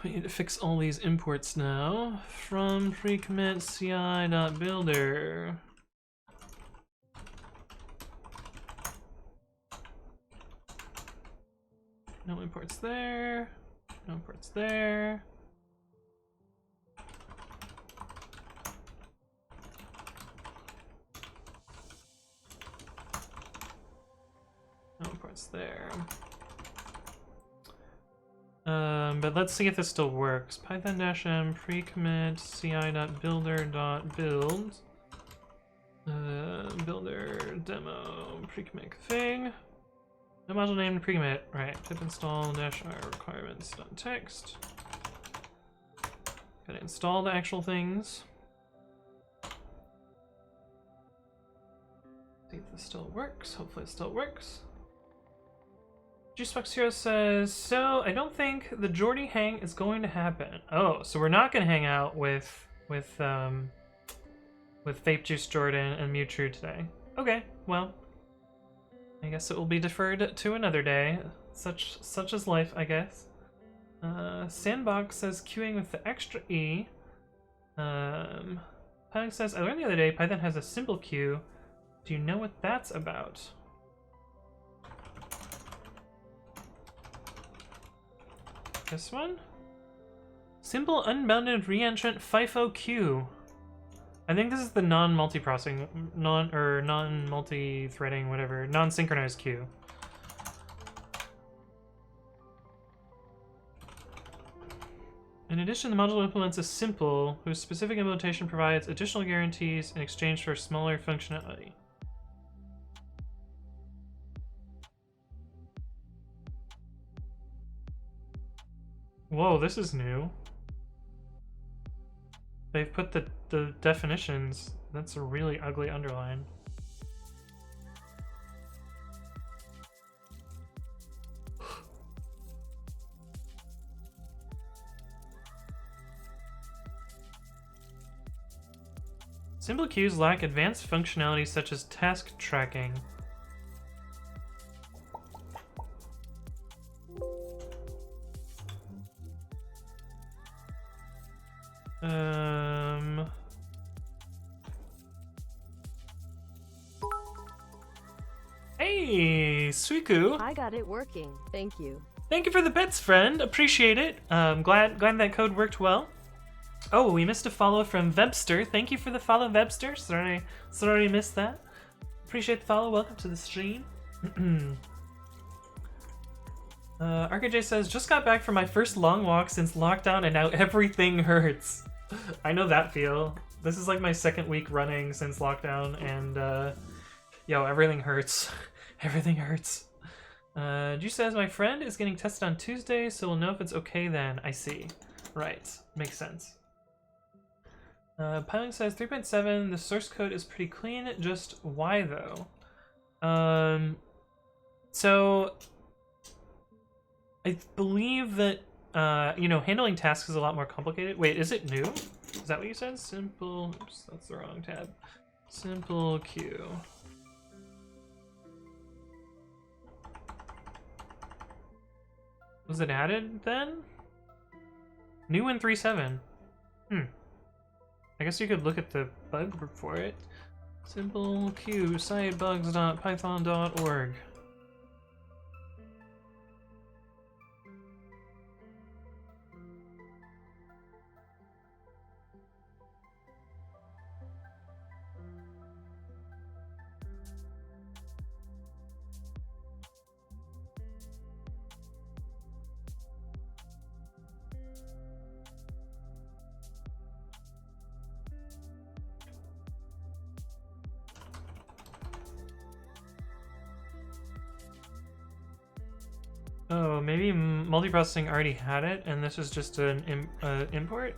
We need to fix all these imports now from pre-commit.ci.builder. No imports there. No imports there. No imports there. But let's see if this still works. Python-m pre-commit.ci.builder.build. Builder demo pre-commit config. No module name pre-commit. Right. Pip install -r requirements.txt. Gotta install the actual things. See if this still works. Hopefully it still works. Juicebox Hero says, so I don't think the Jordy hang is going to happen. Oh, so we're not gonna hang out with Vape Juice Jordan and Mewtwo today. Okay, well, I guess it will be deferred to another day. Such is life, I guess. Sandbox says queuing with the extra E. Python says, I learned the other day Python has a simple queue. Do you know what that's about? This one? Simple unbounded reentrant FIFO queue. I think this is the non-multiprocessing, non-multi-threading, whatever, non-synchronized queue. In addition, the module implements a simple, whose specific implementation provides additional guarantees in exchange for smaller functionality. Whoa, this is new. They've put the definitions. That's a really ugly underline. Simple queues lack advanced functionality such as task tracking. Hey, Suiku. I got it working. Thank you. Thank you for the bits, friend. Appreciate it. Glad that code worked well. Oh, we missed a follow from Webster. Thank you for the follow, Webster. Sorry missed that. Appreciate the follow. Welcome to the stream. RKJ says, just got back from my first long walk since lockdown and now everything hurts. I know that feel. This is like my second week running since lockdown and yo, everything hurts. Everything hurts. Ju says, my friend is getting tested on Tuesday, so we'll know if it's okay then. I see. Right. Makes sense. Piling says 3.7, the source code is pretty clean, just why though? So I believe that you know, handling tasks is a lot more complicated. Wait, is it new? Is that what you said? Simple, oops, that's the wrong tab. Simple queue. Was it added then? New in 3.7. I guess you could look at the bug for it. Simple queue sitebugs.python.org. Oh, maybe multiprocessing already had it, and this is just an import?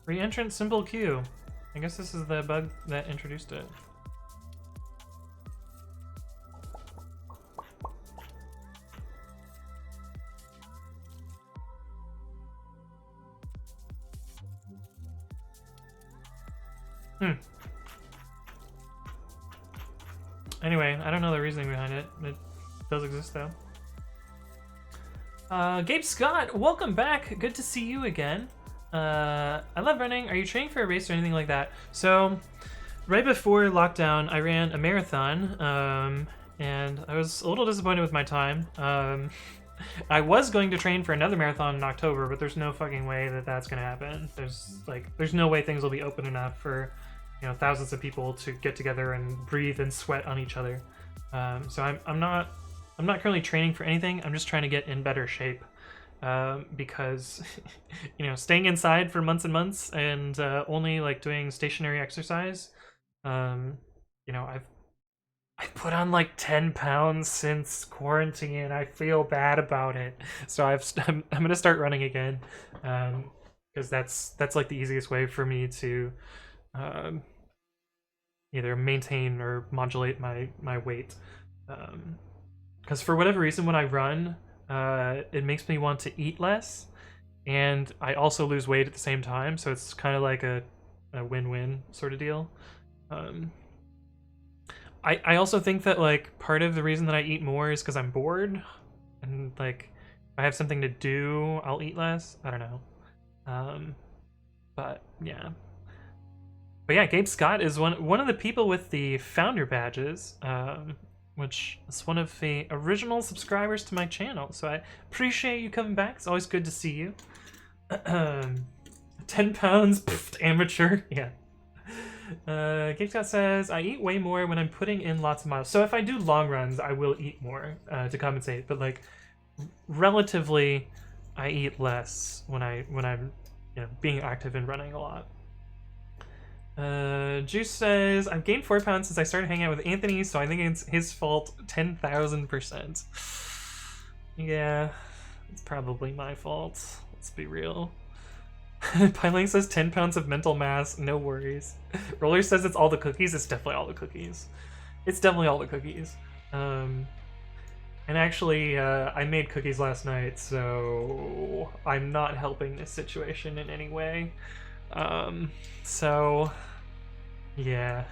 Re-entrant simple queue. I guess this is the bug that introduced it. Anyway, I don't know the reasoning behind it. It does exist though. Gabe Scott, welcome back. Good to see you again. I love running. Are you training for a race or anything like that? So, right before lockdown, I ran a marathon, and I was a little disappointed with my time. I was going to train for another marathon in October, but there's no fucking way that that's gonna happen. There's no way things will be open enough for, you know, thousands of people to get together and breathe and sweat on each other. So I'm not currently training for anything. I'm just trying to get in better shape, because you know, staying inside for months and months and only like doing stationary exercise. You know, I've put on like 10 pounds since quarantine. I feel bad about it. So I'm gonna start running again, because that's like the easiest way for me to either maintain or modulate my weight. Because for whatever reason, when I run, it makes me want to eat less, and I also lose weight at the same time. So it's kind of like a win-win sort of deal. I also think that like part of the reason that I eat more is because I'm bored, and like if I have something to do, I'll eat less. I don't know. But yeah. But yeah, Gabe Scott is one of the people with the founder badges, which is one of the original subscribers to my channel. So I appreciate you coming back. It's always good to see you. 10 pounds, pfft, amateur. Yeah. Gabe Scott says, I eat way more when I'm putting in lots of miles. So if I do long runs, I will eat more to compensate. But like, relatively, I eat less when I'm, you know, being active and running a lot. Juice says, I've gained 4 pounds since I started hanging out with Anthony, so I think it's his fault 10,000%. Yeah, it's probably my fault. Let's be real. Piling says 10 pounds of mental mass, no worries. Roller says it's all the cookies. It's definitely all the cookies. It's definitely all the cookies. And actually, I made cookies last night, so I'm not helping this situation in any way. So yeah.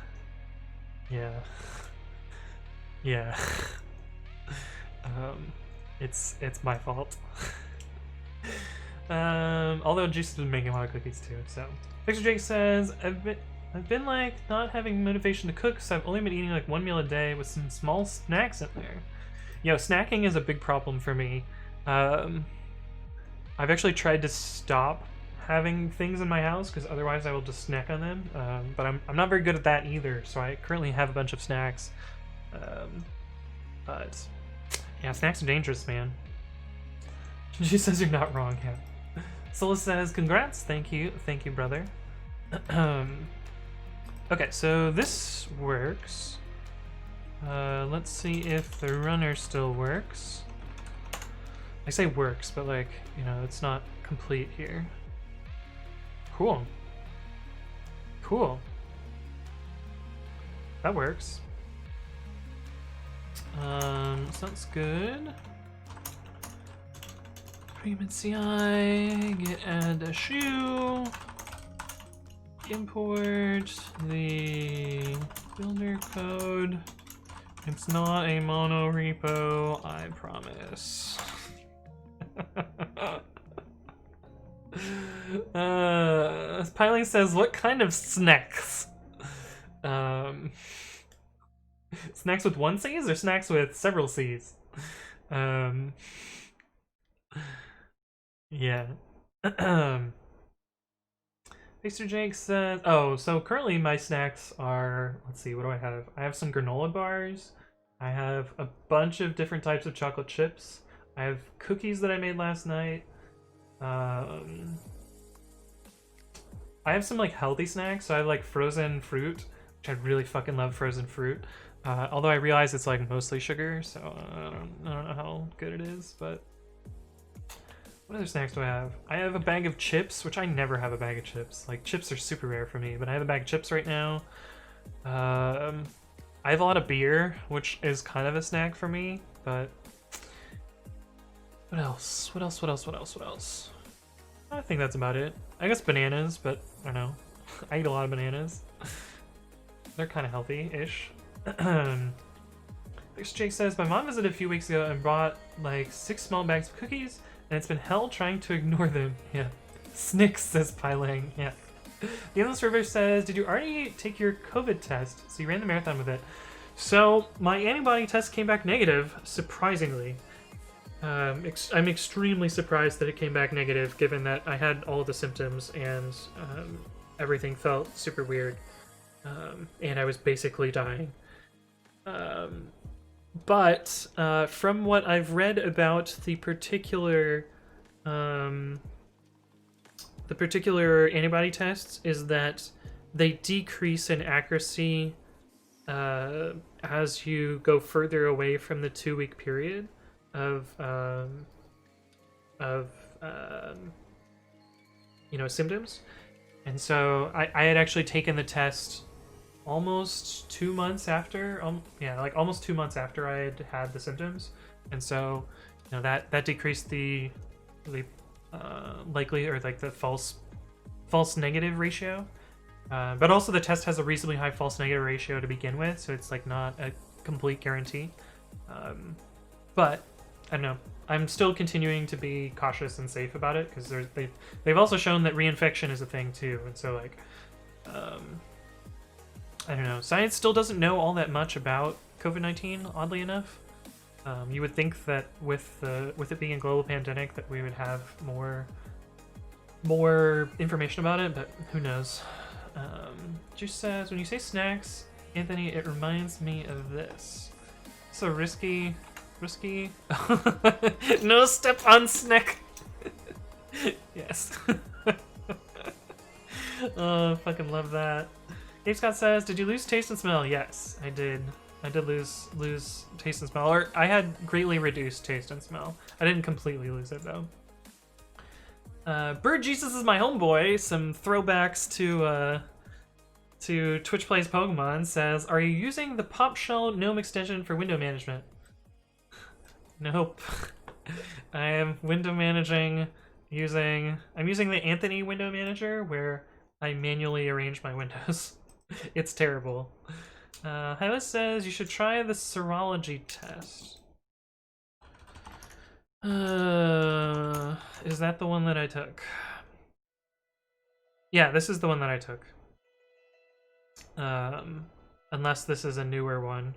It's my fault. Although Juice has been making a lot of cookies too. So Picture Jake says, I've been like not having motivation to cook, so I've only been eating like 1 meal a day with some small snacks in there. Yo, snacking is a big problem for me. I've actually tried to stop having things in my house because otherwise I will just snack on them. But I'm not very good at that either, so I currently have a bunch of snacks. But yeah, snacks are dangerous, man. She says you're not wrong, yeah. Sola says, congrats, thank you, brother. Okay, so this works. Let's see if the runner still works. I say works, but like, you know, it's not complete here. Cool. Cool. That works. Sounds good. Pre-commit.ci, git add a shoe. Import the builder code. It's not a monorepo, I promise. Piling says, what kind of snacks? Snacks with one C's or snacks with several C's? Yeah. Mr. Jake says, oh, so currently my snacks are, let's see, what do I have? I have some granola bars. I have a bunch of different types of chocolate chips. I have cookies that I made last night. I have some like healthy snacks. So I have like frozen fruit, which I really fucking love frozen fruit. Although I realize it's like mostly sugar, so I don't know how good it is, but what other snacks do I have? I have a bag of chips, which I never have a bag of chips. Like, chips are super rare for me, but I have a bag of chips right now. I have a lot of beer, which is kind of a snack for me, but what else? What else? I think that's about it. I guess bananas, but I don't know. I eat a lot of bananas. They're kind of healthy-ish. Jake says, my mom visited a few weeks ago and brought like 6 small bags of cookies, and it's been hell trying to ignore them. Yeah. Snicks, says Pylang. Yeah. The Endless River says, did you already take your COVID test? So you ran the marathon with it. So my antibody test came back negative, surprisingly. I'm extremely surprised that it came back negative, given that I had all of the symptoms and everything felt super weird. And I was basically dying. But from what I've read about the particular antibody tests is that they decrease in accuracy as you go further away from the 2-week period of symptoms. And so I had actually taken the test almost 2 months after, almost 2 months after I had the symptoms, and so that decreased the likely, or like the false negative ratio, but also the test has a reasonably high false negative ratio to begin with, so it's like not a complete guarantee. But I don't know. I'm still continuing to be cautious and safe about it because they've also shown that reinfection is a thing too, and so like. I don't know. Science still doesn't know all that much about COVID-19, oddly enough. You would think that with it being a global pandemic that we would have more information about it, but who knows. Juice says, when you say snacks, Anthony, it reminds me of this. So risky. No step on snack. Yes. Oh, fucking love that. Dave Scott says, did you lose taste and smell? Yes, I did. I did lose taste and smell, or I had greatly reduced taste and smell. I didn't completely lose it though. Bird Jesus is my homeboy. Some throwbacks to Twitch Plays Pokemon says, are you using the Pop Shell GNOME extension for window management? Nope. I am window managing I'm using the Anthony window manager where I manually arrange my windows. It's terrible. Hylas says you should try the serology test. Is that the one that I took? Yeah, this is the one that I took. Unless this is a newer one.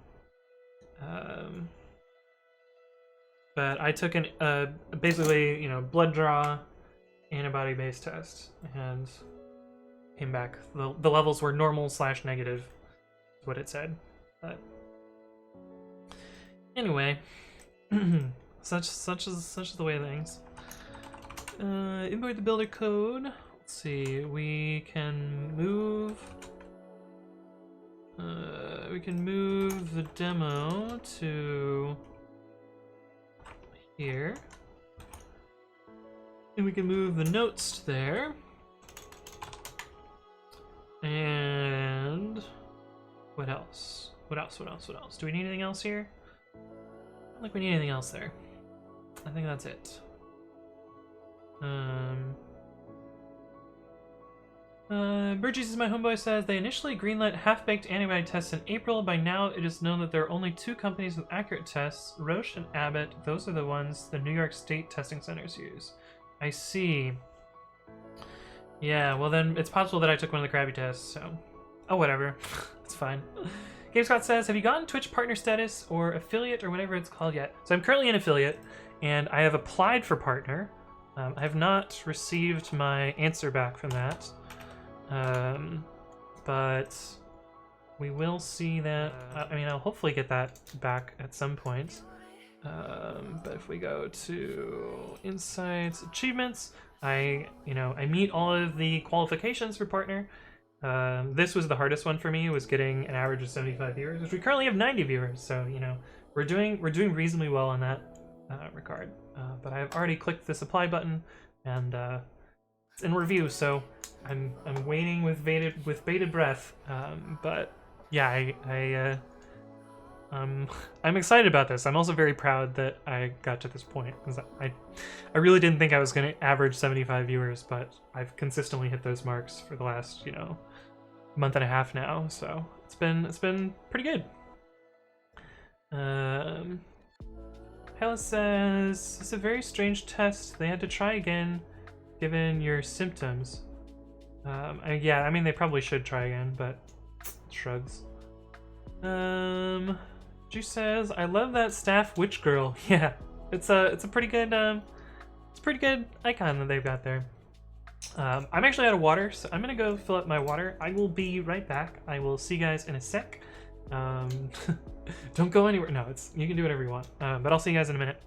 But I took basically, blood draw, antibody-based test, and came back. The levels were normal/negative, is what it said. But anyway, such is the way of things. Import the builder code. Let's see. We can move the demo to here, and we can move the notes to there. And what else? What else? Do we need anything else here? I don't think we need anything else there. I think that's it. Burgess is my homeboy says they initially greenlit half-baked antibody tests in April. By now, it is known that there are only 2 companies with accurate tests, Roche and Abbott. Those are the ones the New York State testing centers use. I see. Yeah, well then it's possible that I took one of the crappy tests, so... Oh, whatever. It's fine. Game Scott says, have you gotten Twitch partner status or affiliate or whatever it's called yet? So I'm currently an affiliate, and I have applied for partner. I have not received my answer back from that. But we will see that. I mean, I'll hopefully get that back at some point. But if we go to Insights, Achievements, I meet all of the qualifications for partner. This was the hardest one for me, was getting an average of 75 viewers, which we currently have 90 viewers. So, we're doing reasonably well in that regard. But I've already clicked the supply button, and it's in review. So I'm waiting with bated breath. But yeah, I'm excited about this. I'm also very proud that I got to this point, because I really didn't think I was going to average 75 viewers, but I've consistently hit those marks for the last month and a half now. So it's been pretty good. Hella says it's a very strange test. They had to try again, given your symptoms. Yeah, I mean they probably should try again, but shrugs. Juice says, I love that staff witch girl. Yeah, it's a pretty good icon that they've got there. I'm actually out of water, so I'm gonna go fill up my water. I will be right back. I will see you guys in a sec. Don't go anywhere. No, you can do whatever you want. But I'll see you guys in a minute.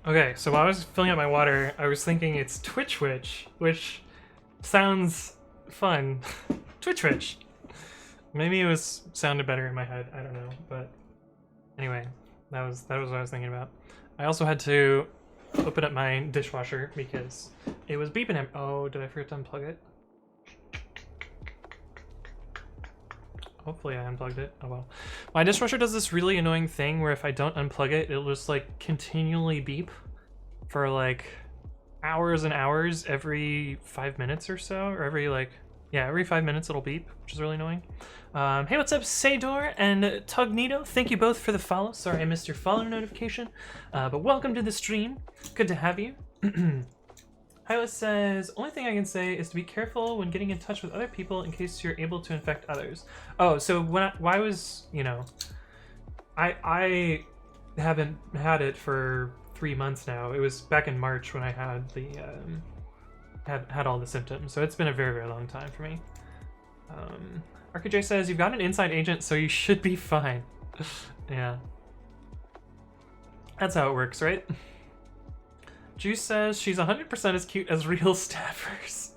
Okay, so while I was filling up my water, I was thinking it's Twitch, which sounds fun. Twitch. Maybe it was sounded better in my head. I don't know, but anyway, that was what I was thinking about. I also had to open up my dishwasher because it was beeping at. Oh, did I forget to unplug it? Hopefully I unplugged it. Oh well. My dishwasher does this really annoying thing where if I don't unplug it, it'll just like continually beep for like hours and hours every 5 minutes or so, or every 5 minutes it'll beep, which is really annoying. Hey, what's up, Sador and Tugnito? Thank you both for the follow. Sorry I missed your follow notification, but welcome to the stream. Good to have you. Hyla says, only thing I can say is to be careful when getting in touch with other people in case you're able to infect others. Oh, so when I was, you know, I haven't had it for 3 months now. It was back in March when I had the had all the symptoms, so it's been a very, very long time for me. RKJ says, you've got an inside agent, so you should be fine. Yeah. That's how it works, right? Juice says she's 100% as cute as real staffers.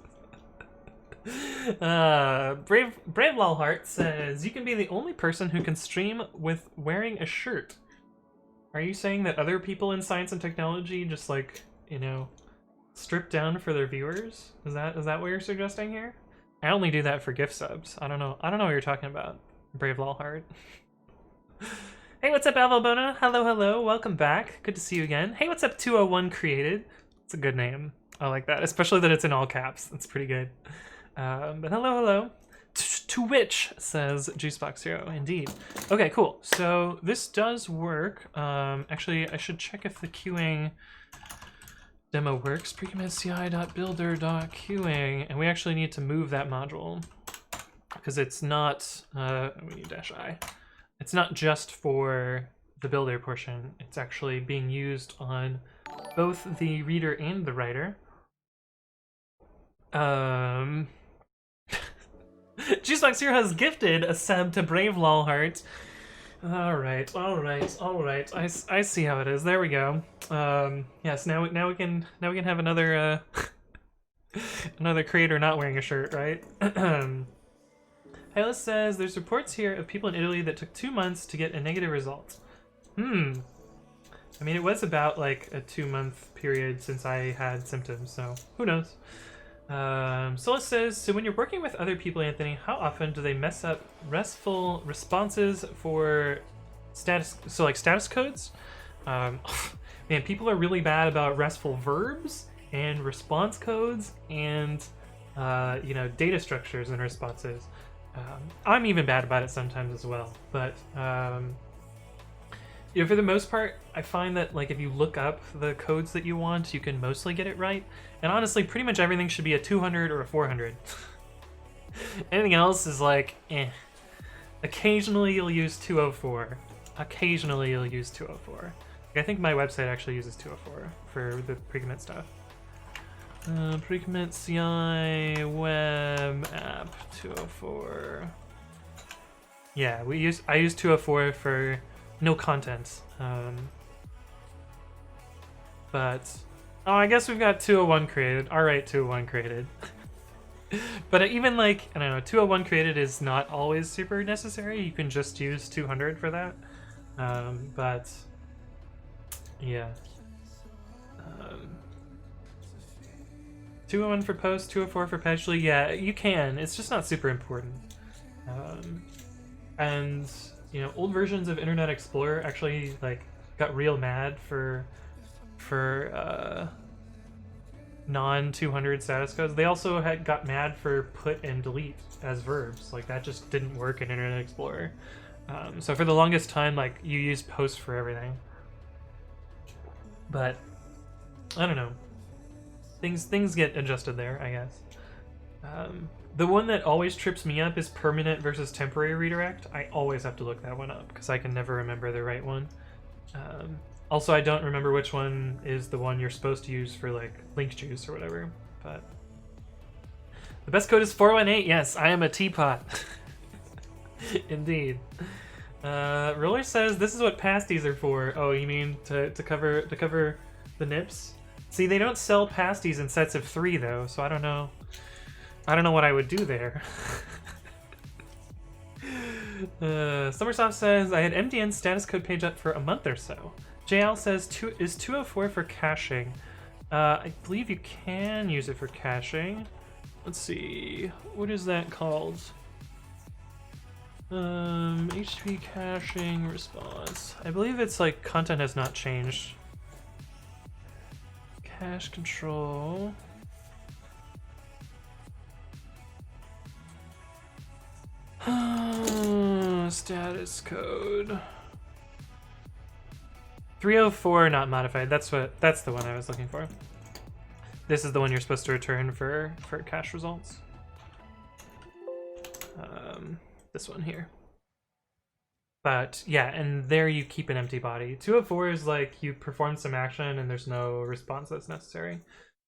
Brave Lolheart says, you can be the only person who can stream with wearing a shirt. Are you saying that other people in science and technology just like, you know, strip down for their viewers? Is that what you're suggesting here? I only do that for gift subs. I don't know what you're talking about, Brave Lolheart. Hey, what's up, Avalbona? Hello, welcome back. Good to see you again. Hey, what's up, 201 Created? It's a good name. I like that, especially that it's in all caps. That's pretty good. But hello. To which says Juicebox Zero, indeed. Okay, cool. So this does work. Actually, I should check if the queuing demo works. pre-commit.ci.builder.queuing, and we actually need to move that module because it's not. We need -i. It's not just for the builder portion. It's actually being used on both the reader and the writer. Juicebox Zero has gifted a sub to Brave Lolheart. All right. I see how it is. There we go. Yes. Now we can have another another creator not wearing a shirt, right? Hyla says there's reports here of people in Italy that took 2 months to get a negative result. I mean, it was about like a 2-month period since I had symptoms, so who knows? Sola says, so when you're working with other people, Anthony, how often do they mess up RESTful responses for status codes? Man, people are really bad about RESTful verbs and response codes and you know, data structures and responses. I'm even bad about it sometimes as well, but you know, for the most part, I find that like if you look up the codes that you want, you can mostly get it right. And honestly, pretty much everything should be a 200 or a 400. Anything else is like, eh. Occasionally you'll use 204. Occasionally you'll use 204. I think my website actually uses 204 for the pre-commit stuff. Pre-commit.ci web app 204. Yeah, I use 204 for no content. But oh, I guess we've got 201 created. All right, 201 created. But even like, I don't know, 201 created is not always super necessary. You can just use 200 for that. But yeah. 201 for post, 204 for patchly. Yeah, you can. It's just not super important. And you know, old versions of Internet Explorer actually like got real mad for non-200 status codes. They also got mad for put and delete as verbs. Like that just didn't work in Internet Explorer. So for the longest time, like you used post for everything. But I don't know. Things get adjusted there, I guess. The one that always trips me up is permanent versus temporary redirect. I always have to look that one up because I can never remember the right one. Also, I don't remember which one is the one you're supposed to use for like link juice or whatever. But the best code is 418. Yes, I am a teapot. Indeed. Roller says this is what pasties are for. Oh, you mean to cover The nips. See, they don't sell pasties in sets of 3 though, so I don't know. I don't know what I would do there. Summersoft says, I had MDN status code page up for a month or so. JL says, is 204 for caching? I believe you can use it for caching. Let's see, what is that called? HTTP caching response. I believe it's like content has not changed. Cache control. Status code. 304 not modified. That's the one I was looking for. This is the one you're supposed to return for cache results. This one here. But yeah, and there you keep an empty body. 204 is like you perform some action and there's no response that's necessary.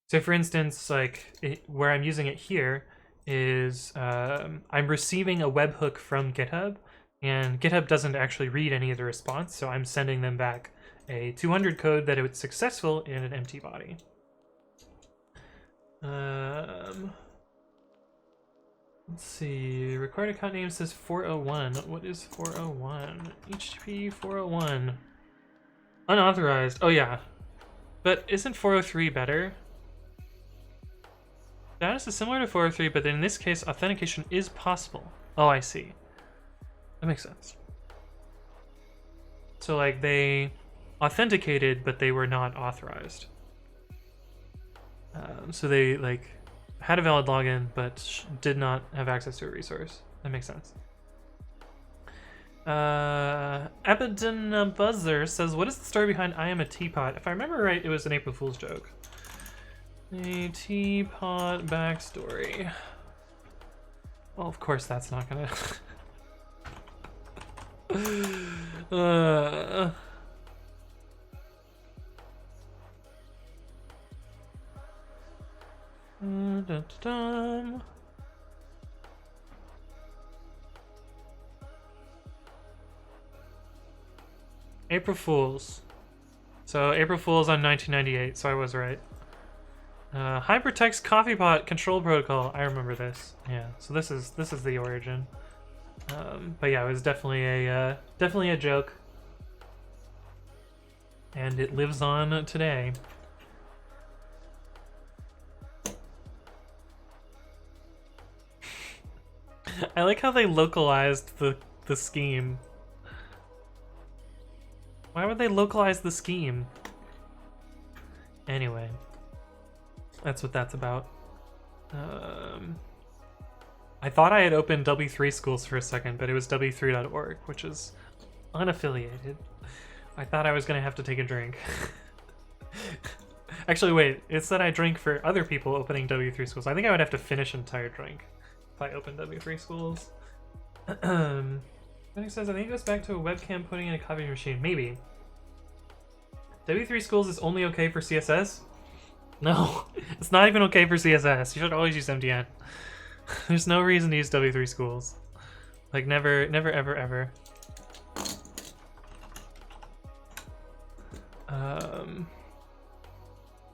So for instance, like where I'm using it here is I'm receiving a webhook from GitHub, and GitHub doesn't actually read any of the response, so I'm sending them back a 200 code that it was successful in an empty body. Let's see, required account name says 401. What is 401? HTTP 401. Unauthorized. Oh yeah. But isn't 403 better? Status is similar to 403, but in this case, authentication is possible. Oh, I see. That makes sense. So like they authenticated, but they were not authorized. So they like had a valid login, but did not have access to a resource. That makes sense. Abaddon Buzzer says, what is the story behind I am a teapot? If I remember right, it was an April Fool's joke. A teapot backstory. Well, of course that's not gonna... April Fools. So April Fools on 1998, so I was right. Hypertext coffee pot control protocol. I remember this. Yeah, so this is the origin. But yeah, it was definitely a joke, and it lives on today. I like how they localized the scheme. Why would they localize the scheme? Anyway, that's what that's about. I thought I had opened W3 Schools for a second, but it was w3.org, which is unaffiliated. I thought I was gonna have to take a drink. Actually, wait, it said I drink for other people opening W3 Schools. I think I would have to finish an entire drink if I opened W3 Schools. Then he says, I think it goes back to a webcam putting in a copy machine. Maybe. W3 Schools is only okay for CSS? No, it's not even okay for CSS. You should always use MDN. There's no reason to use W3 Schools. Like, never, ever, ever.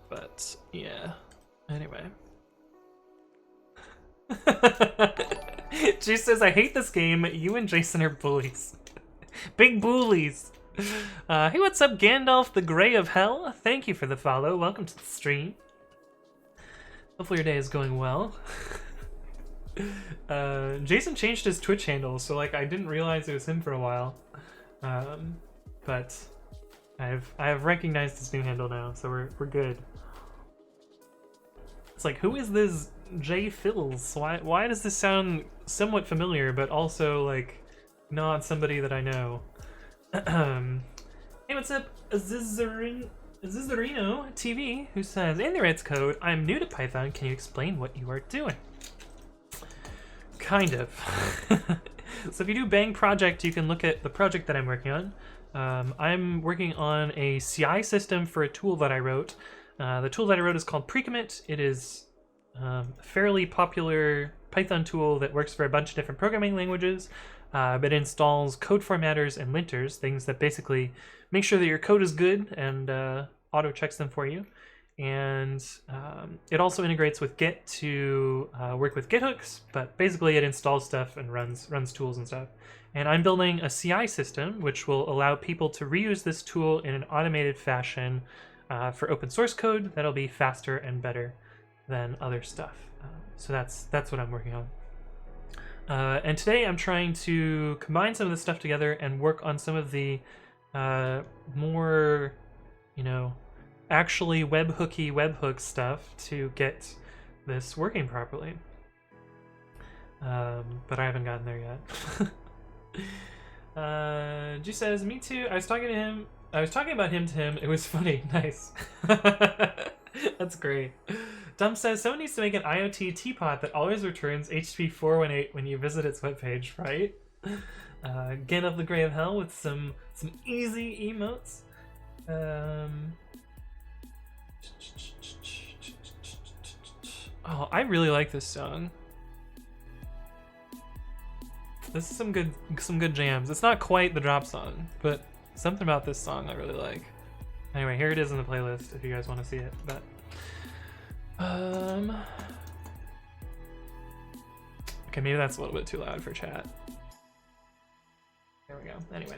But, yeah. Anyway. G says, I hate this game. You and Jason are bullies. Big bullies. Hey, what's up, Gandalf the Grey of Hell? Thank you for the follow. Welcome to the stream. Hopefully your day is going well. Jason changed his Twitch handle, so like I didn't realize it was him for a while. But I have recognized his new handle now, so we're good. It's like, who is this J Phils? Why does this sound somewhat familiar, but also like not somebody that I know? Hey, what's up, Azizarino TV, who says, in the Red's code, I'm new to Python. Can you explain what you are doing? Kind of. So if you do Bang project, you can look at the project that I'm working on. I'm working on a CI system for a tool that I wrote. The tool that I wrote is called pre-commit. It is a fairly popular Python tool that works for a bunch of different programming languages. It installs code formatters and linters, things that basically make sure that your code is good and auto checks them for you. And it also integrates with Git to work with Git hooks, but basically it installs stuff and runs tools and stuff. And I'm building a CI system which will allow people to reuse this tool in an automated fashion for open source code that'll be faster and better than other stuff. So that's what I'm working on. And today I'm trying to combine some of this stuff together and work on some of the more, actually webhook stuff to get this working properly. But I haven't gotten there yet. G says, me too. I was talking about him to him. It was funny. Nice. That's great. Dump says, someone needs to make an IoT teapot that always returns HTTP 418 when you visit its webpage, right? Get up the gray of hell with some easy emotes. Oh, I really like this song. This is some good jams. It's not quite the drop song, but something about this song I really like. Anyway, here it is in the playlist if you guys want to see it. But okay, maybe that's a little bit too loud for chat. There we go. Anyway.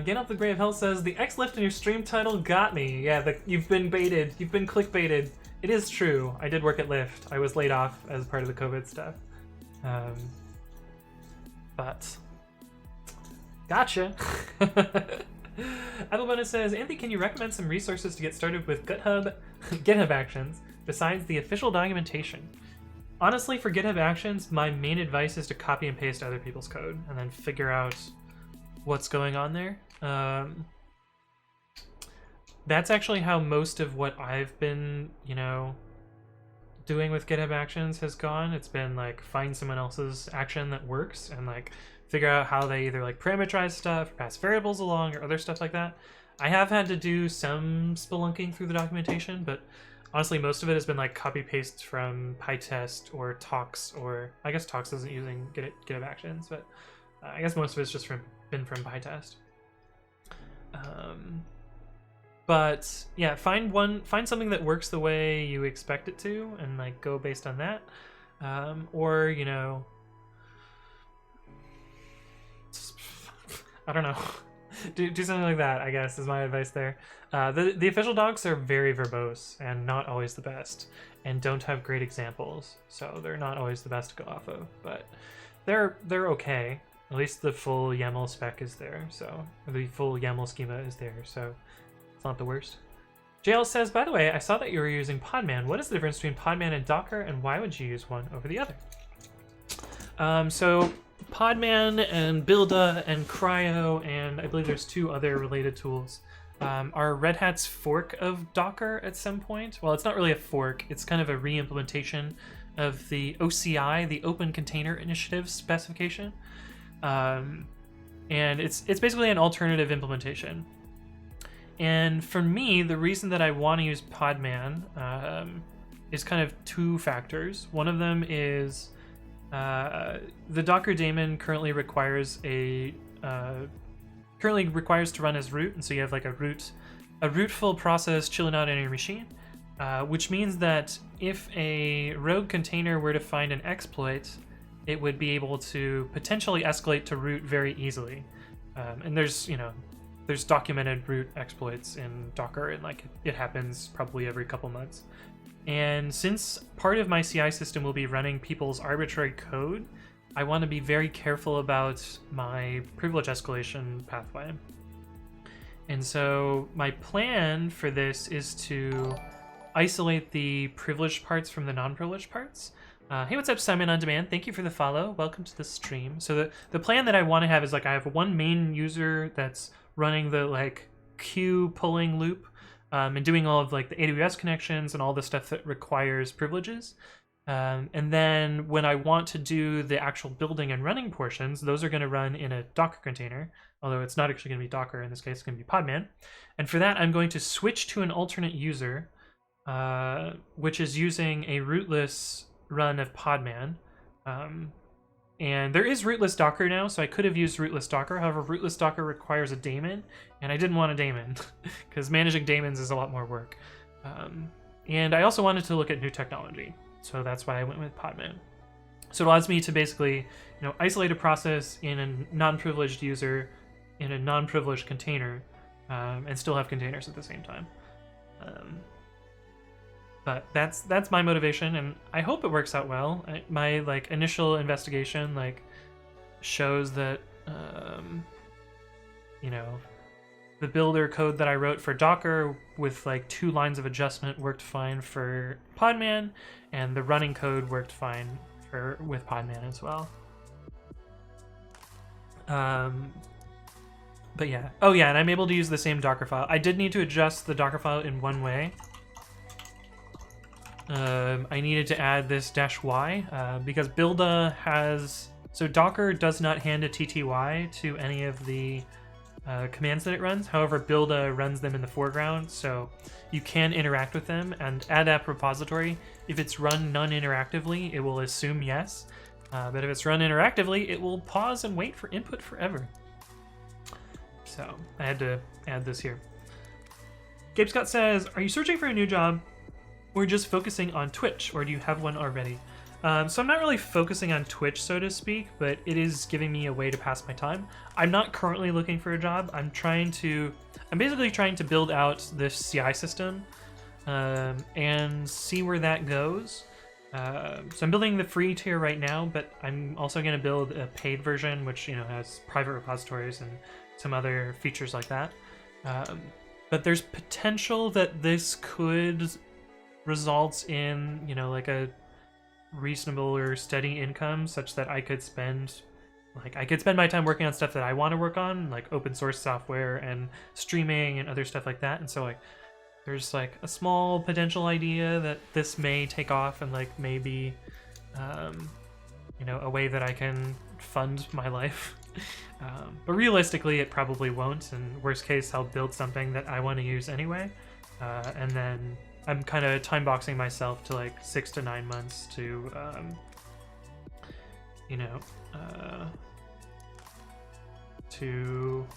Get Up the Grave Hell says, the X lift in your stream title got me. Yeah, you've been baited. You've been clickbaited. It is true. I did work at Lyft. I was laid off as part of the COVID stuff. But gotcha. Applebonus says, Anthony, can you recommend some resources to get started with GitHub Actions besides the official documentation? Honestly, for GitHub Actions, my main advice is to copy and paste other people's code and then figure out what's going on there. That's actually how most of what I've been, doing with GitHub Actions has gone. It's been like find someone else's action that works and like figure out how they either like parameterize stuff, or pass variables along, or other stuff like that. I have had to do some spelunking through the documentation, but honestly, most of it has been like copy paste from PyTest or Tox, or I guess Tox isn't using GitHub Actions, but I guess most of it's just been from PyTest. But yeah, find something that works the way you expect it to, and like go based on that. Or I don't know. do something like that, I guess, is my advice there. The official docs are very verbose and not always the best, and don't have great examples, so they're not always the best to go off of. But they're okay. At least the full YAML spec is there, so the full YAML schema is there, so it's not the worst. JL says, by the way, I saw that you were using Podman. What is the difference between Podman and Docker, and why would you use one over the other? So Podman and Builda and Cryo, and I believe there's 2 other related tools, are Red Hat's fork of Docker at some point. Well, it's not really a fork. It's kind of a re-implementation of the OCI, the Open Container Initiative specification. And it's basically an alternative implementation. And for me, the reason that I want to use Podman is kind of 2 factors. One of them is the Docker daemon currently requires to run as root, and so you have like a rootful process chilling out on your machine, which means that if a rogue container were to find an exploit, it would be able to potentially escalate to root very easily. And there's documented root exploits in Docker, and like it happens probably every couple months. And since part of my CI system will be running people's arbitrary code, I want to be very careful about my privilege escalation pathway. And so my plan for this is to isolate the privileged parts from the non-privileged parts. Hey, what's up, Simon On Demand? Thank you for the follow. Welcome to the stream. So the plan that I want to have is like I have one main user that's running the like queue pulling loop, and doing all of like the AWS connections and all the stuff that requires privileges. And then when I want to do the actual building and running portions, those are going to run in a Docker container, although it's not actually going to be Docker in this case, it's going to be Podman. And for that, I'm going to switch to an alternate user, which is using a rootless run of Podman. And there is rootless Docker now, so I could have used rootless Docker. However, rootless Docker requires a daemon, and I didn't want a daemon because managing daemons is a lot more work. And I also wanted to look at new technology, so that's why I went with Podman. So it allows me to basically, isolate a process in a non-privileged user in a non-privileged container, and still have containers at the same time. But that's my motivation, and I hope it works out well. My initial investigation shows that the builder code that I wrote for Docker with 2 lines of adjustment worked fine for Podman, and the running code worked fine with Podman as well. But yeah. Oh yeah, and I'm able to use the same Docker file. I did need to adjust the Docker file in one way. I needed to add this -y because builda has... So Docker does not hand a TTY to any of the commands that it runs. However, builda runs them in the foreground, so you can interact with them. And add app repository, if it's run non-interactively, it will assume yes. But if it's run interactively, it will pause and wait for input forever. So I had to add this here. Gabe Scott says, are you searching for a new job or just focusing on Twitch, or do you have one already? So I'm not really focusing on Twitch, so to speak, but it is giving me a way to pass my time. I'm not currently looking for a job. I'm basically trying to build out this CI system and see where that goes. So I'm building the free tier right now, but I'm also going to build a paid version, which has private repositories and some other features like that. But there's potential that this could result in a reasonable or steady income, such that I could spend my time working on stuff that I want to work on, like open source software and streaming and other stuff like that. And so there's a small potential idea that this may take off and maybe a way that I can fund my life. But realistically it probably won't, and worst case I'll build something that I want to use anyway, and then I'm kind of time boxing myself to 6 to 9 months to to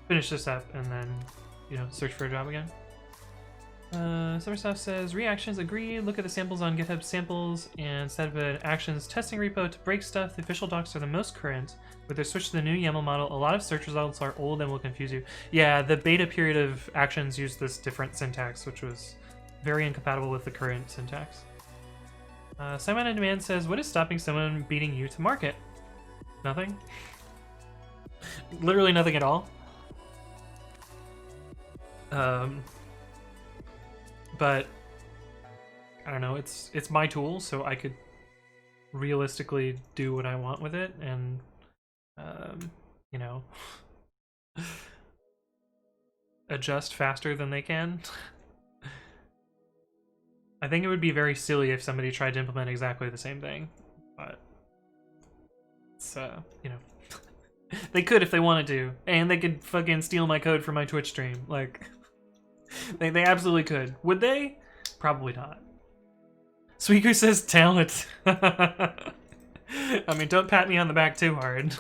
finish this up and then search for a job again. Summerstuff says, reactions agree. Look at the samples on GitHub samples and set up an actions testing repo to break stuff. The official docs are the most current. With their switch to the new YAML model, a lot of search results are old and will confuse you. Yeah, the beta period of actions used this different syntax, which was very incompatible with the current syntax. Simon on Demand says, what is stopping someone beating you to market? Nothing. Literally nothing at all. But I don't know, it's my tool, so I could realistically do what I want with it, and adjust faster than they can. I think it would be very silly if somebody tried to implement exactly the same thing, but it's they could if they wanted to, and they could fucking steal my code from my Twitch stream. They absolutely could. Would they? Probably not. Sweeker says talent. I mean, don't pat me on the back too hard.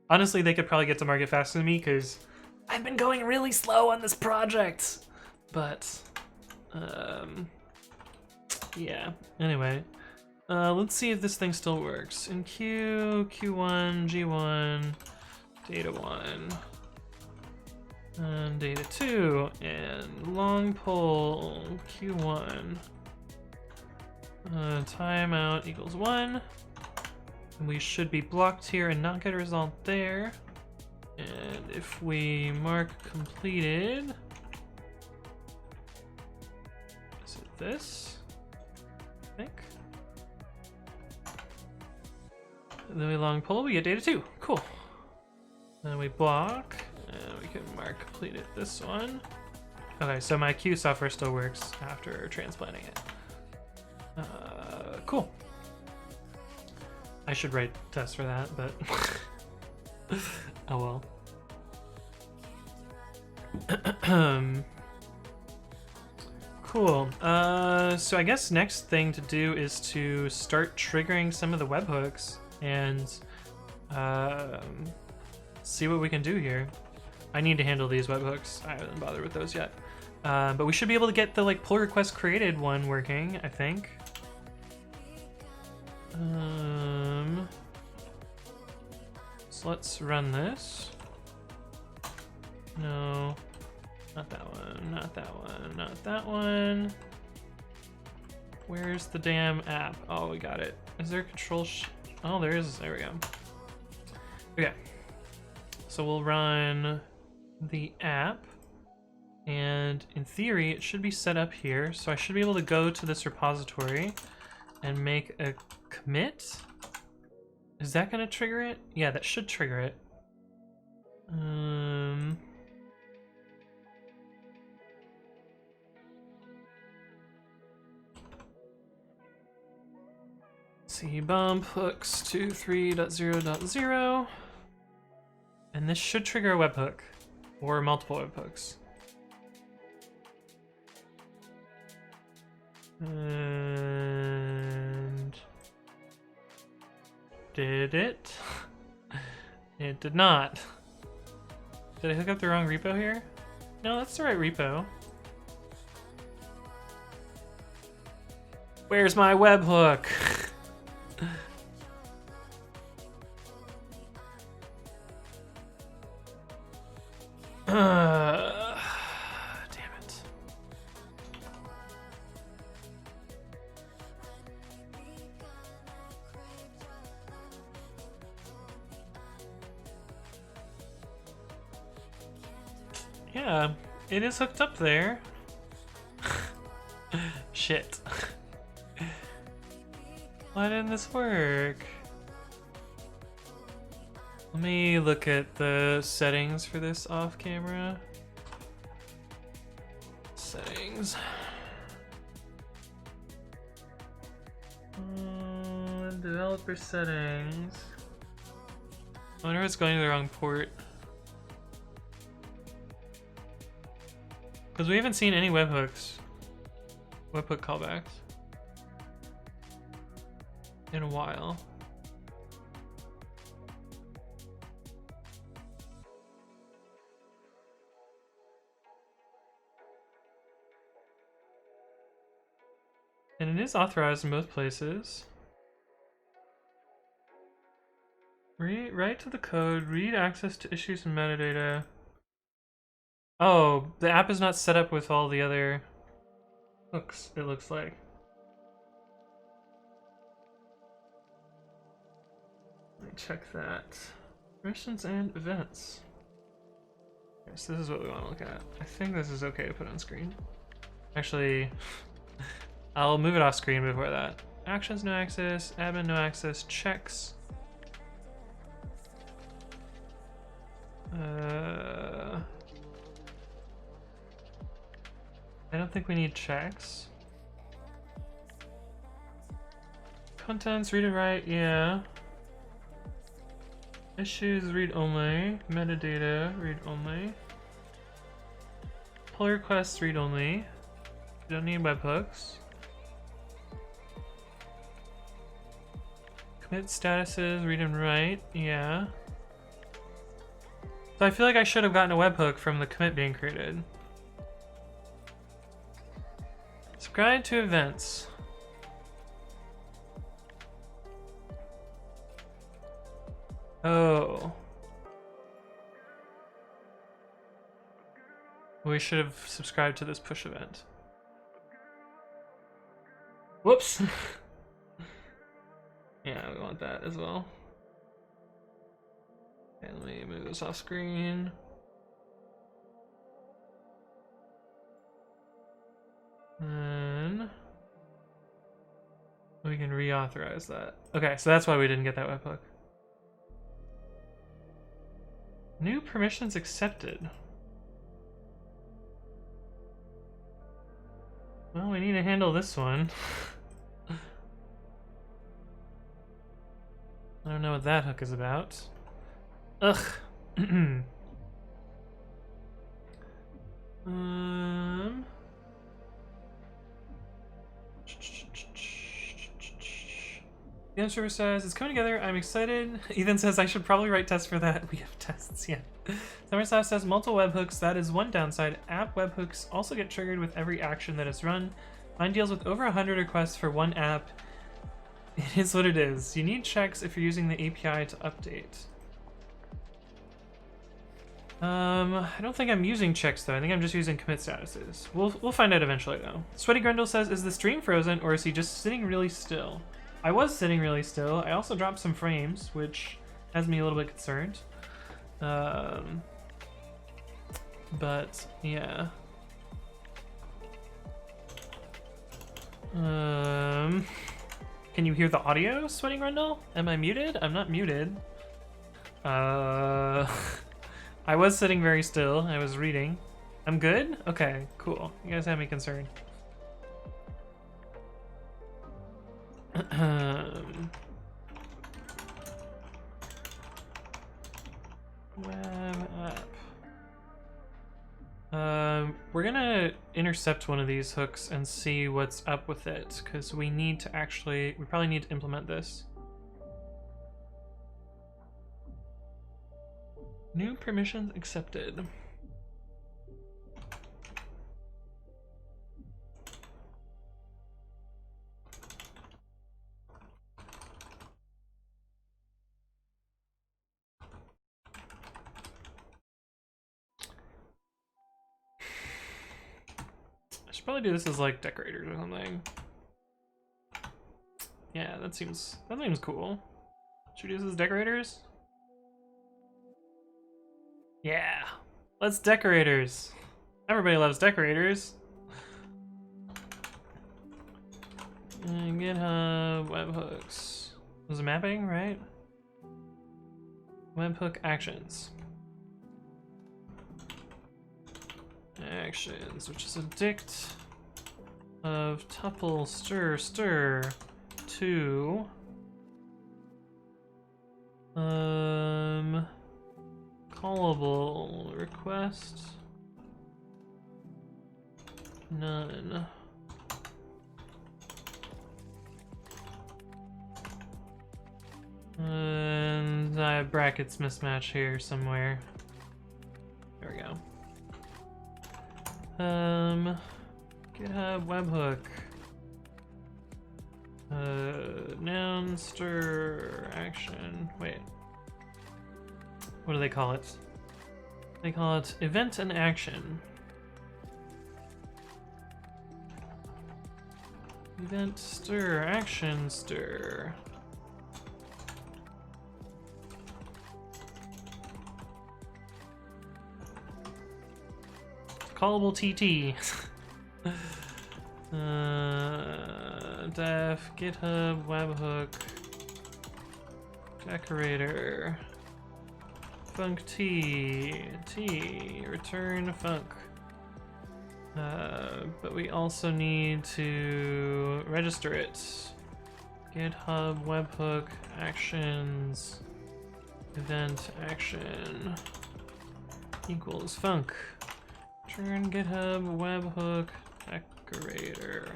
Honestly, they could probably get to market faster than me because I've been going really slow on this project. But, yeah. Anyway, let's see if this thing still works. In Q1, G1, data 1. And data 2, and long poll Q1. Timeout equals 1. And we should be blocked here and not get a result there. And if we mark completed, is it this? I think. And then we long poll, we get data 2. Cool. Then we block. And we can mark completed this one. Okay, so my Q software still works after transplanting it. Cool. I should write tests for that, but oh well. Cool. So I guess next thing to do is to start triggering some of the webhooks and see what we can do here. I need to handle these webhooks. I haven't bothered with those yet. But we should be able to get the like pull request created one working, I think. So let's run this. No, not that one, not that one, not that one. Where's the damn app? Oh, we got it. Is there a control oh, there is. There we go. Okay. So we'll run the app. And in theory, it should be set up here. So I should be able to go to this repository and make a commit. Is that going to trigger it? Yeah, that should trigger it. C bump hooks to 3.0.0. And this should trigger a webhook or multiple webhooks. And did it? It did not. Did I hook up the wrong repo here? No, that's the right repo. Where's my webhook? Damn it. Yeah, it is hooked up there. Shit. Why didn't this work? Let me look at the settings for this off camera. Settings. Developer settings. I wonder if it's going to the wrong port. Because we haven't seen any webhook callbacks in a while. And it is authorized in both places. Write to the code, read access to issues and metadata. Oh, the app is not set up with all the other hooks, it looks like. Let me check that. Permissions and events. Okay, so this is what we want to look at. I think this is okay to put on screen. Actually, I'll move it off screen before that. Actions, no access. Admin, no access. Checks. I don't think we need checks. Contents, read and write, yeah. Issues, read only. Metadata, read only. Pull requests, read only. We don't need webhooks. Commit statuses, read and write, yeah. So I feel like I should have gotten a webhook from the commit being created. Subscribe to events. Oh. We should have subscribed to this push event. Whoops. Yeah, we want that as well. Okay, let me move this off screen. And we can reauthorize that. Okay, so that's why we didn't get that webhook. New permissions accepted. Well, we need to handle this one. I don't know what that hook is about. Ugh. The server says it's coming together. I'm excited. Ethan says I should probably write tests for that. We have tests, yeah. Summerstaff says multiple webhooks. That is one downside. App webhooks also get triggered with every action that is run. Mine deals with over 100 requests for one app. It is what it is. You need checks if you're using the API to update. I don't think I'm using checks though. I think I'm just using commit statuses. We'll find out eventually though. Sweaty Grundle says, is the stream frozen or is he just sitting really still? I was sitting really still. I also dropped some frames, which has me a little bit concerned. But yeah. Can you hear the audio, Sweaty Grundle? Am I muted? I'm not muted. I was sitting very still. I was reading. I'm good? Okay, cool. You guys have me concerned. Web app. We're gonna intercept one of these hooks and see what's up with it, because we need to we probably need to implement this. New permissions accepted. I should probably do this as like decorators or something. Yeah, that seems cool. Should we do this as decorators? Yeah, let's decorators. Everybody loves decorators. And GitHub webhooks. Was it mapping, right? Webhook actions. Actions, which is a dict of tuple stir to callable request none. And I have brackets mismatch here somewhere. There we go. GitHub webhook. Noun stir action. Wait. What do they call it? They call it event and action. Event stir, action stir. Callable TT. Def GitHub webhook decorator func t return func. But we also need to register it. GitHub webhook actions event action equals func. Return GitHub webhook decorator.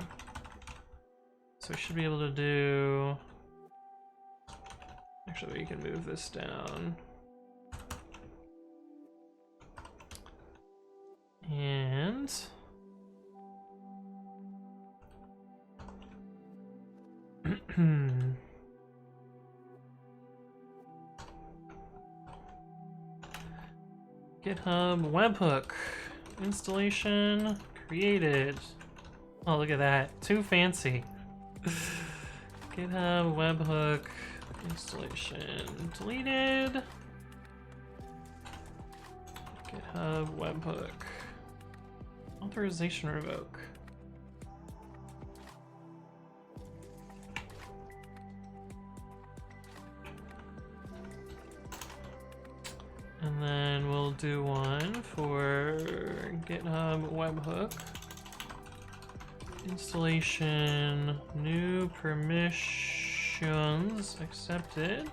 So we should be able to do. Actually, we can move this down. And GitHub webhook installation created. Oh, look at that. Too fancy. GitHub webhook installation deleted. GitHub webhook authorization revoke. And then we'll do one for GitHub webhook installation new permissions accepted.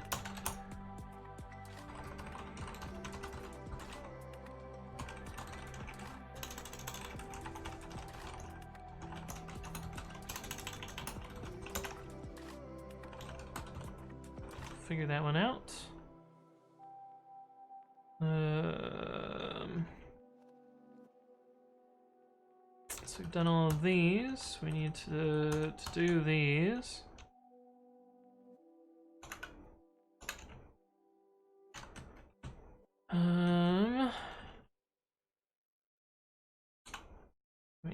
figure that one out. So we've done all of these. We need to do these. We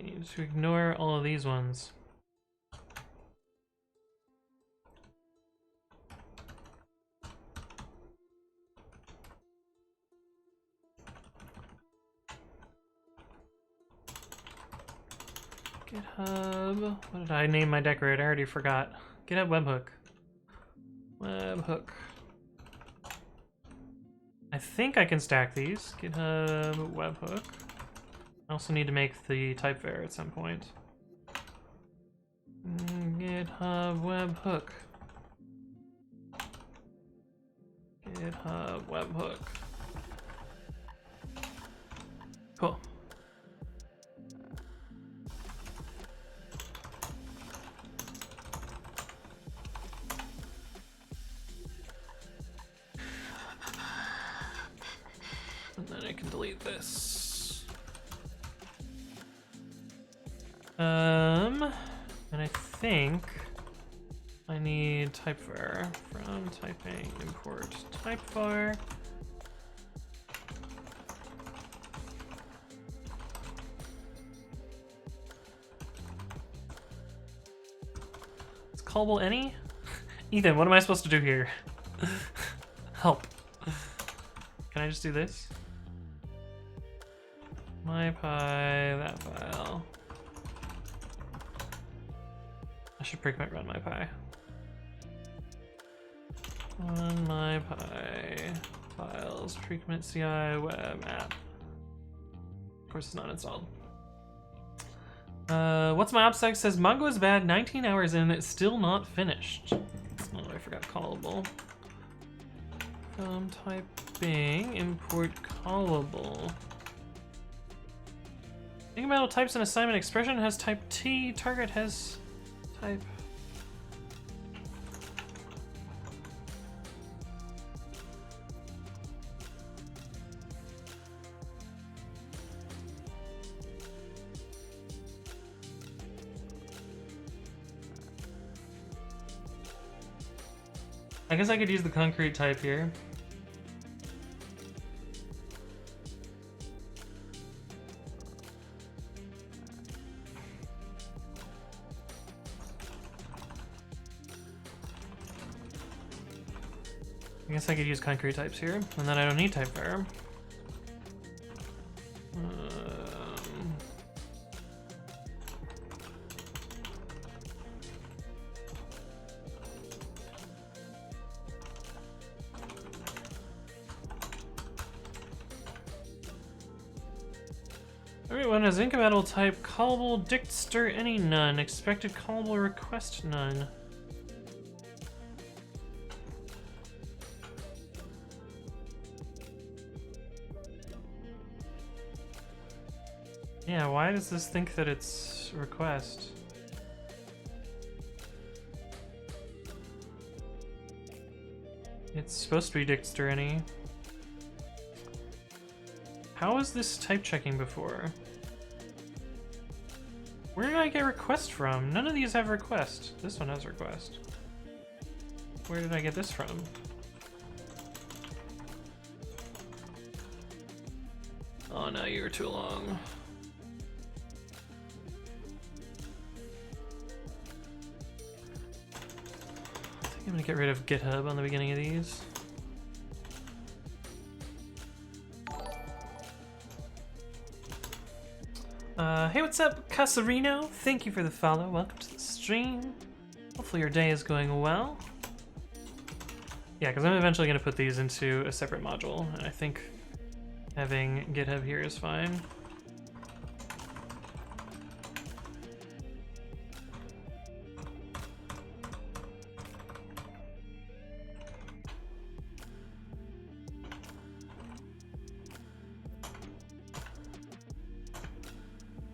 need to ignore all of these ones. GitHub. What did I name my decorator? I already forgot. GitHub webhook. Webhook. I think I can stack these. GitHub webhook. I also need to make the type var at some point. GitHub webhook. GitHub webhook. Cool. And then I can delete this. And I think I need type var from typing import type var. It's callable any? Ethan, what am I supposed to do here? Help. Can I just do this? MyPy, that file. I should pre-commit run MyPy. Run MyPy files, pre-commit.ci web app. Of course, it's not installed. What's my OpSec says Mongo is bad. 19 hours in, it's still not finished. Oh, I forgot callable. Typing import callable. Incremental types an assignment expression has type T. Target has type. I guess I could use the concrete type here. I guess I could use concrete types here, and then I don't need type var. Everyone has incompatible type callable dict stir any none expected callable request none. Yeah, why does this think that it's request? It's supposed to be dict stir any. How is this type checking before? Where did I get request from? None of these have request. This one has request. Where did I get this from? Oh no, you were too long. I think I'm gonna get rid of GitHub on the beginning of these. Hey, what's up, Casarino? Thank you for the follow. Welcome to the stream. Hopefully your day is going well. Yeah, because I'm eventually going to put these into a separate module, and I think having GitHub here is fine.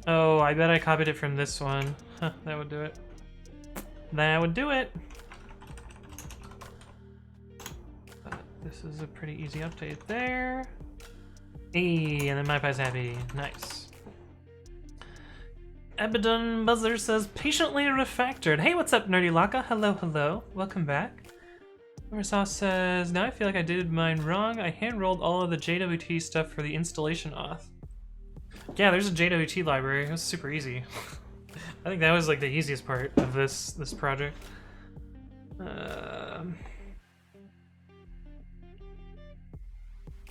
Oh, I bet I copied it from this one. Huh, that would do it. That would do it. this is a pretty easy update there. Hey, and then MyPie's happy. Nice. Abaddon Buzzer says, patiently refactored. Hey, what's up, Nerdy Laka? Hello, hello. Welcome back. Sauce says, now I feel like I did mine wrong. I hand-rolled all of the JWT stuff for the installation auth. Yeah, there's a JWT library. It was super easy. I think that was like the easiest part of this project.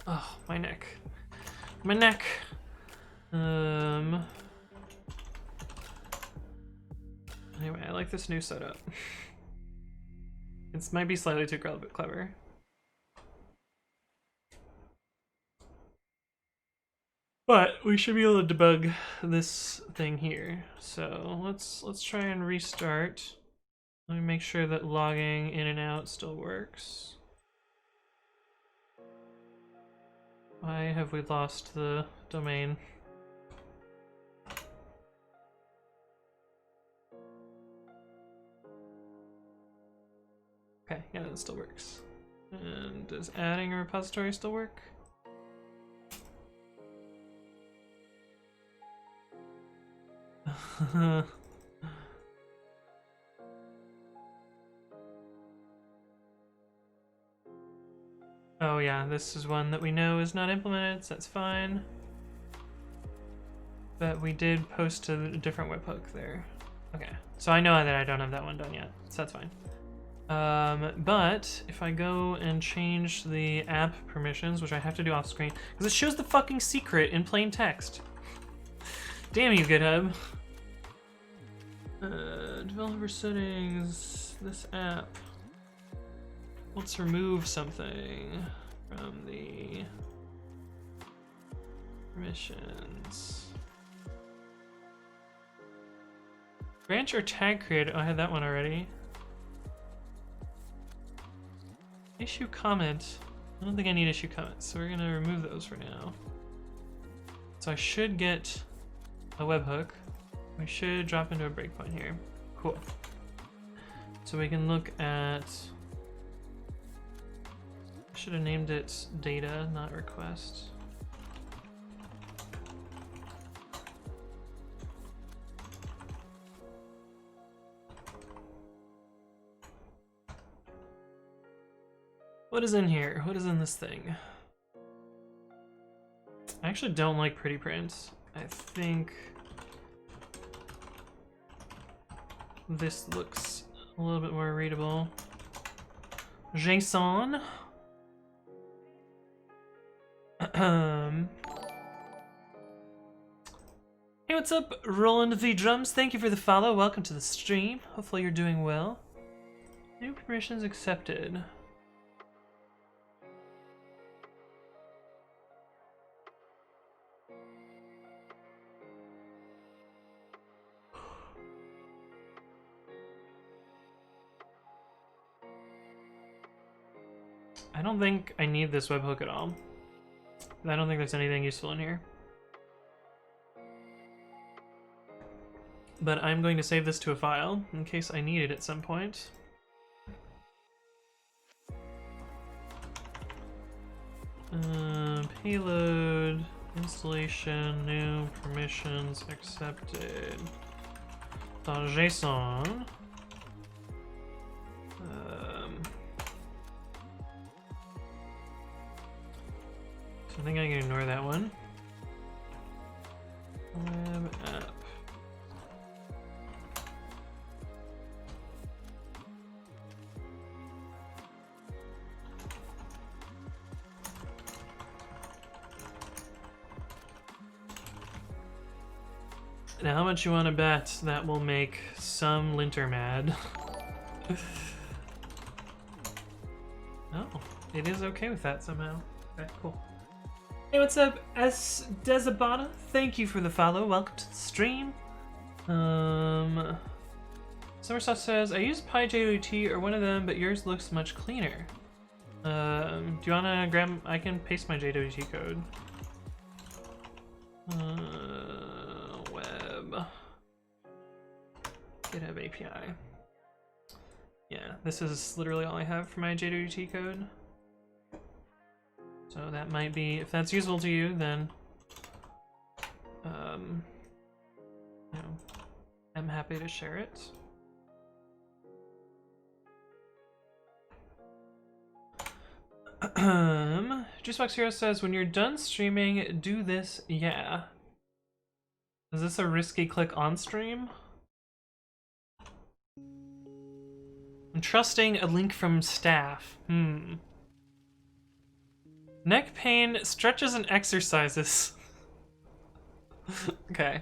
Oh, my neck. My neck. Anyway, I like this new setup. It might be slightly too clever. But we should be able to debug this thing here. So let's try and restart. Let me make sure that logging in and out still works. Why have we lost the domain? Okay, yeah, that still works. And does adding a repository still work? Oh yeah, this is one that we know is not implemented, so that's fine. But we did post a different webhook there. Okay, so I know that I don't have that one done yet, so that's fine. But if I go and change the app permissions, which I have to do off screen, because it shows the fucking secret in plain text. Damn you, GitHub. Developer settings, this app. Let's remove something from the permissions. Branch or tag creator, oh, I had that one already. Issue comment. I don't think I need issue comments, so we're gonna remove those for now. So I should get a webhook. We should drop into a breakpoint here. Cool. So we can look at, I should have named it data, not request. What is in here? What is in this thing? I actually don't like pretty prints. I think this looks a little bit more readable. JSON. Hey, what's up, Roland V Drums? Thank you for the follow. Welcome to the stream. Hopefully you're doing well. New permissions accepted. I don't think I need this webhook at all. I don't think there's anything useful in here. But I'm going to save this to a file in case I need it at some point. Payload, installation, new permissions accepted. .json. So I think I can ignore that one. Web app. Now, how much you want to bet that will make some linter mad? Oh, it is okay with that somehow. Okay, cool. Hey, what's up, S. Desabata? Thank you for the follow. Welcome to the stream. Summersoft says, I use PyJWT or one of them, but yours looks much cleaner. Do you wanna grab? I can paste my JWT code. Web. GitHub API. Yeah, this is literally all I have for my JWT code. So that might be, if that's useful to you, then you know, I'm happy to share it. Juicebox Hero says, when you're done streaming, do this, yeah. Is this a risky click on stream? I'm trusting a link from staff. Neck pain, stretches and exercises. Okay.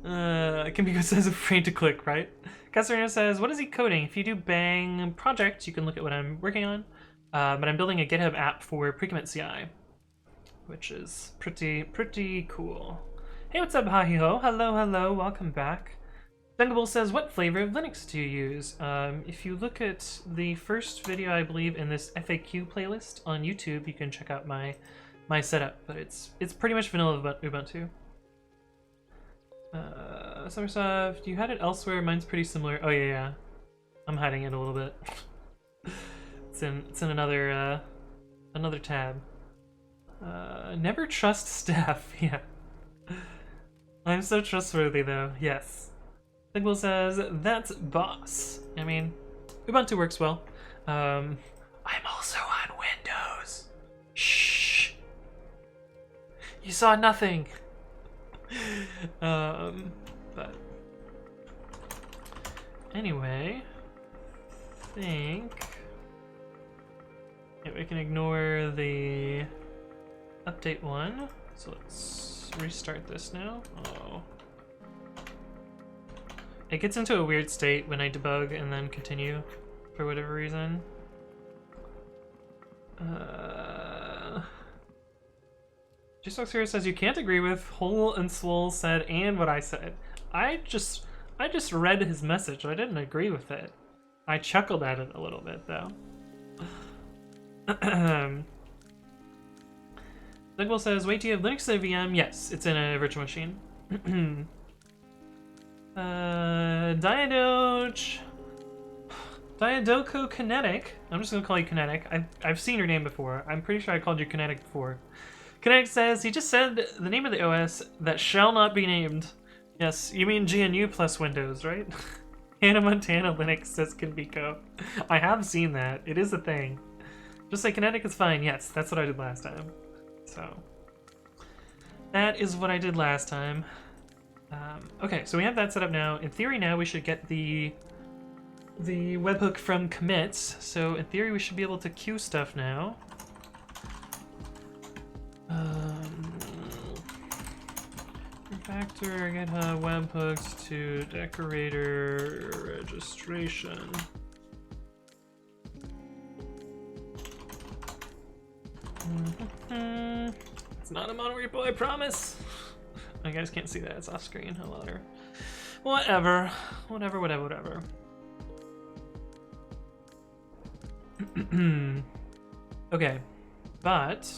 It can be good as afraid to click, right? Cassarino says, what is he coding? If you do bang project, you can look at what I'm working on. But I'm building a GitHub app for pre-commit.ci, which is pretty cool. Hey, what's up, hi-ho? Hello, hello, welcome back. Dungable says, what flavor of Linux do you use? If you look at the first video, I believe, in this FAQ playlist on YouTube, you can check out my setup, but it's pretty much vanilla Ubuntu. Summersoft, you had it elsewhere, mine's pretty similar. Oh yeah. I'm hiding it a little bit. It's in another tab. Never trust staff, yeah. I'm so trustworthy though, yes. Signal says, that's boss. I mean, Ubuntu works well. I'm also on Windows. Shh. You saw nothing. But anyway, I think we can ignore the update one. So let's restart this now. Oh. It gets into a weird state when I debug and then continue for whatever reason. G-Sox here says you can't agree with Hole and Swole said and what I said. I just read his message. I didn't agree with it. I chuckled at it a little bit though. Douglas says, wait, do you have Linux in a VM? Yes, it's in a virtual machine. Diadoco Kinetic. I'm just gonna call you Kinetic. I've seen your name before. I'm pretty sure I called you Kinetic before. Kinetic says, he just said the name of the OS that shall not be named. Yes, you mean GNU plus Windows, right? Hannah Montana Linux says Convico. I have seen that. It is a thing. Just say Kinetic is fine. Yes, that's what I did last time. So, that is what I did last time. Okay, so we have that set up now. In theory now we should get the webhook from commits. So in theory we should be able to queue stuff now. Refactor GitHub webhooks to decorator registration. It's not a monorepo, I promise. You guys can't see that, it's off screen. How louder? Whatever. Okay, but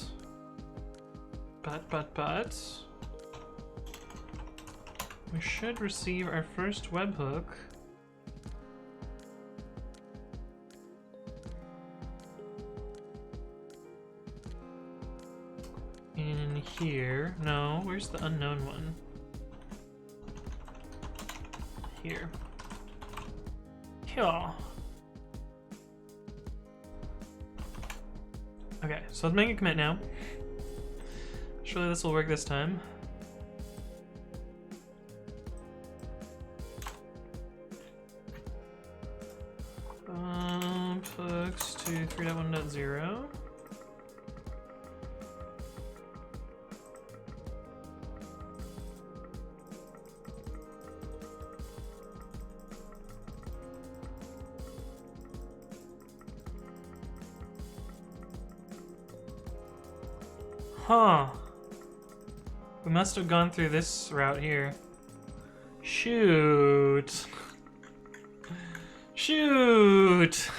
we should receive our first webhook in here. No, where's the unknown one? Here. Here. Okay, so let's make a commit now. Surely this will work this time. Hooks to 3.1.0. Huh. We must have gone through this route here. Shoot. Shoot.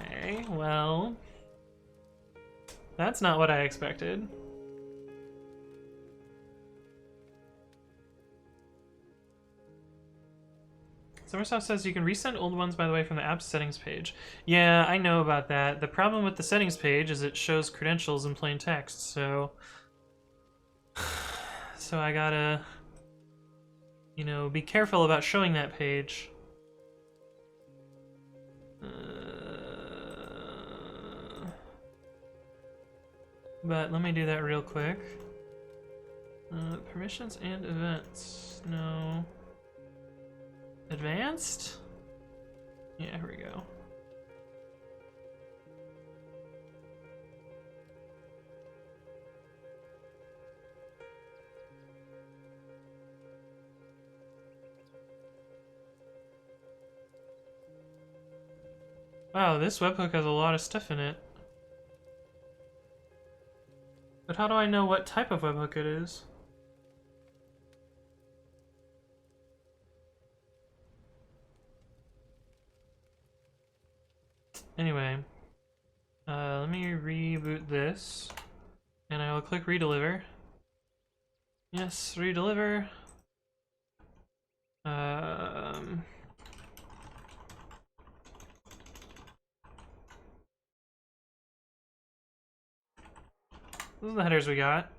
Okay, well, that's not what I expected. Summersoft says you can resend old ones, by the way, from the app settings page. Yeah, I know about that. The problem with the settings page is it shows credentials in plain text, so I gotta, you know, be careful about showing that page. But let me do that real quick. Permissions and events. No. Advanced? Yeah, here we go. Wow, this webhook has a lot of stuff in it. But how do I know what type of webhook it is? Anyway, let me reboot this, and I will click redeliver. Yes, redeliver. Those are the headers we got.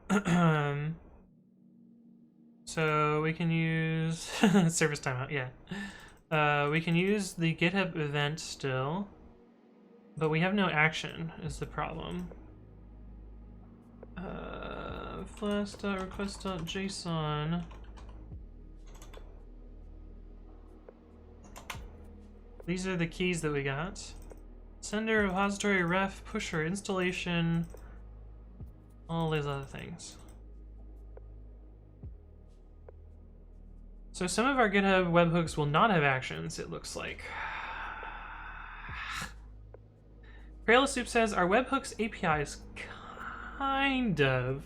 So we can use service timeout, yeah. We can use the GitHub event still, but we have no action is the problem. Flask.request.json. These are the keys that we got. Sender, repository, ref, pusher, installation, all these other things. So some of our GitHub webhooks will not have actions, it looks like. Crayola Soup says, our webhooks API is kind of...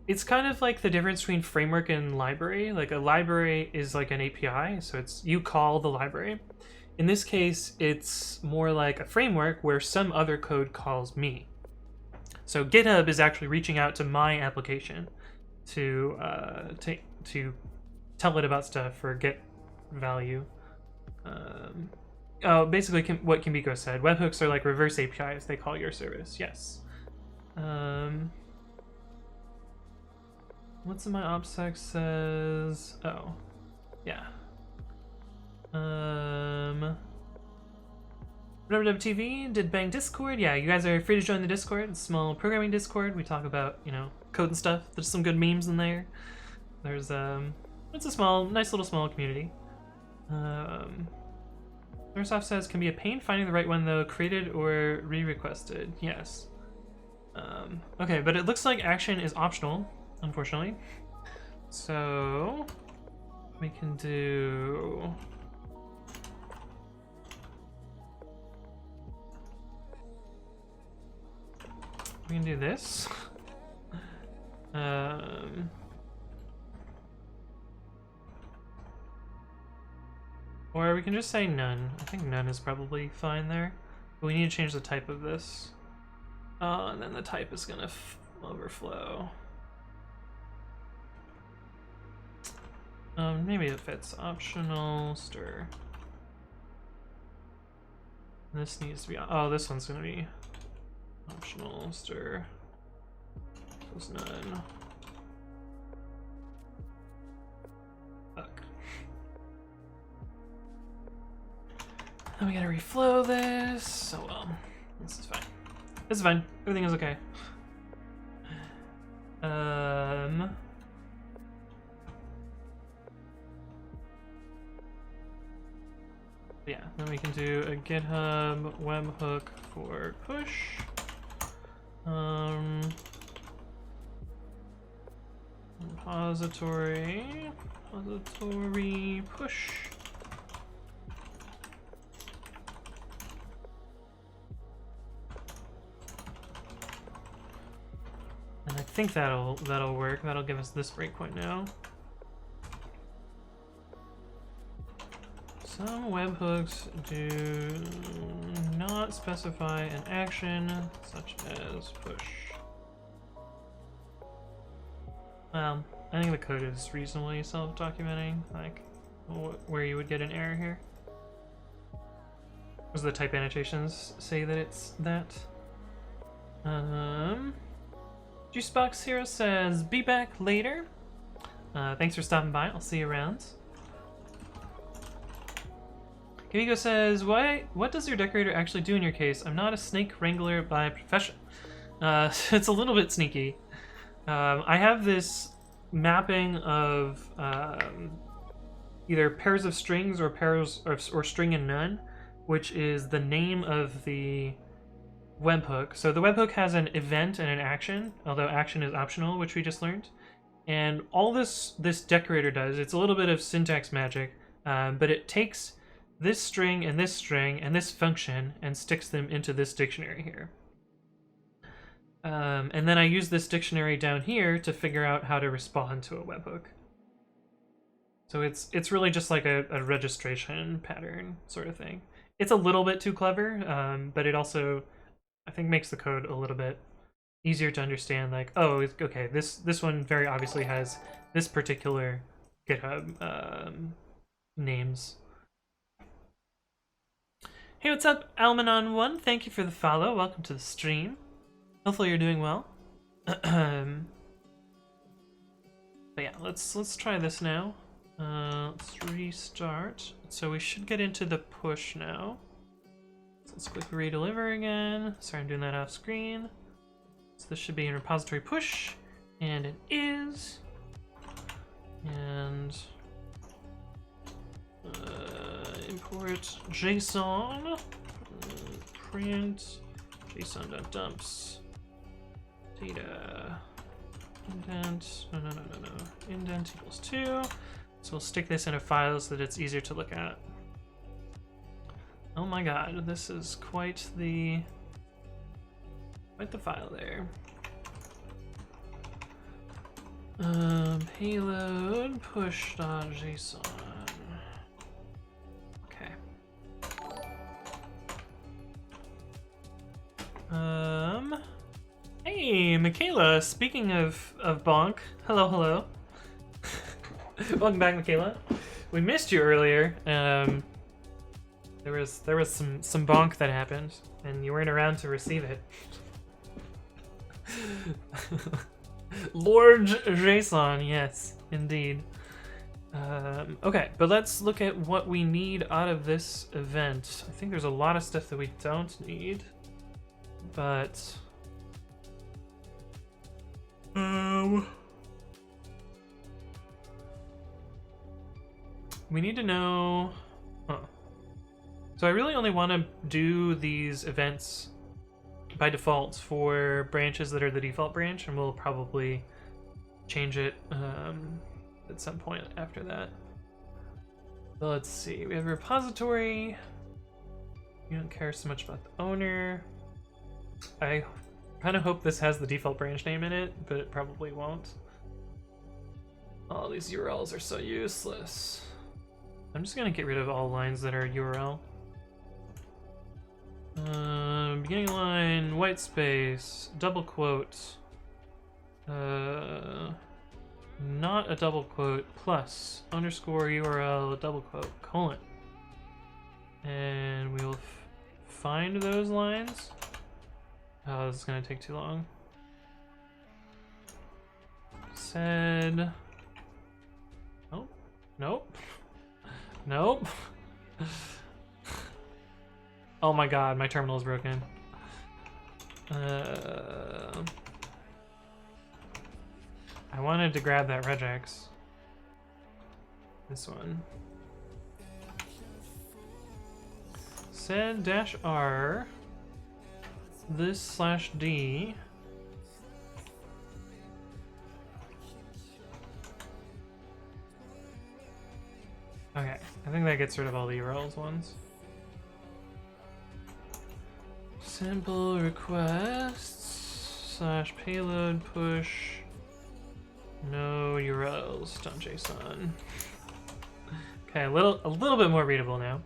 It's kind of like the difference between framework and library. Like a library is like an API, so it's you call the library. In this case, it's more like a framework where some other code calls me. So GitHub is actually reaching out to my application to tell it about stuff for get value. Basically what Kimiko said, webhooks are like reverse APIs. They call your service. Yes. What's in my OPSEC says? Oh, yeah. WWTV did bang Discord. Yeah, you guys are free to join the Discord. It's a small programming Discord. We talk about, you know, code and stuff. There's some good memes in there. There's it's a small, nice little small community. Microsoft says can be a pain finding the right one though, created or re-requested. Yes. Okay, but it looks like action is optional, unfortunately. So we can do this. Or we can just say none. I think none is probably fine there. But we need to change the type of this. And then the type is gonna overflow. Maybe it fits. Optional stir. This needs to be. Oh, this one's gonna be optional stir. Equals none. Fuck. Then we gotta reflow this. Oh well. This is fine. This is fine. Everything is okay. Yeah, then we can do a GitHub webhook for push. Repository push. And I think that'll work. That'll give us this breakpoint now. Some webhooks do not specify an action such as push. Well, I think the code is reasonably self-documenting, like where you would get an error here. Does the type annotations say that it's that? Juicebox Hero says, be back later. Thanks for stopping by. I'll see you around. Kavigo says, what does your decorator actually do in your case? I'm not a snake wrangler by profession. It's a little bit sneaky. I have this mapping of either pairs of strings or or string and none, which is the name of the webhook. So the webhook has an event and an action, although action is optional, which we just learned. And all this decorator does, it's a little bit of syntax magic, but it takes this string and this function and sticks them into this dictionary here. And then I use this dictionary down here to figure out how to respond to a webhook. So it's really just like a registration pattern sort of thing. It's a little bit too clever, but it also, I think, makes the code a little bit easier to understand. Like, oh, okay, this one very obviously has this particular GitHub names. Hey, what's up, Almanon1? Thank you for the follow. Welcome to the stream. Hopefully you're doing well. But yeah, let's try this now. Let's restart. So we should get into the push now. So let's click redeliver again. Sorry, I'm doing that off screen. So this should be in repository push, and it is. And import JSON, print JSON.dumps data indent, no, indent equals 2. So we'll stick this in a file so that it's easier to look at. Oh my god, this is quite the file there. Payload push.json. Okay. Hey, Michaela. Speaking of bonk, hello. Welcome back, Michaela. We missed you earlier. There was some bonk that happened, and you weren't around to receive it. Lord JSON, yes, indeed. Okay, but let's look at what we need out of this event. I think there's a lot of stuff that we don't need, but we need to know. So I really only want to do these events by default for branches that are the default branch, and we'll probably change it at some point after that. But let's see, we have a repository. We don't care so much about the owner. I kind of hope this has the default branch name in it, but it probably won't. All these URLs are so useless. I'm just gonna get rid of all lines that are URL. Beginning line, white space, double quote, not a double quote, plus, underscore URL, double quote, colon. And we'll find those lines. Oh, this is gonna take too long. Said, nope, nope, nope. Oh my god, my terminal is broken. I wanted to grab that regex. This one. Sed -r this /d. Okay, I think that gets rid of all the URLs ones. Simple requests / payload push no URLs.json. Okay, a little bit more readable now.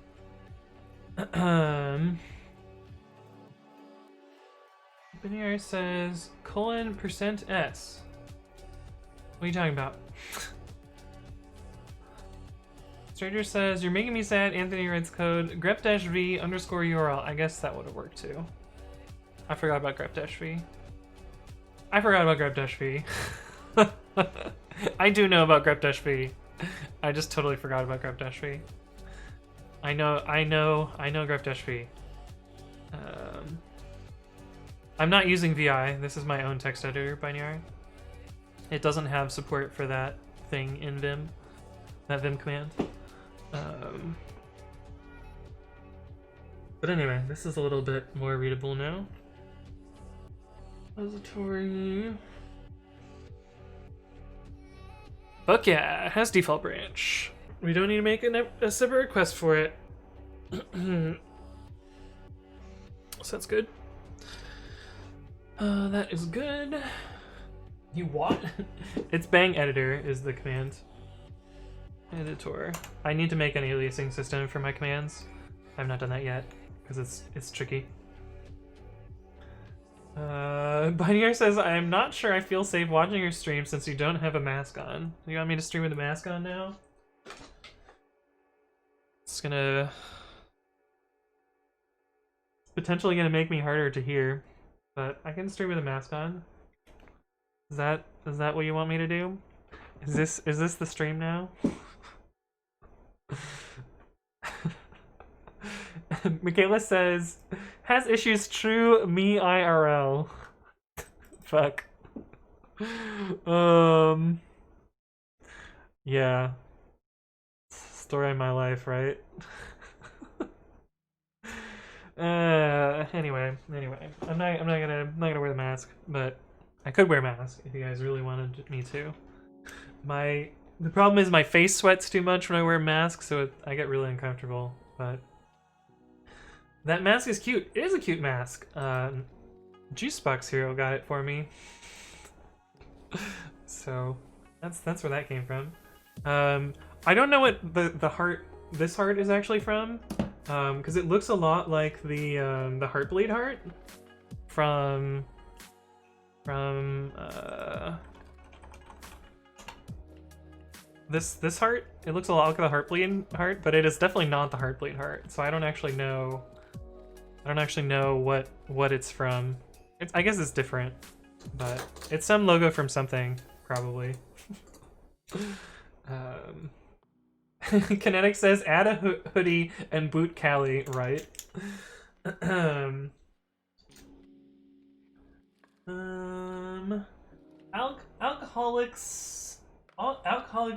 Binary says :s. What are you talking about? Is Stranger says, you're making me sad. Anthony writes code grep-v underscore URL. I guess that would have worked too. I forgot about grep-v. I forgot about grep-v. I do know about grep-v. I just totally forgot about grep-v. I know grep-v. I'm not using VI. This is my own text editor, Binary. It doesn't have support for that thing in Vim, that Vim command. But anyway, this is a little bit more readable now. Repository. Fuck yeah, it has default branch. We don't need to make a separate request for it. So that's good. That is good. You what? It's bang editor is the command. Editor. I need to make an aliasing system for my commands. I've not done that yet because it's tricky. Binary says, I am not sure I feel safe watching your stream since you don't have a mask on. You want me to stream with a mask on now? It's potentially gonna make me harder to hear, but I can stream with a mask on. Is that what you want me to do? Is this the stream now? Michaela says, has issues true, me IRL. Fuck. Yeah. Story of my life, right? Anyway. I'm not gonna wear the mask, but I could wear a mask if you guys really wanted me to. The problem is my face sweats too much when I wear a mask, so I get really uncomfortable, but that mask is cute. It is a cute mask. Juicebox Hero got it for me. So that's where that came from. I don't know what this heart is actually from, because it looks a lot like the Heartbleed heart from this heart. It looks a lot like the Heartbleed heart, but it is definitely not the Heartbleed heart. So I don't actually know what it's from. I guess it's different, but it's some logo from something probably. Kinetic says add a hoodie and boot Cali, right? Alcoholic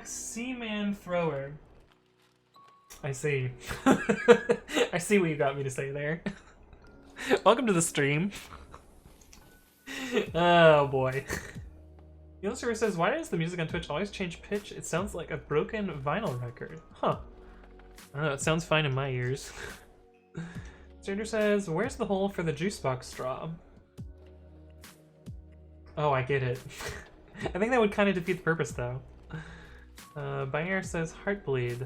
Seaman Thrower. I see. I see what you got me to say there. Welcome to the stream. Oh boy. The server says, why does the music on Twitch always change pitch? It sounds like a broken vinyl record. Huh. I don't know, it sounds fine in my ears. Stranger says, where's the hole for the juice box straw? Oh, I get it. I think that would kind of defeat the purpose, though. Binary says, Heartbleed.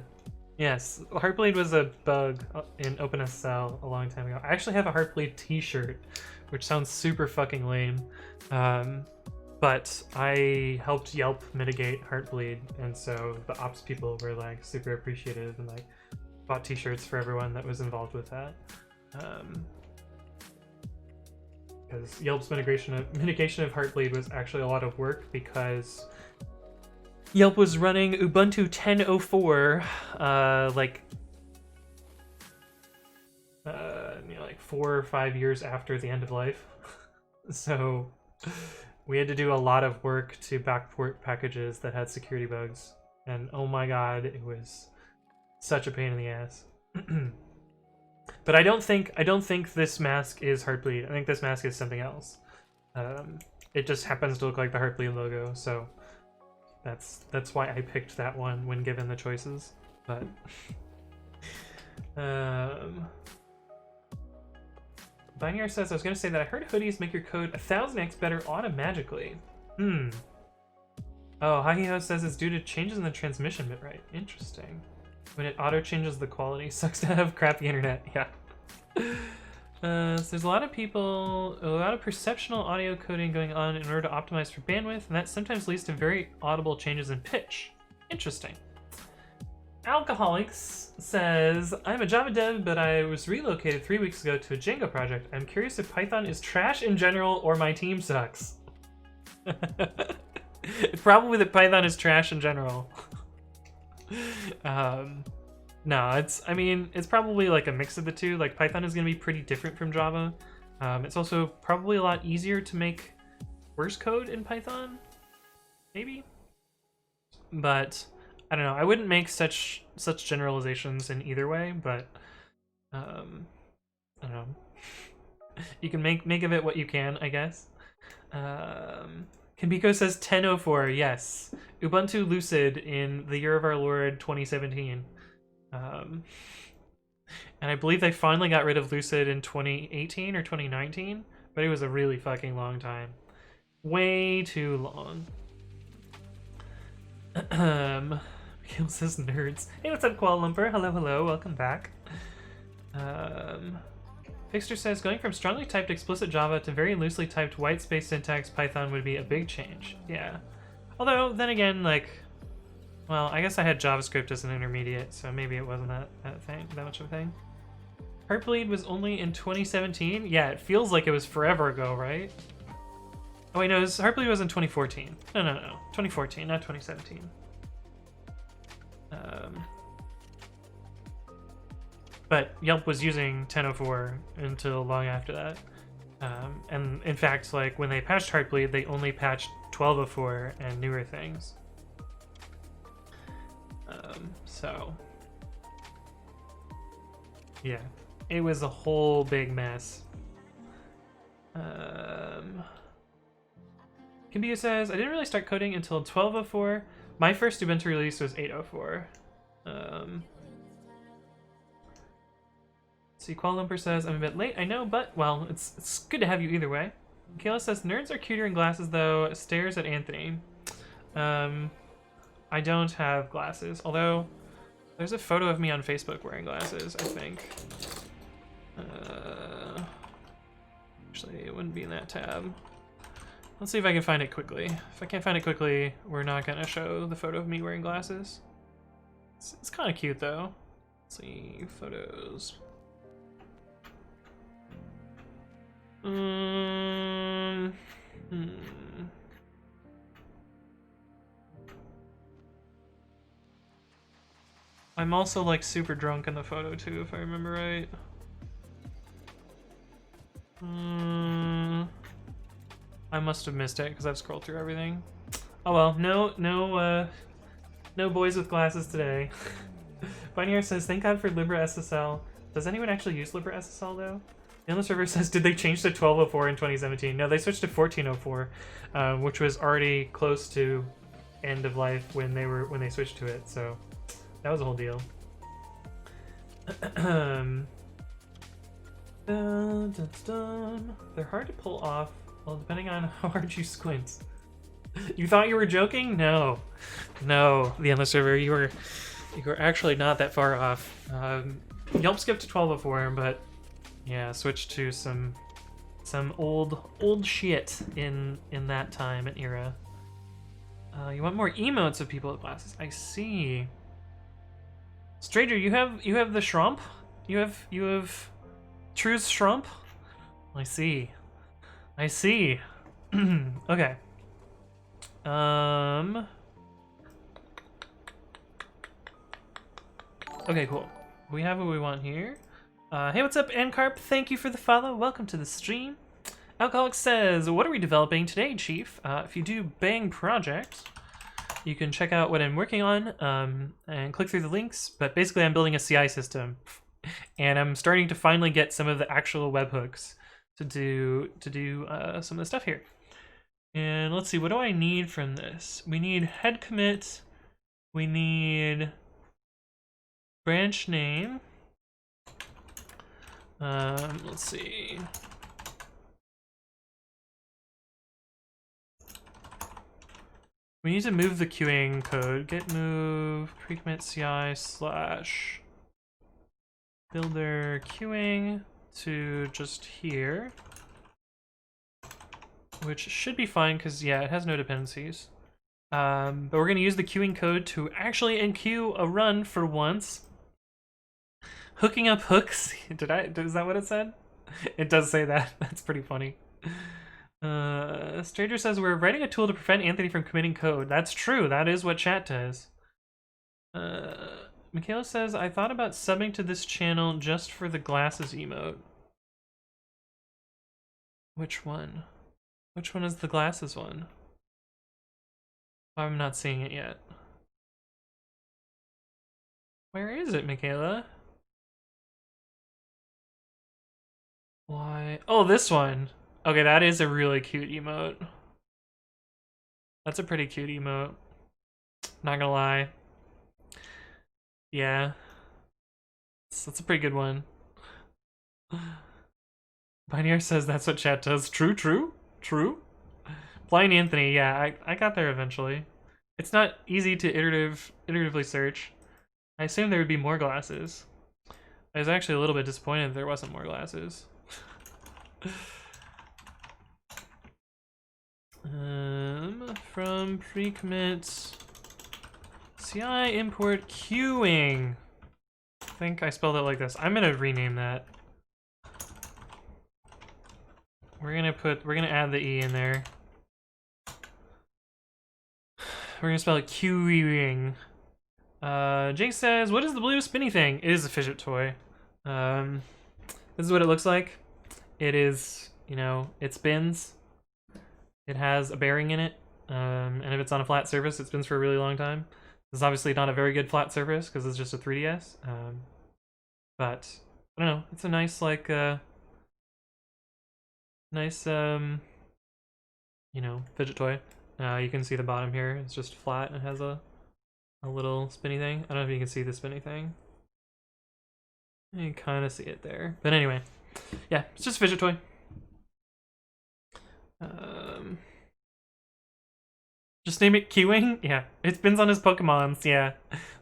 Yes, Heartbleed was a bug in OpenSSL a long time ago. I actually have a Heartbleed t-shirt, which sounds super fucking lame. But I helped Yelp mitigate Heartbleed, and so the ops people were like super appreciative and like bought t-shirts for everyone that was involved with that. Because Yelp's mitigation of Heartbleed was actually a lot of work because Yelp was running Ubuntu 10.04 like 4 or 5 years after the end of life. So we had to do a lot of work to backport packages that had security bugs, and oh my god, it was such a pain in the ass. But I don't think this mask is Heartbleed. I think this mask is something else. It just happens to look like the Heartbleed logo, so that's why I picked that one when given the choices. But Binary says, I was going to say that I heard hoodies make your code 1000x better automatically. Oh, Hagiho says it's due to changes in the transmission bitrate. Interesting. When it auto-changes the quality. Sucks to have crappy internet. Yeah. So there's a lot of perceptional audio coding going on in order to optimize for bandwidth, and that sometimes leads to very audible changes in pitch. Interesting. Alcoholics says, I'm a Java dev, but I was relocated 3 weeks ago to a Django project. I'm curious if Python is trash in general or my team sucks. It's probably that Python is trash in general. No, I mean, it's probably like a mix of the two. Like, Python is going to be pretty different from Java. It's also probably a lot easier to make worse code in Python, maybe? But I don't know. I wouldn't make such generalizations in either way, but I don't know. You can make of it what you can, I guess. Kimiko says 1004, yes. Ubuntu Lucid in the year of our Lord 2017. And I believe they finally got rid of Lucid in 2018 or 2019, but it was a really fucking long time. Way too long. Mikhail says nerds. Hey, what's up, Kuala Lumpur? Hello, hello, welcome back. Fixter says, going from strongly typed explicit Java to very loosely typed white space syntax Python would be a big change. Yeah. Although, then again, like, well, I guess I had JavaScript as an intermediate, so maybe it wasn't that much of a thing. Heartbleed was only in 2017? Yeah, it feels like it was forever ago, right? Oh wait, no, Heartbleed was in 2014. No, 2014, not 2017. But Yelp was using 1004 until long after that. And in fact, like, when they patched Heartbleed, they only patched 1204 and newer things. So yeah, it was a whole big mess. Kimbia says, I didn't really start coding until 1204. My first Ubuntu release was 804. See, Kuala Lumpur says, I'm a bit late, I know, but, well, it's good to have you either way. Kayla says, nerds are cuter in glasses, though. Stares at Anthony. I don't have glasses, although there's a photo of me on Facebook wearing glasses, I think. Actually, it wouldn't be in that tab. Let's see if I can find it quickly. If I can't find it quickly, we're not gonna show the photo of me wearing glasses. It's kind of cute, though. Let's see, photos. I'm also like super drunk in the photo too, if I remember right. I must have missed it because I've scrolled through everything. Oh well, no boys with glasses today. Binary says, thank God for LibreSSL. Does anyone actually use LibreSSL though? The Endless River says, did they change to 1204 in 2017? No, they switched to 1404, which was already close to end of life when they switched to it. So that was a whole deal. They're hard to pull off, well, depending on how hard you squint. You thought you were joking? No, the Endless River, you were actually not that far off. Yelp skipped to 1204, but yeah, switched to some old shit in that time and era. You want more emotes of people with glasses? I see. Stranger, you have the Shrump? You have True's Shrump? I see. Okay. Okay, cool. We have what we want here. Hey, what's up, Ancarp? Thank you for the follow. Welcome to the stream. Alcoholic says, what are we developing today, Chief? If you do Bang Project, you can check out what I'm working on and click through the links. But basically, I'm building a CI system, and I'm starting to finally get some of the actual webhooks to do some of the stuff here. And let's see, what do I need from this? We need head commit. We need branch name. Let's see. We need to move the queuing code. Git move pre-commit.ci / builder queuing to just here, which should be fine because yeah, it has no dependencies. But we're gonna use the queuing code to actually enqueue a run for once. Hooking up hooks. Is that what it said? It does say that. That's pretty funny. Stranger says we're writing a tool to prevent Anthony from committing code. That's true. That is what chat does. Michaela says, I thought about subbing to this channel just for the glasses emote. Which one? Which one is the glasses one? I'm not seeing it yet. Where is it, Michaela? Why? Oh, this one. Okay, that is a really cute emote. That's a pretty cute emote. Not gonna lie. Yeah. That's a pretty good one. Pioneer says that's what chat does. True, true, true. Blind Anthony, yeah, I got there eventually. It's not easy to iteratively search. I assumed there would be more glasses. I was actually a little bit disappointed there wasn't more glasses. From pre-commit.ci import queuing. I think I spelled it like this. I'm gonna rename that. We're gonna add the E in there. We're gonna spell it queuing. Jake says, what is the blue spinny thing? It is a fidget toy. This is what it looks like. It is, you know, it spins. It has a bearing in it. And if it's on a flat surface, it spins for a really long time. This is obviously not a very good flat surface because it's just a 3DS. But I don't know. It's a nice, like, nice, you know, fidget toy. You can see the bottom here. It's just flat and it has a little spinny thing. I don't know if you can see the spinny thing. You can kind of see it there. But anyway, yeah, it's just a fidget toy. Just name it queuing. Yeah, it spins on his Pokemons. Yeah,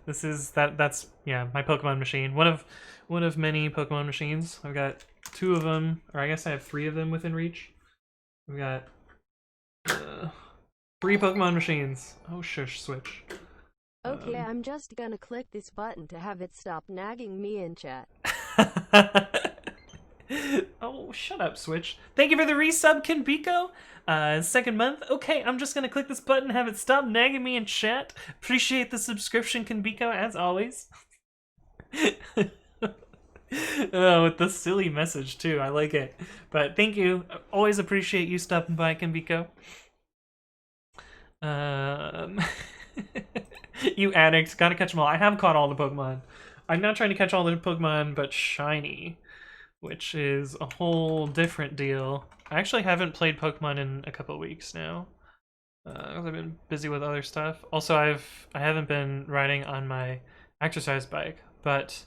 this is that's yeah, my Pokemon machine. One of many Pokemon machines. I've got 2 of them, or I guess I have 3 of them within reach. We've got 3 Pokemon machines. Oh shush, Switch. Okay, I'm just gonna click this button to have it stop nagging me in chat. Oh, shut up, Switch. Thank you for the resub, Kinbiko. 2nd month. Okay, I'm just gonna click this button, have it stop nagging me in chat. Appreciate the subscription, Kinbiko, as always. Oh, with the silly message, too. I like it. But thank you. Always appreciate you stopping by, Kinbiko. You addict, gotta catch them all. I have caught all the Pokemon. I'm not trying to catch all the Pokemon, but shiny, which is a whole different deal. I actually haven't played Pokemon in a couple of weeks now. I've been busy with other stuff. Also, I haven't been riding on my exercise bike, but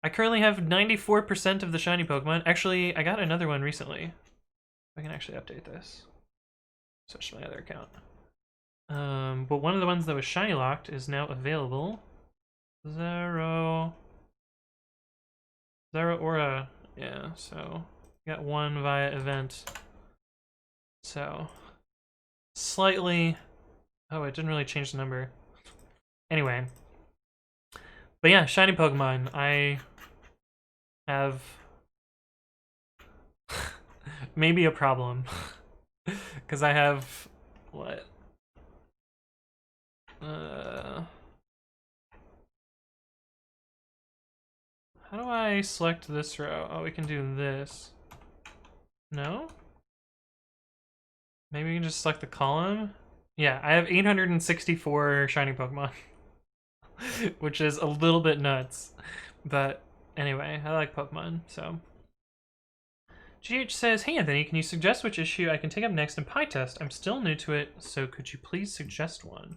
I currently have 94% of the shiny Pokemon. Actually, I got another one recently. I can actually update this. Switch to my other account. But one of the ones that was shiny locked is now available. Zero Aura. Yeah, so got 1 via event. So slightly. Oh, it didn't really change the number. Anyway. But yeah, shiny Pokemon. I have maybe a problem. Because I have what? How do I select this row? Oh, we can do this. No? Maybe we can just select the column? Yeah, I have 864 shiny Pokemon. Which is a little bit nuts. But anyway, I like Pokemon, so. GH says, hey Anthony, can you suggest which issue I can take up next in PyTest? I'm still new to it, so could you please suggest one?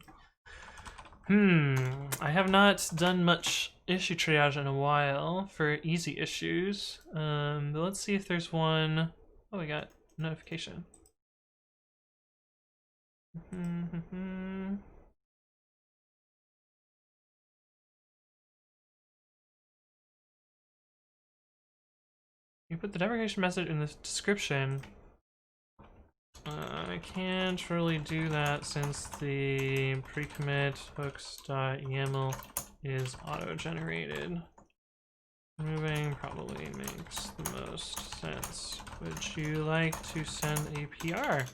I have not done much issue triage in a while for easy issues. But let's see if there's one. Oh, we got notification. You put the deprecation message in the description. can't really do that since the pre-commit hooks.yaml is auto-generated. Removing probably makes the most sense. Would you like to send a PR?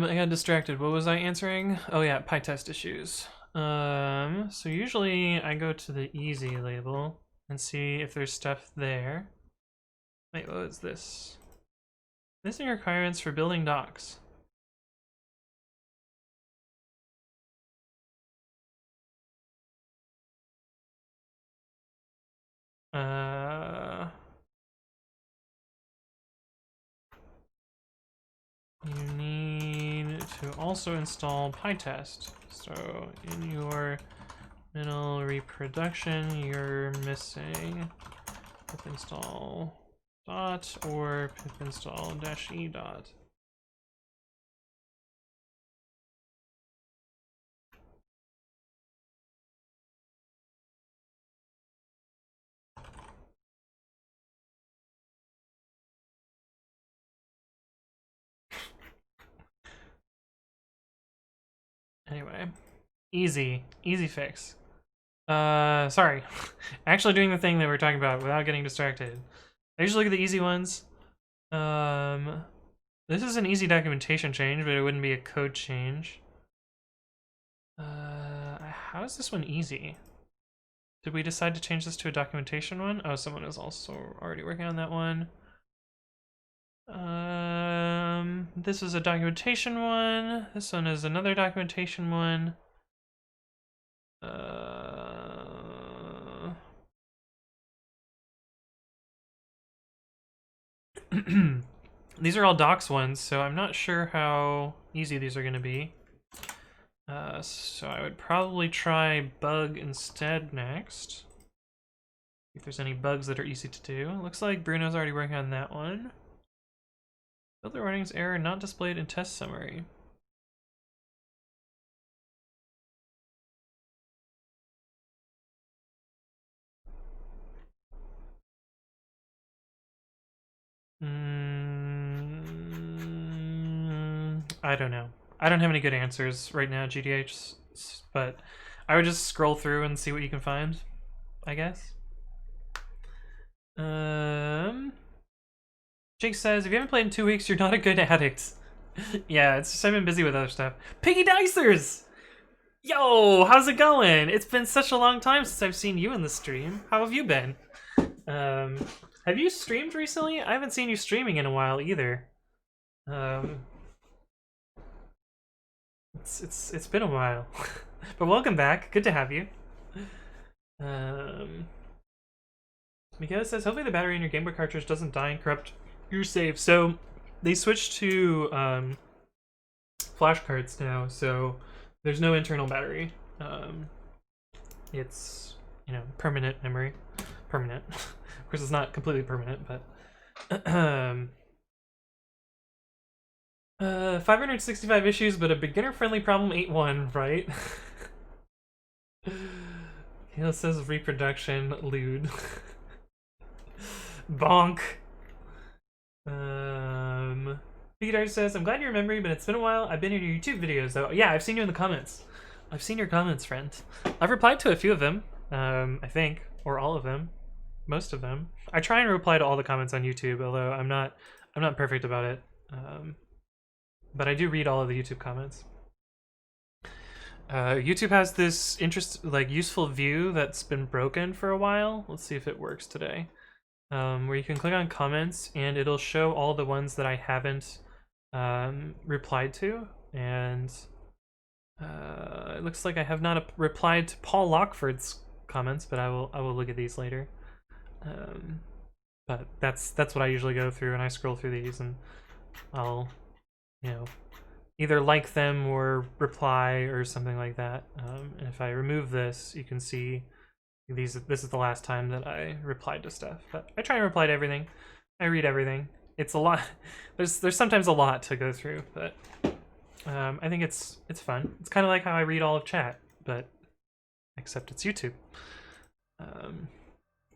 I got distracted. What was I answering? Oh yeah, PyTest issues. So usually I go to the easy label and see if there's stuff there. Wait, what is this? Missing requirements for building docks. You need to also install PyTest. So in your middle reproduction, you're missing pip install dot or pip install -e dot. Anyway, easy fix. Sorry. Actually doing the thing that we're talking about without getting distracted. I usually look at the easy ones. This is an easy documentation change, but it wouldn't be a code change. How is this one easy? Did we decide to change this to a documentation one? Oh, someone is also already working on that one. This is a documentation one. This one is another documentation one. These are all docs ones, so I'm not sure how easy these are going to be. So I would probably try bug instead next. If there's any bugs that are easy to do. Looks like Bruno's already working on that one. Builder warnings error not displayed in test summary. I don't know. I don't have any good answers right now, GDH, but I would just scroll through and see what you can find, I guess. Jake says, if you haven't played in 2 weeks, you're not a good addict. Yeah, it's just I've been busy with other stuff. Piggy Dicers! Yo, how's it going? It's been such a long time since I've seen you in the stream. How have you been? Have you streamed recently? I haven't seen you streaming in a while either. It's been a while. But welcome back. Good to have you. Miguel says, hopefully the battery in your Game Boy cartridge doesn't die and corrupt your save. So they switched to flash cards now, so there's no internal battery. It's, you know, permanent memory. Permanent. Of course, it's not completely permanent, but 565 issues, but a beginner-friendly problem 8.1, right? Kayla says reproduction lewd. Bonk. Peter says, I'm glad you remember me, but it's been a while. I've been in your YouTube videos, though. Yeah, I've seen you in the comments. I've seen your comments, friend. I've replied to a few of them, I think, or all of them. Most of them. I try and reply to all the comments on YouTube, although I'm not perfect about it. But I do read all of the YouTube comments. YouTube has this useful view that's been broken for a while. Let's see if it works today. Where you can click on comments and it'll show all the ones that I haven't replied to, and it looks like I have not replied to Paul Lockford's comments, but I will look at these later. But that's what I usually go through, and I scroll through these, and I'll, you know, either like them or reply or something like that. And if I remove this, you can see this is the last time that I replied to stuff. But I try and reply to everything. I read everything. It's a lot. There's sometimes a lot to go through, but I think it's fun. It's kind of like how I read all of chat, but except it's YouTube.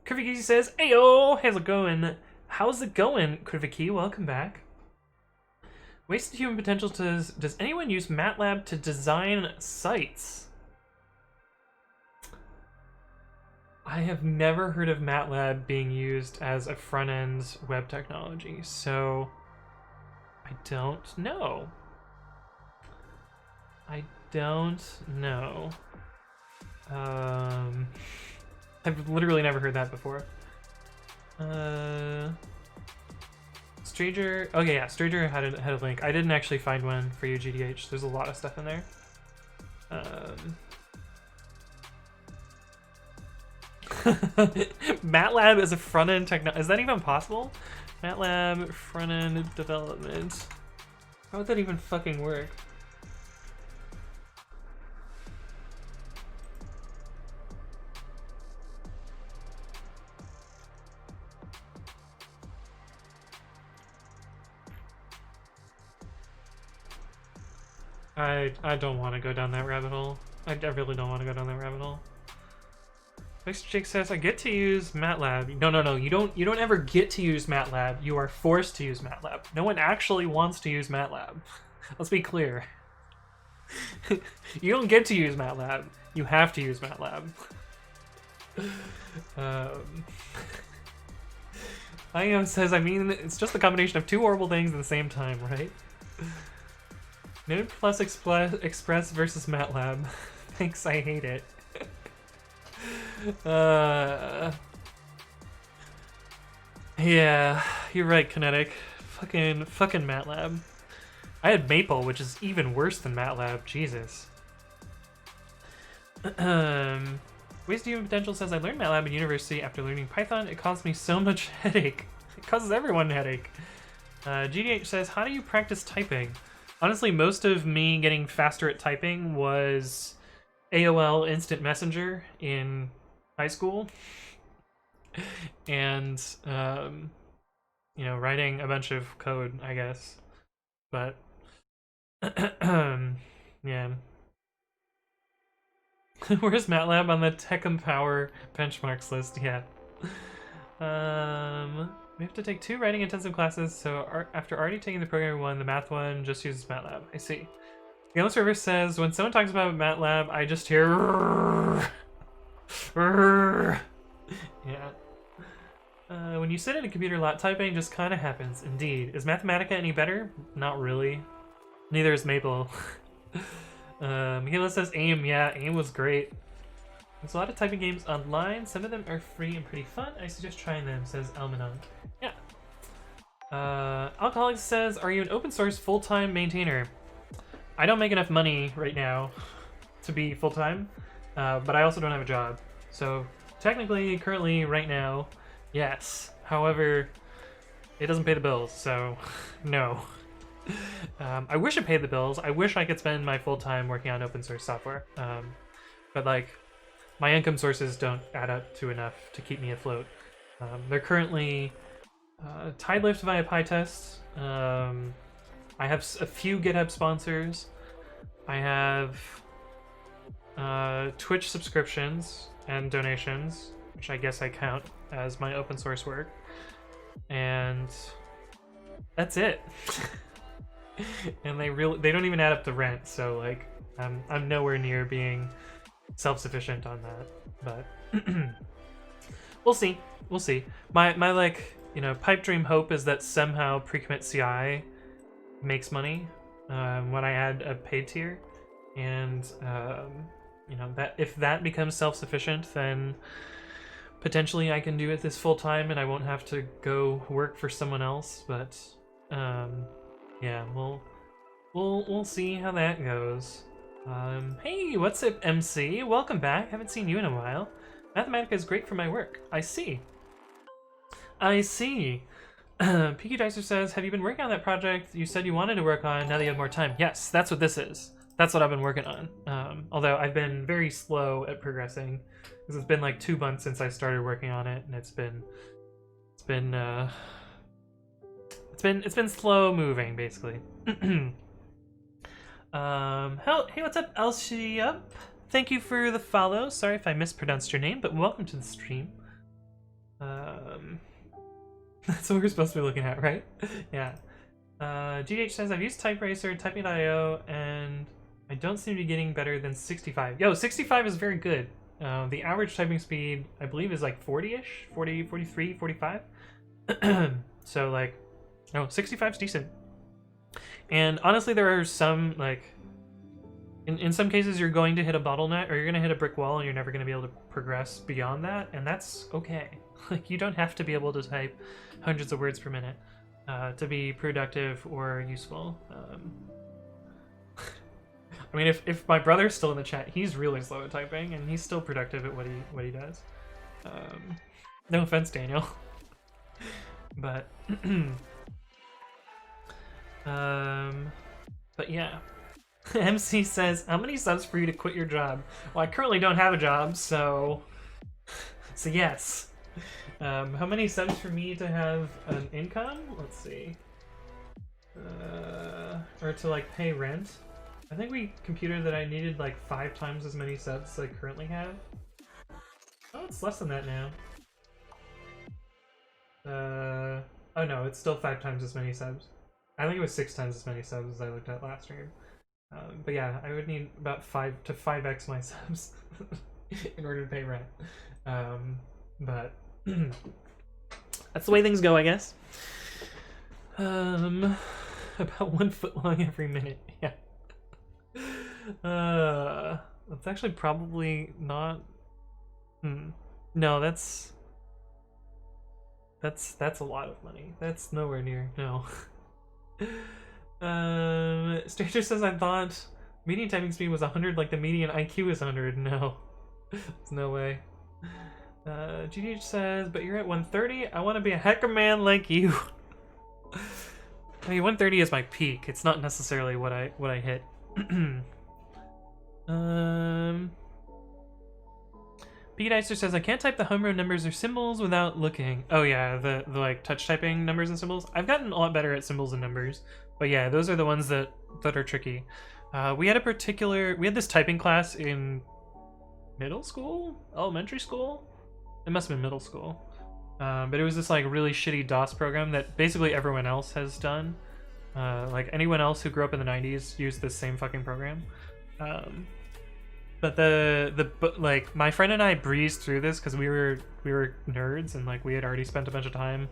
Kriviki says, "Ayo, how's it going? How's it going, Kriviki? Welcome back." Wasted human potential. Does anyone use MATLAB to design sites? I have never heard of MATLAB being used as a front-end web technology, so I don't know. I don't know. I've literally never heard that before. Stranger. Oh yeah, Stranger had a link. I didn't actually find one for you, GDH. There's a lot of stuff in there. MATLAB is a front-end technology. Is that even possible? MATLAB front-end development. How would that even fucking work? I don't want to go down that rabbit hole. I really don't want to go down that rabbit hole. Next Jake says, I get to use MATLAB. No, you don't ever get to use MATLAB. You are forced to use MATLAB. No one actually wants to use MATLAB. Let's be clear. You don't get to use MATLAB. You have to use MATLAB. IAM says, I mean, it's just the combination of two horrible things at the same time, right? Node plus Express versus MATLAB. Thanks, I hate it. Yeah, you're right, Kinetic. Fucking MATLAB. I had Maple, which is even worse than MATLAB. Jesus. Wasted Human Potential says, I learned MATLAB in university after learning Python. It caused me so much headache. It causes everyone headache. GDH says, how do you practice typing? Honestly, most of me getting faster at typing was AOL Instant Messenger in high school. And, you know, writing a bunch of code, I guess. But, yeah. Where's MATLAB on the Tech Empower benchmarks list? Yeah. We have to take 2 writing intensive classes, so after already taking the programming one, the math one just uses MATLAB. I see. Game Server says, when someone talks about MATLAB, I just hear yeah. When you sit at a computer a lot, typing just kind of happens. Indeed. Is Mathematica any better? Not really. Neither is Maple. Michaela says AIM. Yeah, AIM was great. There's a lot of typing games online. Some of them are free and pretty fun. I suggest trying them, says Elmanon. Yeah. Alcoholic says, are you an open source full-time maintainer? I don't make enough money right now to be full-time, but I also don't have a job. So technically, currently, right now, yes. However, it doesn't pay the bills, so no. I wish it paid the bills. I wish I could spend my full time working on open source software. But like, my income sources don't add up to enough to keep me afloat. They're currently Tidelift via PyTest. I have a few GitHub sponsors. I have Twitch subscriptions and donations, which I guess I count as my open source work. And that's it. And they don't even add up to rent, so like I'm nowhere near being self-sufficient on that. But we'll see. My like, you know, pipe dream hope is that somehow pre-commit.ci makes money when I add a paid tier, and you know, that if that becomes self-sufficient, then potentially I can do it this full time and I won't have to go work for someone else. But yeah, we'll see how that goes. Hey, what's up, MC? Welcome back. Haven't seen you in a while. Mathematica is great for my work. I see. Peaky Dicer says, have you been working on that project you said you wanted to work on now that you have more time? Yes, that's what this is. That's what I've been working on. Although I've been very slow at progressing, because it's been like 2 months since I started working on it, and it's been slow moving, basically. Hey, what's up, Elshie? Thank you for the follow. Sorry if I mispronounced your name, but welcome to the stream. That's what we're supposed to be looking at, right? Yeah. GH says, I've used TypeRacer, typing.io, and I don't seem to be getting better than 65. Yo, 65 is very good. The average typing speed, I believe, is like 40-ish, 40, 43, 45. So, like, no, 65 is decent. And honestly, there are some, like, in some cases, you're going to hit a bottleneck, or you're going to hit a brick wall, and you're never going to be able to progress beyond that, and that's okay. Like, you don't have to be able to type hundreds of words per minute to be productive or useful. I mean, if my brother's still in the chat, he's really slow at typing, and he's still productive at what he does. No offense, Daniel. But but yeah. MC says, how many subs for you to quit your job? Well, I currently don't have a job, so yes. How many subs for me to have an income? Let's see. Or to like pay rent. I think we computed that I needed like 5 times as many subs as I currently have. Oh, it's less than that now. Oh no, it's still 5 times as many subs. I think it was 6 times as many subs as I looked at last stream. But yeah, I would need about 5 to 5x my subs in order to pay rent. But that's the way things go, I guess. About 1 foot long every minute. Yeah. That's actually probably not. No, that's a lot of money. That's nowhere near. No. Stranger says, I thought median typing speed was 100, like the median IQ is 100. No, there's no way. GDH says, but you're at 130. I want to be a hacker man like you. I mean, 130 is my peak. It's not necessarily what I hit. Pete Eister says, I can't type the homerow numbers or symbols without looking. Oh yeah, the like touch typing numbers and symbols. I've gotten a lot better at symbols and numbers, but yeah, those are the ones that are tricky. We had this typing class in middle school, elementary school. It must have been middle school. But it was this like really shitty DOS program that basically everyone else has done. Like anyone else who grew up in the 90s used this same fucking program. But like my friend and I breezed through this because we were nerds and like we had already spent a bunch of time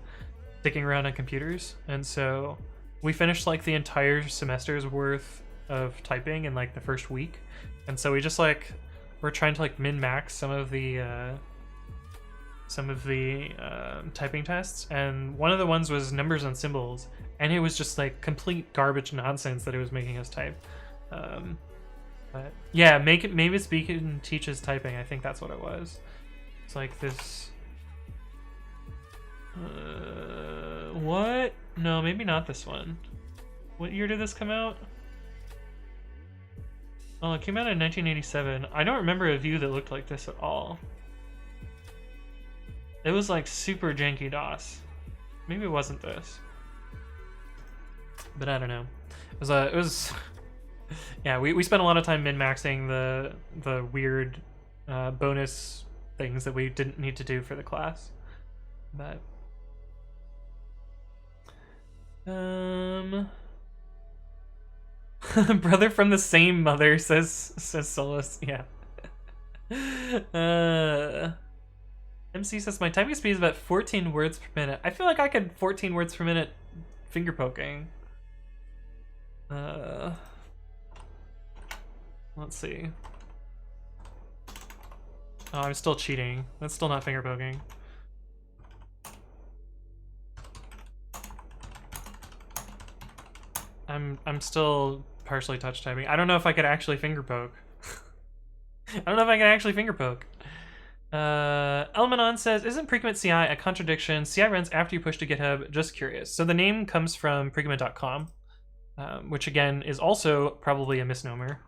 sticking around on computers, and so we finished like the entire semester's worth of typing in like the first week. And so we just like we're trying to like min-max some of the typing tests, and one of the ones was numbers and symbols, and it was just like complete garbage nonsense that it was making us type. But yeah, Mavis Beacon teaches typing. I think that's what it was. It's like this. What? No, maybe not this one. What year did this come out? Oh, it came out in 1987. I don't remember a view that looked like this at all. It was like super janky DOS. Maybe it wasn't this. But I don't know. It was yeah, we spent a lot of time min-maxing the weird bonus things that we didn't need to do for the class. But brother from the same mother, says Solus. Yeah. MC says, my typing speed is about 14 words per minute. I feel like I could 14 words per minute finger poking. Let's see. Oh, I'm still cheating. That's still not finger poking. I'm still partially touch typing. I don't know if I could actually finger poke. I don't know if I can actually finger poke. Elmanon says, isn't pre-commit.ci a contradiction? CI runs after you push to GitHub. Just curious. So the name comes from pre-commit.com, which again is also probably a misnomer.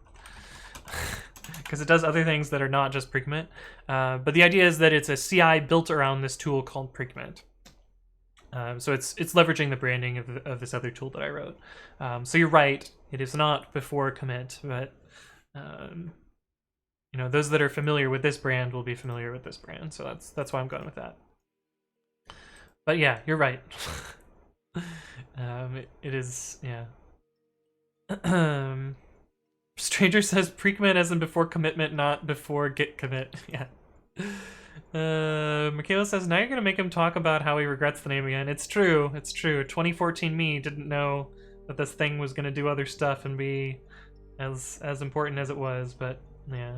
Because it does other things that are not just pre-commit. But the idea is that it's a CI built around this tool called pre-commit. So it's leveraging the branding of this other tool that I wrote. So you're right, it is not before commit, but you know, those that are familiar with this brand will be familiar with this brand. So that's why I'm going with that. But yeah, you're right. It is, yeah. Stranger says pre-commit as in before commitment, not before git commit. Yeah. Michaela says, now you're gonna make him talk about how he regrets the name again. It's true, it's true. 2014 me didn't know that this thing was gonna do other stuff and be as important as it was, but yeah.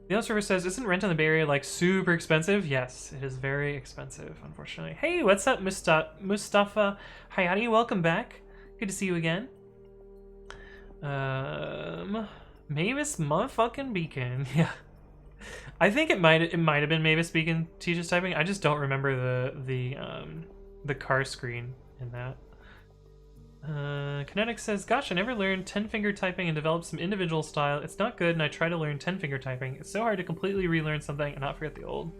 The other server says, isn't rent in the Bay Area like super expensive? Yes, it is very expensive, unfortunately. Hey, what's up, Mustafa Hayati? Welcome back. Good to see you again. Mavis motherfucking Beacon. Yeah. I think it might have been Mavis Beacon teaches typing. I just don't remember the car screen in that. Kinetic says, gosh, I never learned 10-finger typing and developed some individual style. It's not good, and I try to learn 10-finger typing. It's so hard to completely relearn something and not forget the old.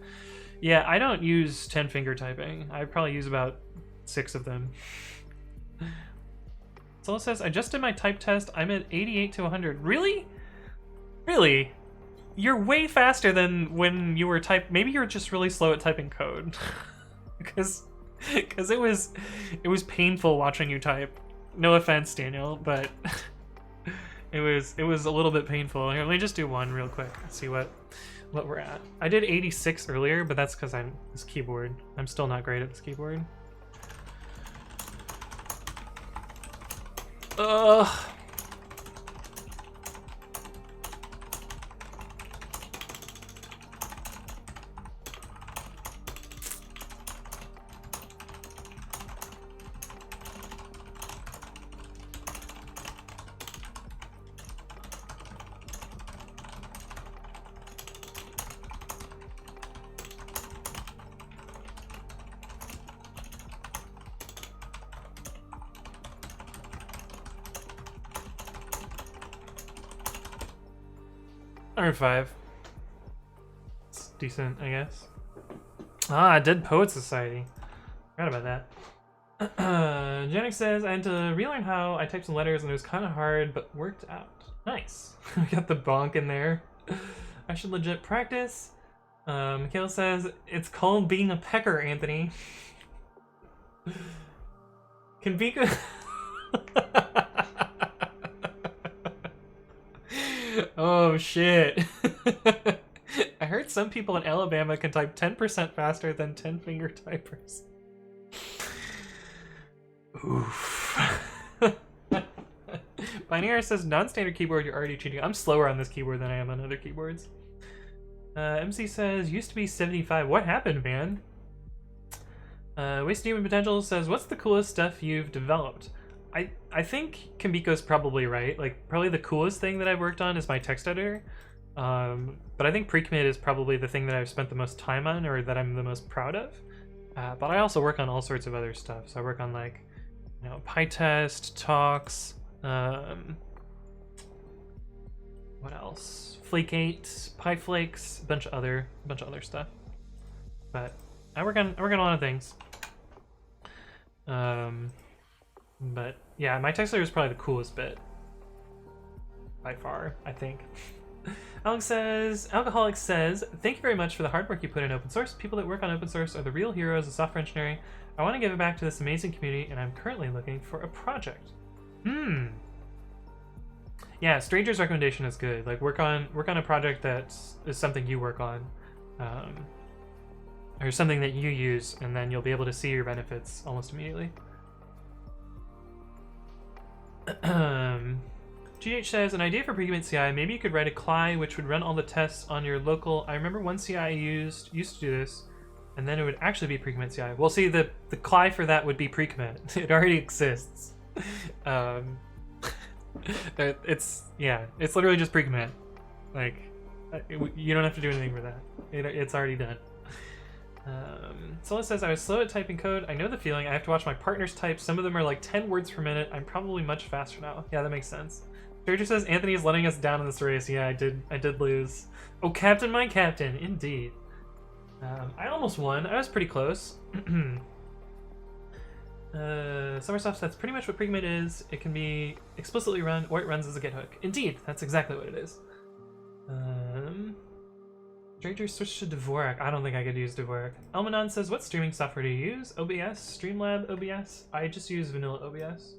Yeah, I don't use 10-finger typing. I probably use about 6 of them. Solo says, I just did my type test. I'm at 88 to 100. Really? Really? You're way faster than when you were maybe you're just really slow at typing code. because it was painful watching you type. No offense, Daniel, but it was a little bit painful. Here, let me just do one real quick. See what we're at. I did 86 earlier, but that's because this keyboard. I'm still not great at this keyboard. Ugh. Five. It's decent, I guess. Ah, Dead Poet Society. Forgot about that. Janik says, I had to relearn how I typed some letters and it was kind of hard, but worked out. Nice. We got the bonk in there. I should legit practice. Mikhail says, it's called being a pecker, Anthony. Can be good. Oh shit. I heard some people in Alabama can type 10% faster than 10-finger typers. Oof. Pioneer says non-standard keyboard, you're already cheating. I'm slower on this keyboard than I am on other keyboards. MC says, used to be 75. What happened, man? Wasted Human Potential says, what's the coolest stuff you've developed? I think Kamiko's probably right. Like, probably the coolest thing that I've worked on is my text editor. But I think pre-commit is probably the thing that I've spent the most time on, or that I'm the most proud of. But I also work on all sorts of other stuff. So I work on, like, you know, PyTest, talks, what else? Flake8, PyFlakes, a bunch of other stuff. But I work on a lot of things. But yeah, my text editor is probably the coolest bit by far, I think. Alcoholic says, thank you very much for the hard work you put in open source. People that work on open source are the real heroes of software engineering. I want to give it back to this amazing community, and I'm currently looking for a project. Yeah, Stranger's recommendation is good. Like, work on a project that is something you work on, or something that you use, and then you'll be able to see your benefits almost immediately. GH says, an idea for pre-commit.ci, maybe you could write a CLI which would run all the tests on your local. I remember one CI I used to do this, and then it would actually be pre-commit.ci. Well, see, the CLI for that would be pre-commit. It already exists. It's literally just pre-commit. Like, you don't have to do anything for that. It's already done. Sola says, I was slow at typing code. I know the feeling. I have to watch my partners type. Some of them are like 10 words per minute. I'm probably much faster now. Yeah, that makes sense. Stranger says, Anthony is letting us down in this race. Yeah, I did lose. Oh, Captain, my Captain. Indeed. I almost won. I was pretty close. Summersoft, that's pretty much what pre-commit is. It can be explicitly run, or it runs as a git hook. Indeed, that's exactly what it is. Drager switched to Dvorak. I don't think I could use Dvorak. Elmanon says, what streaming software do you use? OBS? Streamlab OBS? I just use vanilla OBS.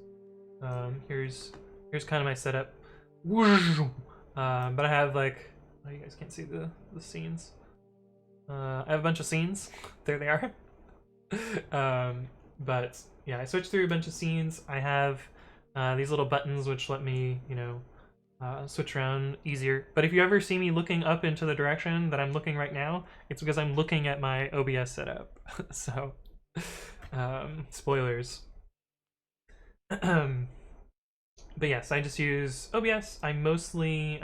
Here's kind of my setup. But I have like, oh, you guys can't see the scenes. I have a bunch of scenes. There they are. But yeah, I switched through a bunch of scenes. I have these little buttons which let me, you know, switch around easier. But if you ever see me looking up into the direction that I'm looking right now, it's because I'm looking at my OBS setup. So, spoilers. But yes, I just use OBS. I mostly,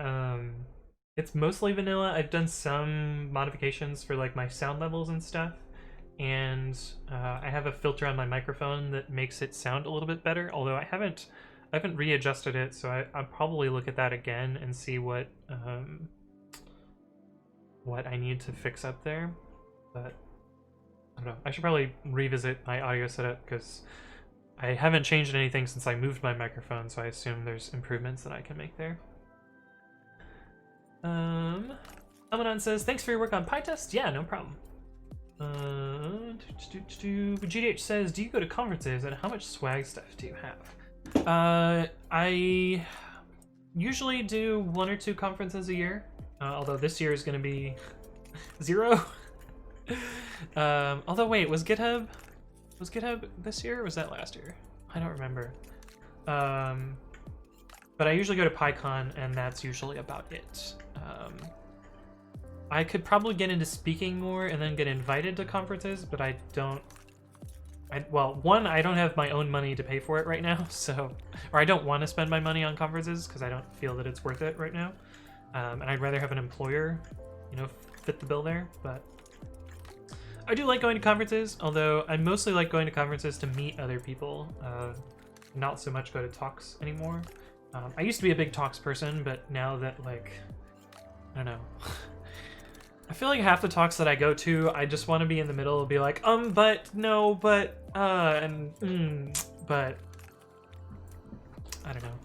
it's mostly vanilla. I've done some modifications for like my sound levels and stuff. And I have a filter on my microphone that makes it sound a little bit better, although I haven't readjusted it, so I'll probably look at that again and see what I need to fix up there. But I don't know. I should probably revisit my audio setup because I haven't changed anything since I moved my microphone, so I assume there's improvements that I can make there. Amanon says, thanks for your work on PyTest. Yeah, no problem. GDH says, do you go to conferences and how much swag stuff do you have? I usually do 1 or 2 conferences a year, although this year is going to be 0. Although wait, was GitHub this year or was that last year? I don't remember. But I usually go to PyCon and that's usually about it. I could probably get into speaking more and then get invited to conferences, but I don't. Well, one, I don't have my own money to pay for it right now, so, or I don't want to spend my money on conferences because I don't feel that it's worth it right now, and I'd rather have an employer, you know, fit the bill there. But I do like going to conferences, although I mostly like going to conferences to meet other people, not so much go to talks anymore. I used to be a big talks person, but now that, like, I don't know. I feel like half the talks that I go to, I just want to be in the middle and be like, but, no, but, but, I don't know.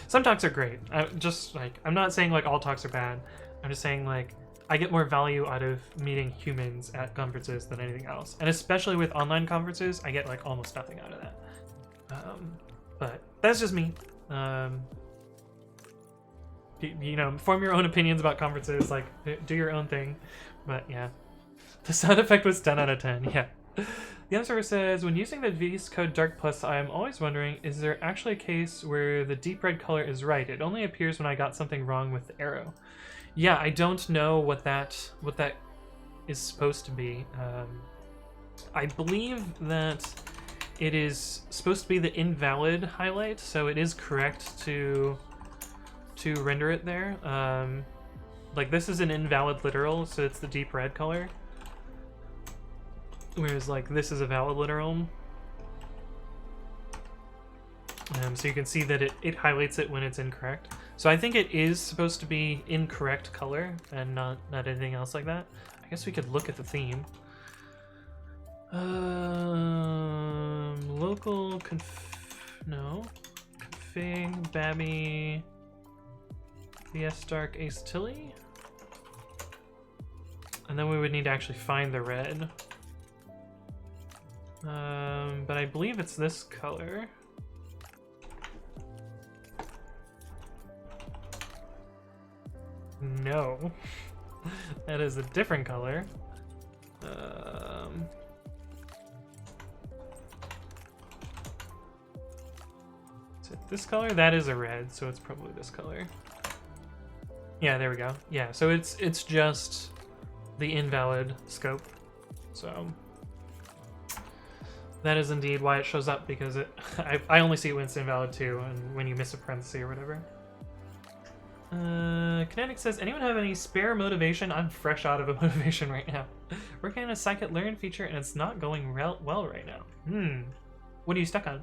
Some talks are great. I'm not saying, like, all talks are bad. I'm just saying, like, I get more value out of meeting humans at conferences than anything else. And especially with online conferences, I get, like, almost nothing out of that. But that's just me. You know, form your own opinions about conferences, like, do your own thing. But yeah, the sound effect was 10 out of 10, yeah. The answer says, when using the VS Code Dark Plus, I am always wondering, is there actually a case where the deep red color is right? It only appears when I got something wrong with the arrow. Yeah, I don't know what that is supposed to be. I believe that it is supposed to be the invalid highlight, so it is correct to render it there. Like, this is an invalid literal, so it's the deep red color. Whereas, like, this is a valid literal. So you can see that it highlights it when it's incorrect. So I think it is supposed to be incorrect color and not anything else like that. I guess we could look at the theme. Local config babby VS Dark Ace Tilly. And then we would need to actually find the red. But I believe it's this color. No. That is a different color. Is it this color? That is a red, so it's probably this color. Yeah, there we go. Yeah, so it's just the invalid scope. So that is indeed why it shows up, because I only see it when it's invalid too, and when you miss a parenthesis or whatever. Kinetic says, anyone have any spare motivation? I'm fresh out of a motivation right now. Working on a scikit-learn feature and it's not going well right now. What are you stuck on?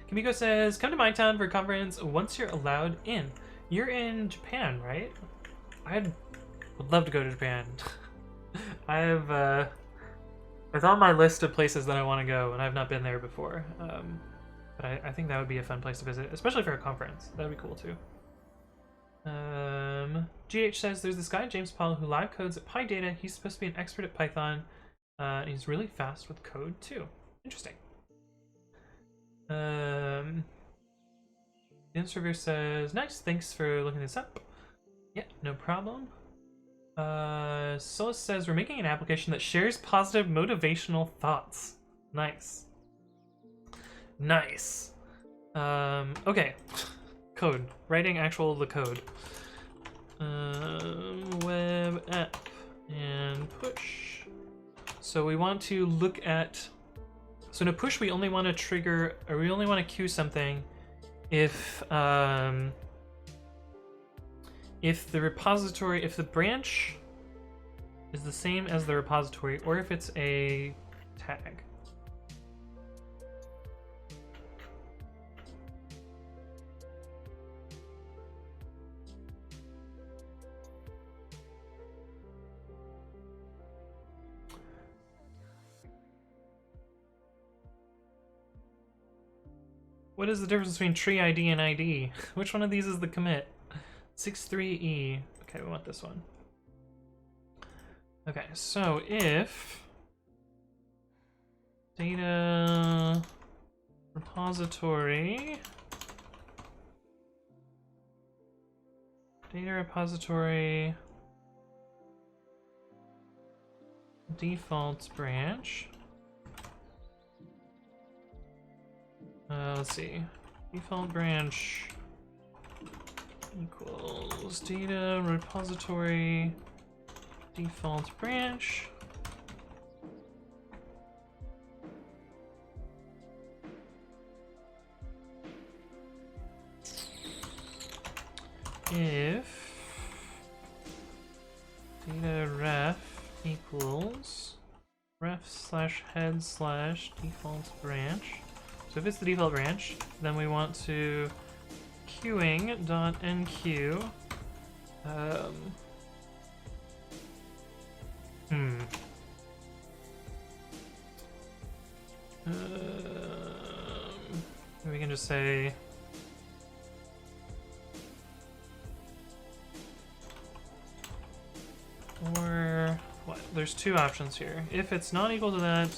Kimiko says, come to my town for a conference once you're allowed in. You're in Japan, right? I would love to go to Japan. It's on my list of places that I want to go, and I've not been there before. But I think that would be a fun place to visit, especially for a conference. That would be cool too. GH says there's this guy, James Powell, who live codes at PyData. He's supposed to be an expert at Python. And he's really fast with code too. Interesting. The server says, nice, thanks for looking this up. Yeah, no problem. Solus says, we're making an application that shares positive motivational thoughts. Nice. Nice. Okay. Code. Writing the code. Web app. And push. So we want to look at... So in a push, we only want to trigger, or we only want to queue something if the repository, if the branch is the same as the repository, or if it's a tag. What is the difference between tree ID and ID? Which one of these is the commit? 63E. Okay, we want this one. Okay, so if data repository default branch. Let's see. Default branch equals data repository default branch. If data ref equals ref/head/default branch. So if it's the default branch, then we want to queuing.enqueue. We can just say or what? There's two options here. If it's not equal to that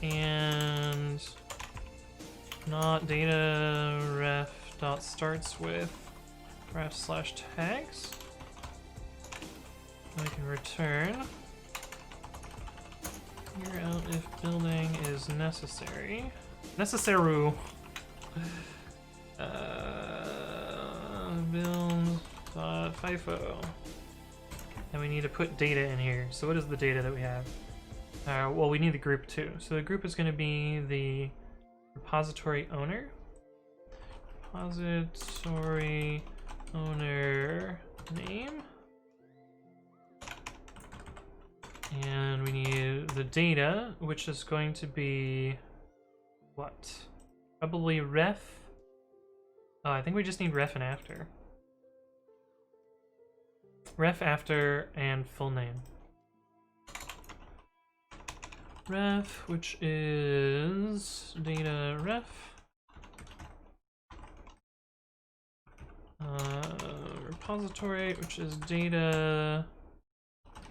and not data ref dot starts with ref/tags, we can return figure out if building is necessary. Build FIFO. And we need to put data in here. So what is the data that we have? Well, we need the group too. So the group is going to be the repository owner. Repository owner name. And we need the data, which is going to be what? Probably ref. Oh, I think we just need ref and after. Ref after and full name. Ref, which is data ref. Repository, which is data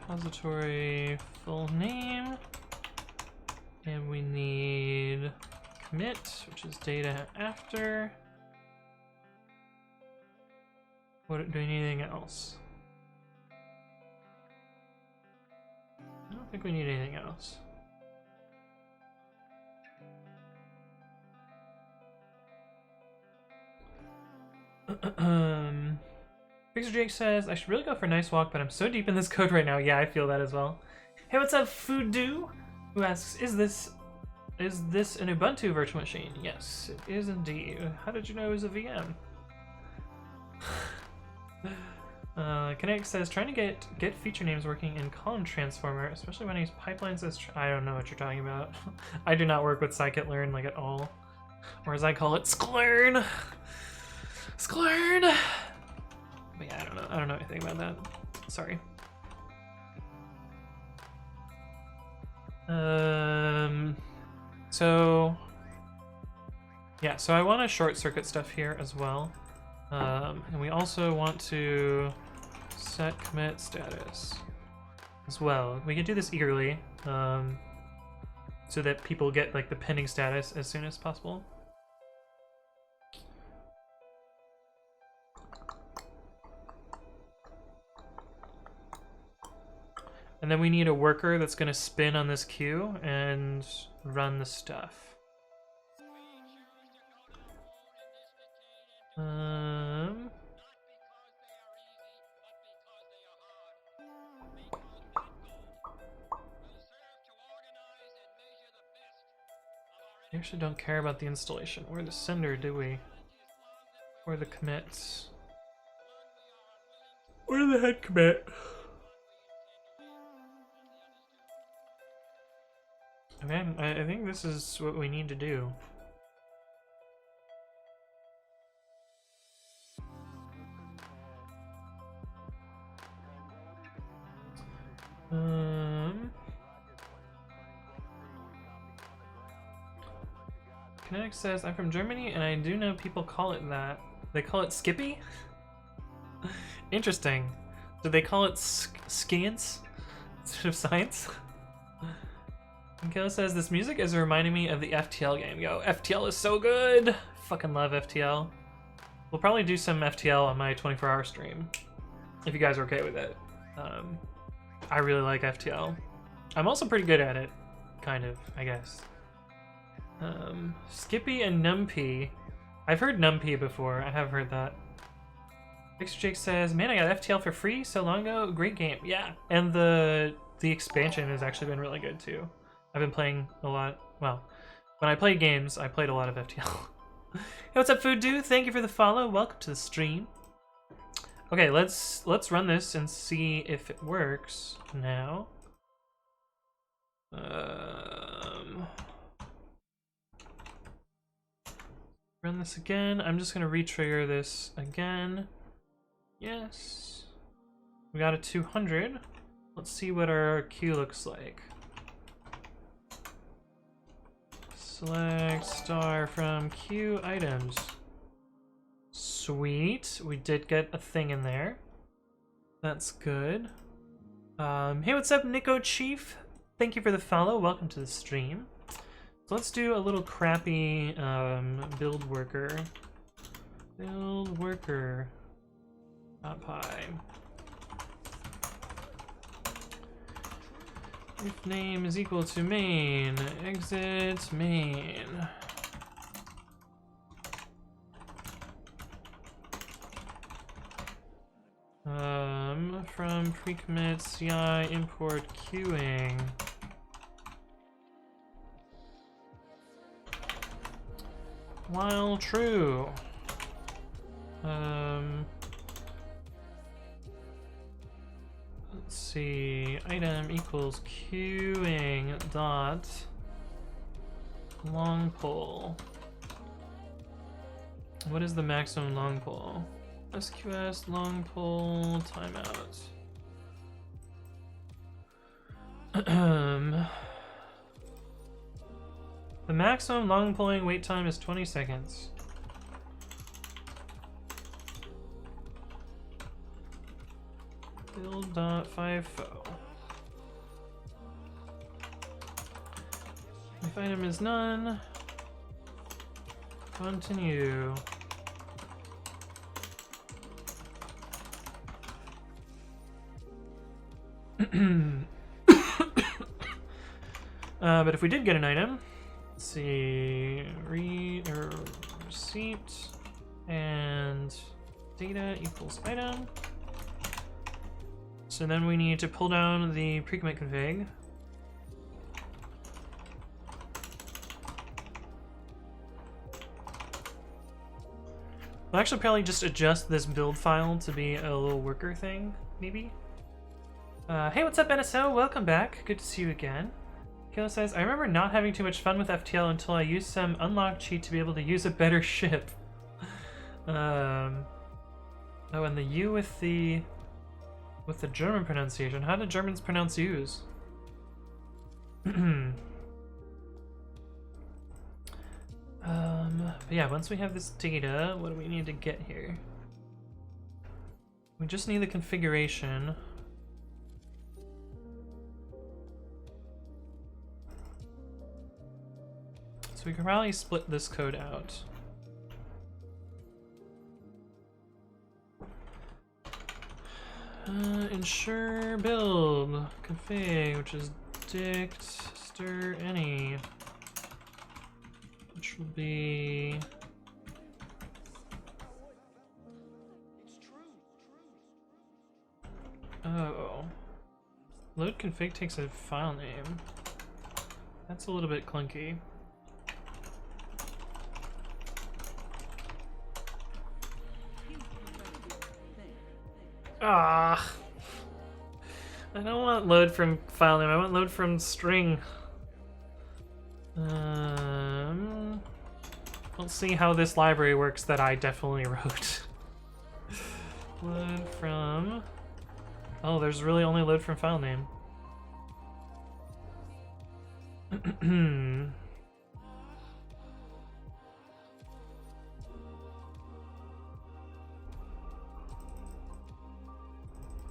repository full name. And we need commit, which is data after. What, do we need anything else? I don't think we need anything else. Fixer Jake says, I should really go for a nice walk, but I'm so deep in this code right now. Yeah, I feel that as well. Hey, what's up, Fudu? Who asks, is this an Ubuntu virtual machine? Yes, it is indeed. How did you know it was a VM? Kinetic says, trying to get feature names working in column transformer, especially when I use pipelines as I don't know what you're talking about. I do not work with scikit-learn like at all. Or as I call it, sklearn. Sklearn! But yeah, I don't know anything about that. Sorry. So yeah, so I want to short circuit stuff here as well. And we also want to set commit status as well. We can do this eagerly, so that people get like the pending status as soon as possible. And then we need a worker that's going to spin on this queue and run the stuff. We actually don't care about the installation or the sender, do we? Or the commits. Or the head commit. Okay, I think this is what we need to do. Kinetic says, I'm from Germany and I do know people call it that. They call it Skippy? Interesting. Do they call it science instead of science? Mikhail says, this music is reminding me of the FTL game. Yo, FTL is so good! Fucking love FTL. We'll probably do some FTL on my 24-hour stream, if you guys are okay with it. I really like FTL. I'm also pretty good at it, kind of, I guess. Skippy and Numpy. I've heard Numpy before, I have heard that. Mixer Jake says, man, I got FTL for free so long ago, great game. Yeah, and the expansion has actually been really good too. I've been playing a lot, well, when I play games, I played a lot of FTL. Hey, what's up, Food Dude? Thank you for the follow, welcome to the stream. Okay, let's run this and see if it works now. Run this again. I'm just gonna re-trigger this again. Yes. We got a 200. Let's see what our queue looks like. Select star from queue items. Sweet. We did get a thing in there. That's good. Hey, what's up, Nico Chief? Thank you for the follow. Welcome to the stream. So let's do a little crappy build worker. Build worker. .py. If name is equal to main, exit main. From pre-commit.ci import queuing. While true. Let's see, item equals queuing dot long pull. What is the maximum long pull? SQS long pull timeout. The maximum long pulling wait time is 20 seconds. Build.fifo. If item is none, continue. But if we did get an item, let's see, receipt and data equals item. So then we need to pull down the pre-commit config. We'll actually probably just adjust this build file to be a little worker thing, maybe. Hey, what's up, NSO? Welcome back. Good to see you again. Kilo says, I remember not having too much fun with FTL until I used some unlock cheat to be able to use a better ship. Oh, and the U with the German pronunciation. How do Germans pronounce U's? But yeah, once we have this data, what do we need to get here? We just need the configuration. So we can probably split this code out. Ensure build config, which is dict stir any, which will be load config takes a file name. That's a little bit clunky. Ah, I don't want load from file name. I want load from string. Let's see how this library works that I definitely wrote. Load from. Oh, there's really only load from file name.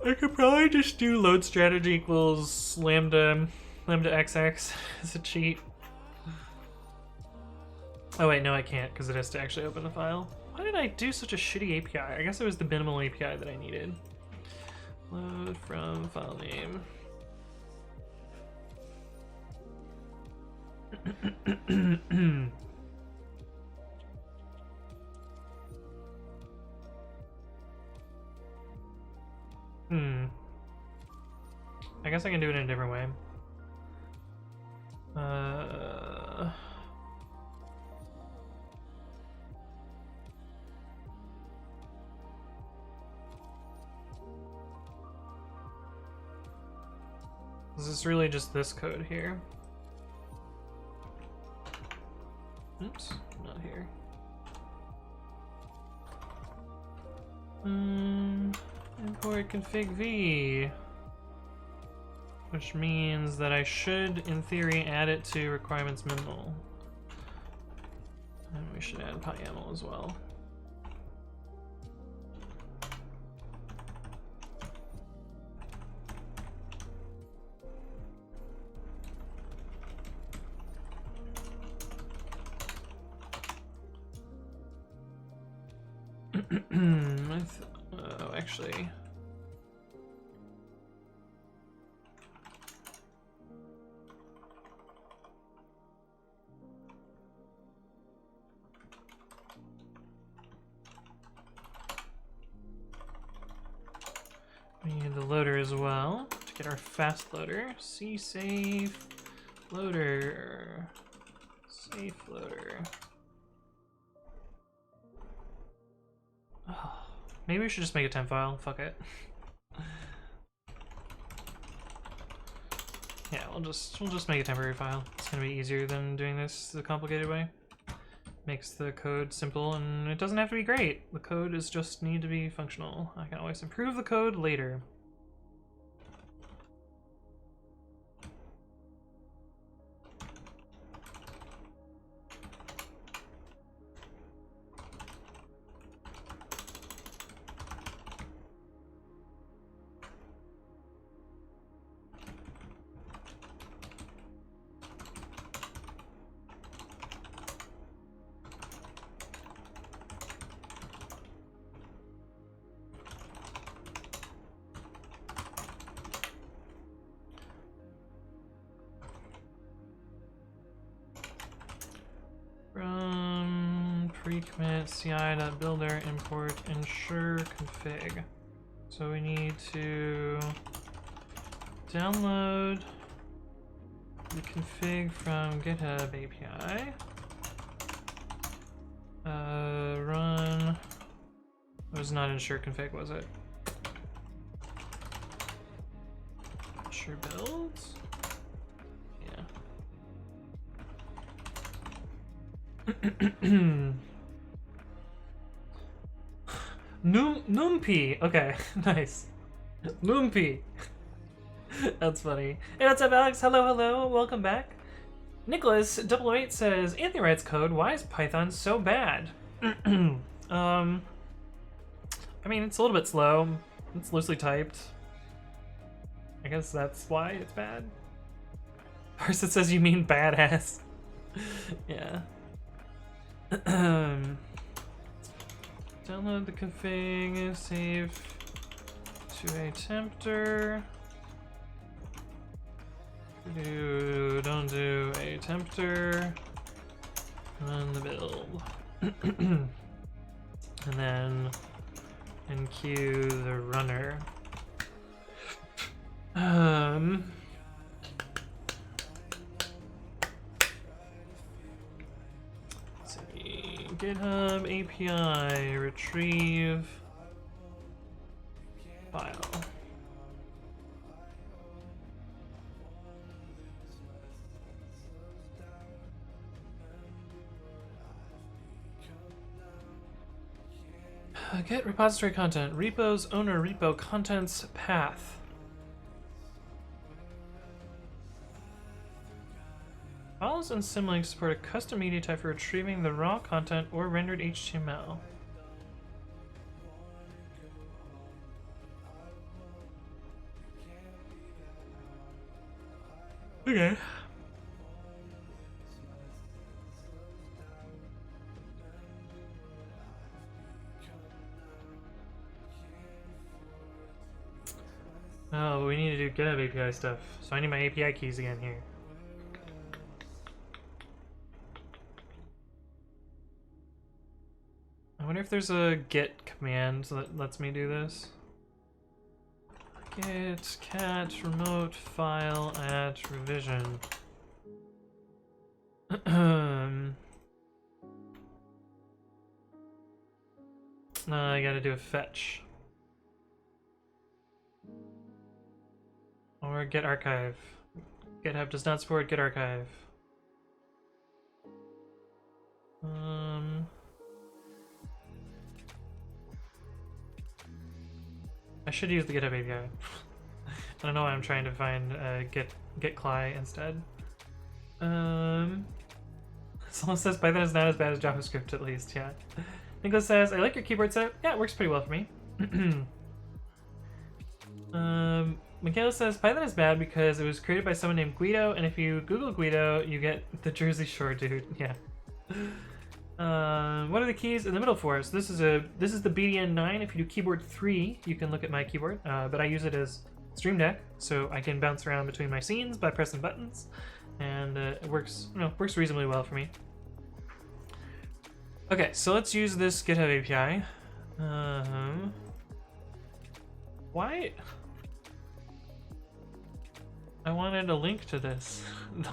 I could probably just do load strategy equals lambda xx as a cheat. Oh wait, no I can't because it has to actually open the file. Why did I do such a shitty API? I guess it was the minimal API that I needed. Load from file name. I guess I can do it in a different way. This is really just this code here. Oops, not here. Import config v, which means that I should, in theory, add it to requirements minimal. And we should add PyYAML as well. Oh, actually. We need the loader as well to get our fast loader. C-safe loader. Safe loader. Oh, maybe we should just make a temp file. Fuck it. Yeah, we'll just make a temporary file. It's gonna be easier than doing this the complicated way. Makes the code simple, and it doesn't have to be great. The code is just need to be functional. I can always improve the code later. From pre-commit.ci.builder import ensure config. So we need to download the config from GitHub API. Run. It was not ensure config, was it? Ensure builds. Numpy. Okay, nice. Numpy. That's funny. Hey, what's up, Alex? Hello, hello. Welcome back. Nicholas 008 says, Anthony writes code. Why is Python so bad? I mean, it's a little bit slow. It's loosely typed. I guess that's why it's bad. First it says you mean badass. Yeah. Download the config, save to a tempter. Don't do a tempter. Run the build. And then enqueue the runner. Let's see. GitHub API retrieve file. Get repository content. Repos owner repo contents path. Files and symlinks support a custom media type for retrieving the raw content or rendered HTML. Okay. Oh, but we need to do GitHub API stuff, so I need my API keys again here. I wonder if there's a git command that lets me do this. Git cat remote file at revision. I gotta do a fetch. Or git archive. GitHub does not support git archive. I should use the GitHub API. I don't know why I'm trying to find git cli instead. Someone says Python is not as bad as JavaScript, at least. Yeah. Nicholas says, I like your keyboard setup. Yeah, it works pretty well for me. Michaela says Python is bad because it was created by someone named Guido, and if you Google Guido, you get the Jersey Shore dude. Yeah. What are the keys in the middle for? So this is the BDN9. If you do keyboard 3, you can look at my keyboard, but I use it as Stream Deck, so I can bounce around between my scenes by pressing buttons, and it works, works reasonably well for me. Okay, so let's use this GitHub API. Why? I wanted a link to this.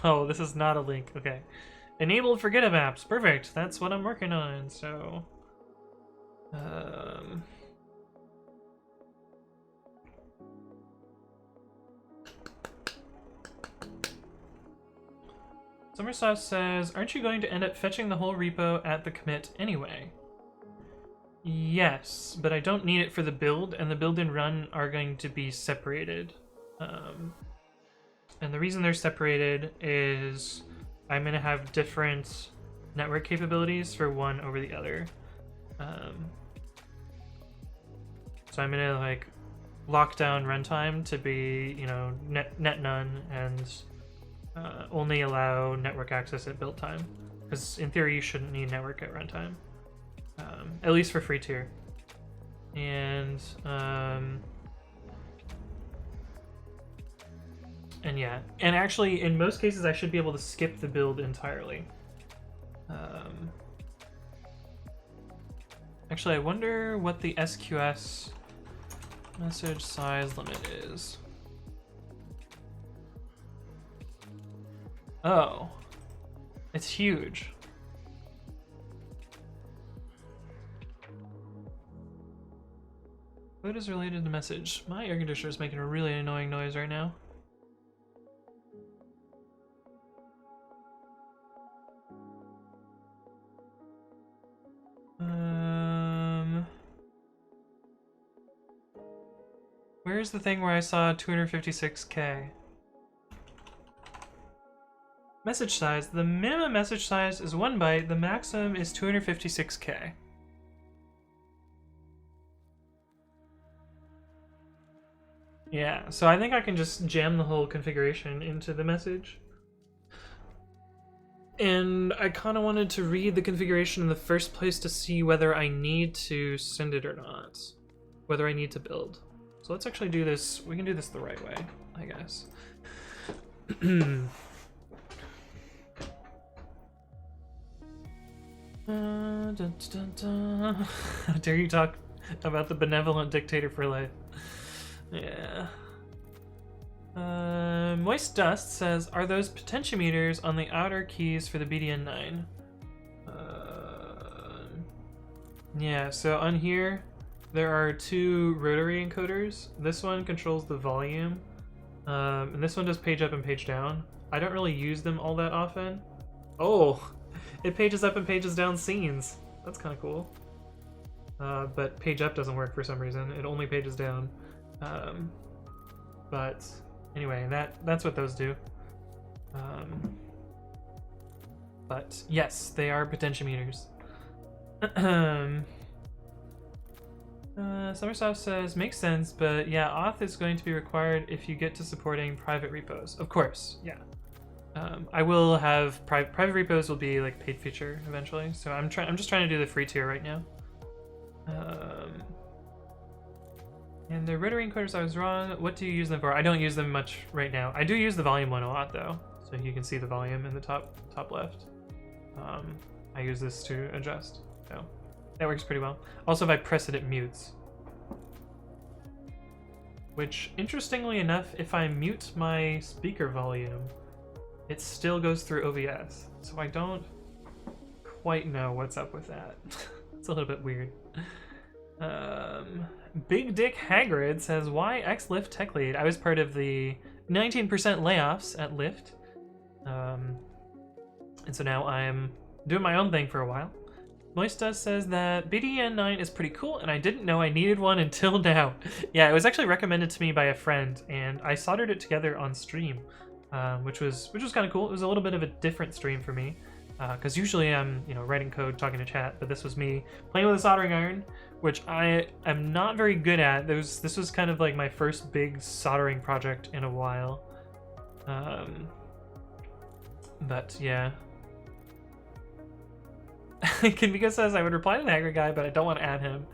No, this is not a link. Okay. Enabled for GitHub apps. Perfect. That's what I'm working on. So, Summer Sauce says, aren't you going to end up fetching the whole repo at the commit anyway? Yes, but I don't need it for the build, and the build and run are going to be separated. And the reason they're separated is I'm going to have different network capabilities for one over the other. So I'm going to like lock down runtime to be, net none, and only allow network access at build time. Because in theory, you shouldn't need network at runtime. At least for free tier. And yeah, and actually in most cases I should be able to skip the build entirely. Actually, I wonder what the SQS message size limit is. Oh, it's huge. What is related to message? My air conditioner is making a really annoying noise right now. Where's the thing where I saw 256K? Message size. The minimum message size is 1 byte. The maximum is 256K. Yeah, so I think I can just jam the whole configuration into the message. And I kind of wanted to read the configuration in the first place to see whether I need to send it or not. Whether I need to build. So let's actually do this. We can do this the right way, I guess. How dare you talk about the benevolent dictator for life? Yeah. Moist Dust says, are those potentiometers on the outer keys for the BDN9? Yeah, so on here, there are two rotary encoders. This one controls the volume, and this one does page up and page down. I don't really use them all that often. Oh, it pages up and pages down scenes. That's kind of cool. But page up doesn't work for some reason. It only pages down. But anyway, that's what those do. But yes, they are potentiometers. Summersoft says, makes sense, but yeah, auth is going to be required if you get to supporting private repos. Of course, yeah. I will have private repos will be like paid feature eventually. So I'm just trying to do the free tier right now. And the rotary encoders, I was wrong. What do you use them for? I don't use them much right now. I do use the volume one a lot though, so you can see the volume in the top left. I use this to adjust, so that works pretty well. Also, if I press it, it mutes. Which, interestingly enough, if I mute my speaker volume, it still goes through OBS. So I don't quite know what's up with that. It's a little bit weird. Big Dick Hagrid says, why ex-Lyft tech lead? I was part of the 19% layoffs at Lyft. And so now I'm doing my own thing for a while. Moista says that BDN9 is pretty cool, and I didn't know I needed one until now. Yeah, it was actually recommended to me by a friend, and I soldered it together on stream, which was kind of cool. It was a little bit of a different stream for me, because usually I'm writing code, talking to chat, but this was me playing with a soldering iron, which I am not very good at. This was kind of like my first big soldering project in a while. But yeah. Kanvika says, I would reply to the hacker guy, but I don't want to add him.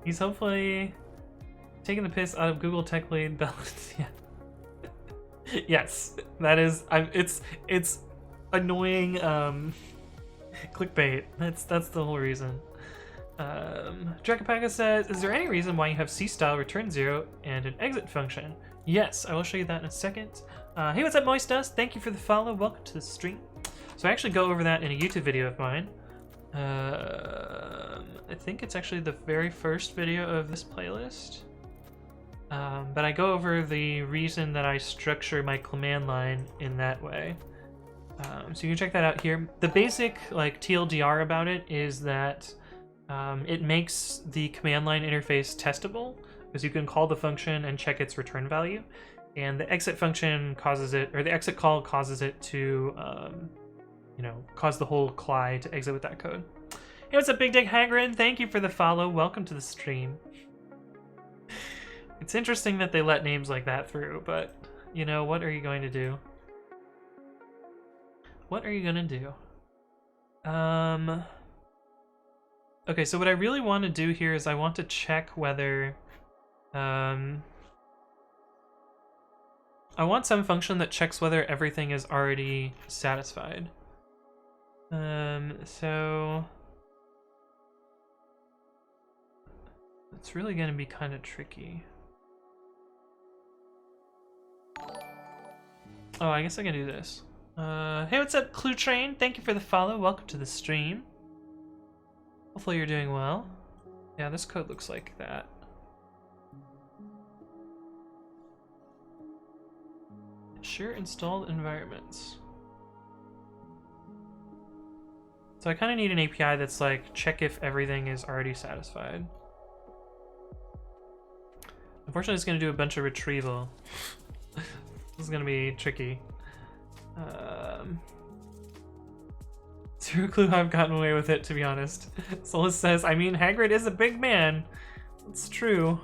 He's hopefully taking the piss out of Google tech lead balance. Yeah. Yes, that is. It's annoying clickbait. That's the whole reason. Drakapaka says, is there any reason why you have C-style return 0 and an exit function? Yes, I will show you that in a second. Hey, what's up, Moist Dust? Thank you for the follow. Welcome to the stream. So I actually go over that in a YouTube video of mine. I think it's actually the very first video of this playlist. But I go over the reason that I structure my command line in that way. So you can check that out here. The basic TLDR about it is that it makes the command line interface testable, because you can call the function and check its return value, and the exit function causes it, or the exit call causes it to cause the whole CLI to exit with that code. Hey, what's up, Big Dick Hagrid? Thank you for the follow. Welcome to the stream. It's interesting that they let names like that through, but what are you going to do? What are you gonna do? Okay, so what I really want to do here is I want to check whether I want some function that checks whether everything is already satisfied. So it's really going to be kind of tricky. Oh, I guess I can do this. Hey, what's up, Clue Train? Thank you for the follow. Welcome to the stream. Hopefully you're doing well. Yeah, this code looks like that. Ensure installed environments. So I kind of need an API that's like, check if everything is already satisfied. Unfortunately, it's going to do a bunch of retrieval. This is going to be tricky. Zero clue how I've gotten away with it, to be honest. Solus says, I mean, Hagrid is a big man. It's true.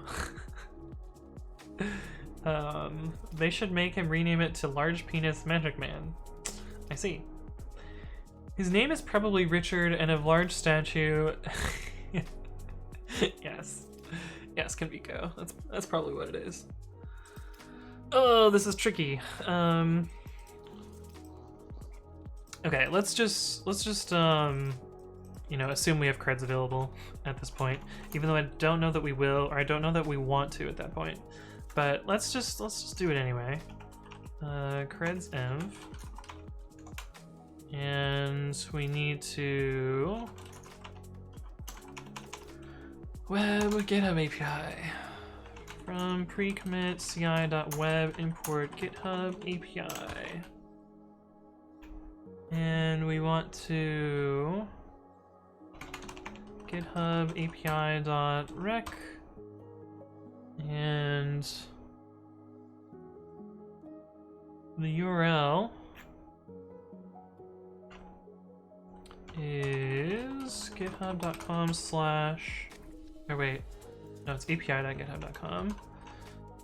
They should make him rename it to Large Penis Magic Man. I see. His name is probably Richard, and of large statue. Yes. Yes, Kanbiko. That's probably what it is. Oh, this is tricky. Okay, let's just you know, assume we have creds available at this point, even though I don't know that we will, or I don't know that we want to at that point. But let's just do it anyway. Creds env, and we need to web GitHub API from pre-commit.ci.web import GitHub API, and we want to GitHub API.rec and the URL is github.com/ oh wait, no, it's api.github.com/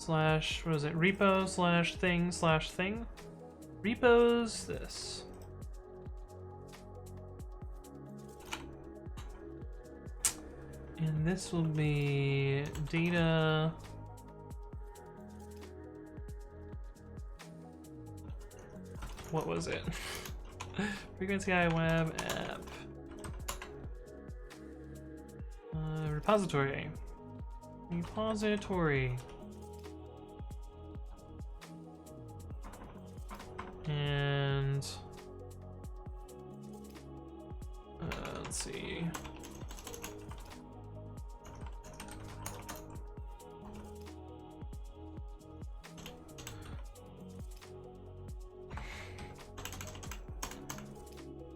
what is it, repo/thing/thing, repos this. And this will be data. What was it? Frequency I web app. Repository. Repository. And let's see.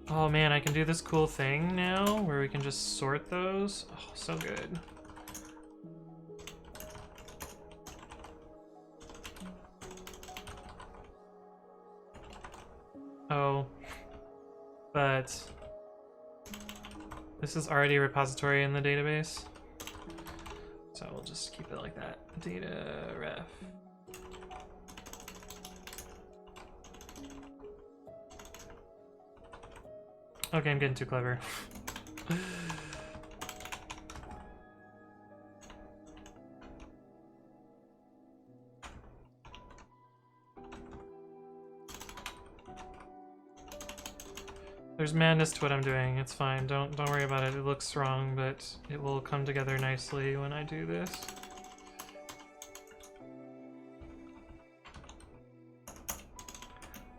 Oh man, I can do this cool thing now where we can just sort those. Oh, so good. Oh, but this is already a repository in the database, so we'll just keep it like that. Data ref. Okay, I'm getting too clever. There's madness to what I'm doing. It's fine. Don't worry about it. It looks wrong, but it will come together nicely when I do this.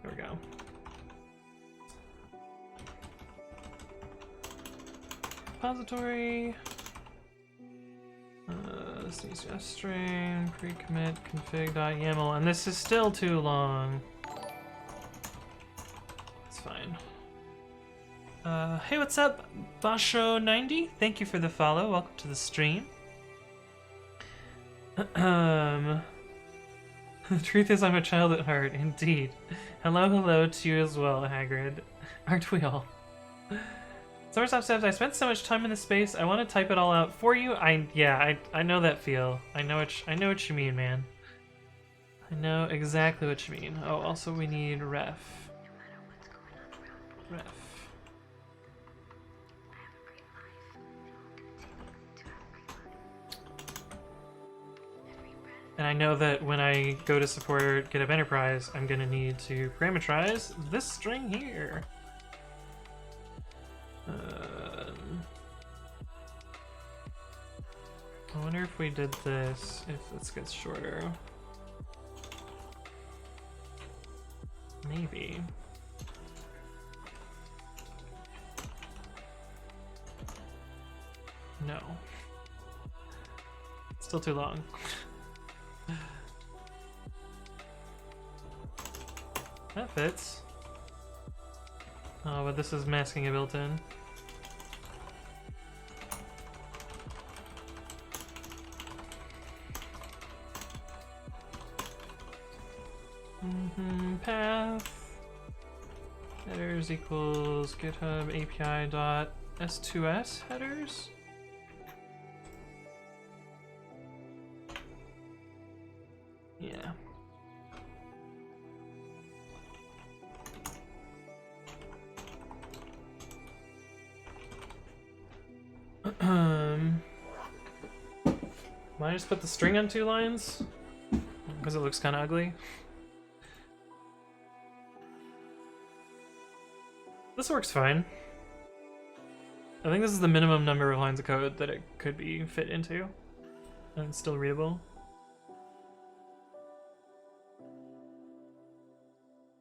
There we go. Repository. This needs to string pre-commit config.yaml, and this is still too long. It's fine. Hey, what's up, Basho90? Thank you for the follow. Welcome to the stream. The truth is, I'm a child at heart, indeed. Hello to you as well, Hagrid. Aren't we all? Summerstop says, I spent so much time in this space, I want to type it all out for you. I know that feel. I know what you mean, man. I know exactly what you mean. Oh, also we need ref. And I know that when I go to support GitHub Enterprise, I'm gonna need to parameterize this string here. I wonder if we did this, if this gets shorter. Maybe. No. Still too long. That fits. Oh, but this is masking a built-in. Path headers equals GitHub API dot S2S headers. Yeah. Might I just put the string on 2 lines? Because it looks kind of ugly. This works fine. I think this is the minimum number of lines of code that it could be fit into. And it's still readable.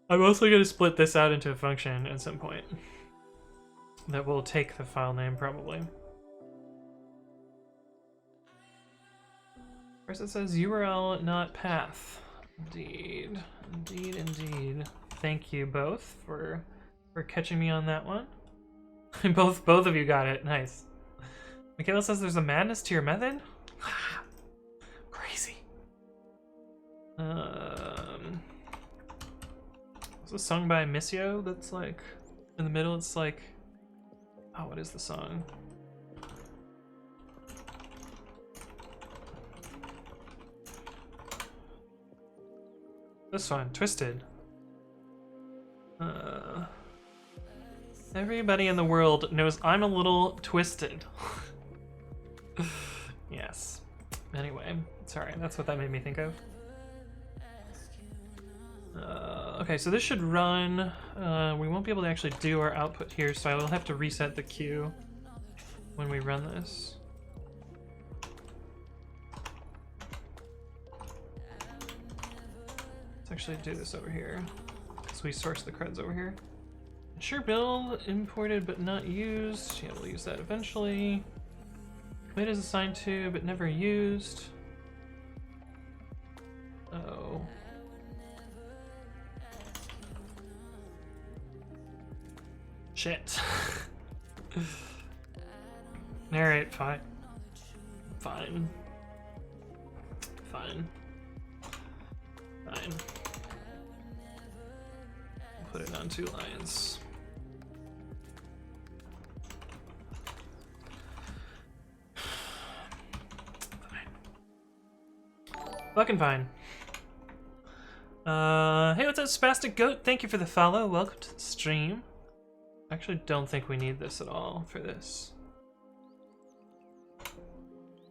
I'm also going to split this out into a function at some point. That will take the file name, probably. First it says URL, not path. Indeed. Indeed, indeed. Thank you both for catching me on that one. both of you got it. Nice. Michaela says there's a madness to your method? Crazy. Is this song by Missio that's like in the middle? It's like, oh, what is the song? This one, Twisted. Everybody in the world knows I'm a little twisted. Yes. Anyway, sorry, that's what that made me think of. Okay, so this should run. We won't be able to actually do our output here, so I will have to reset the queue when we run this. Let's actually do this over here, because we source the creds over here. Sure, build imported but not used. Yeah, we'll use that eventually. Commit is assigned to but never used. Oh. Shit. Alright, fine. Fine. Fine. Fine. Put it on 2 lines. Fucking fine. Hey, what's up, Spastic Goat? Thank you for the follow. Welcome to the stream. I actually don't think we need this at all for this.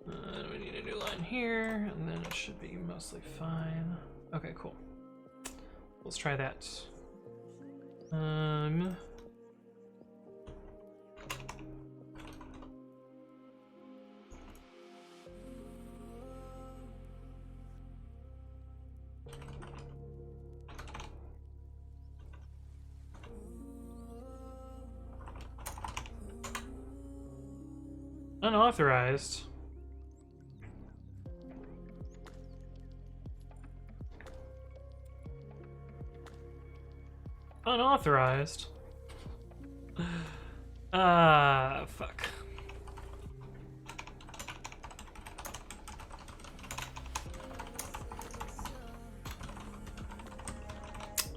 We need a new line here, and then it should be mostly fine. Okay, cool. Let's try that. Unauthorized. Unauthorized? Fuck.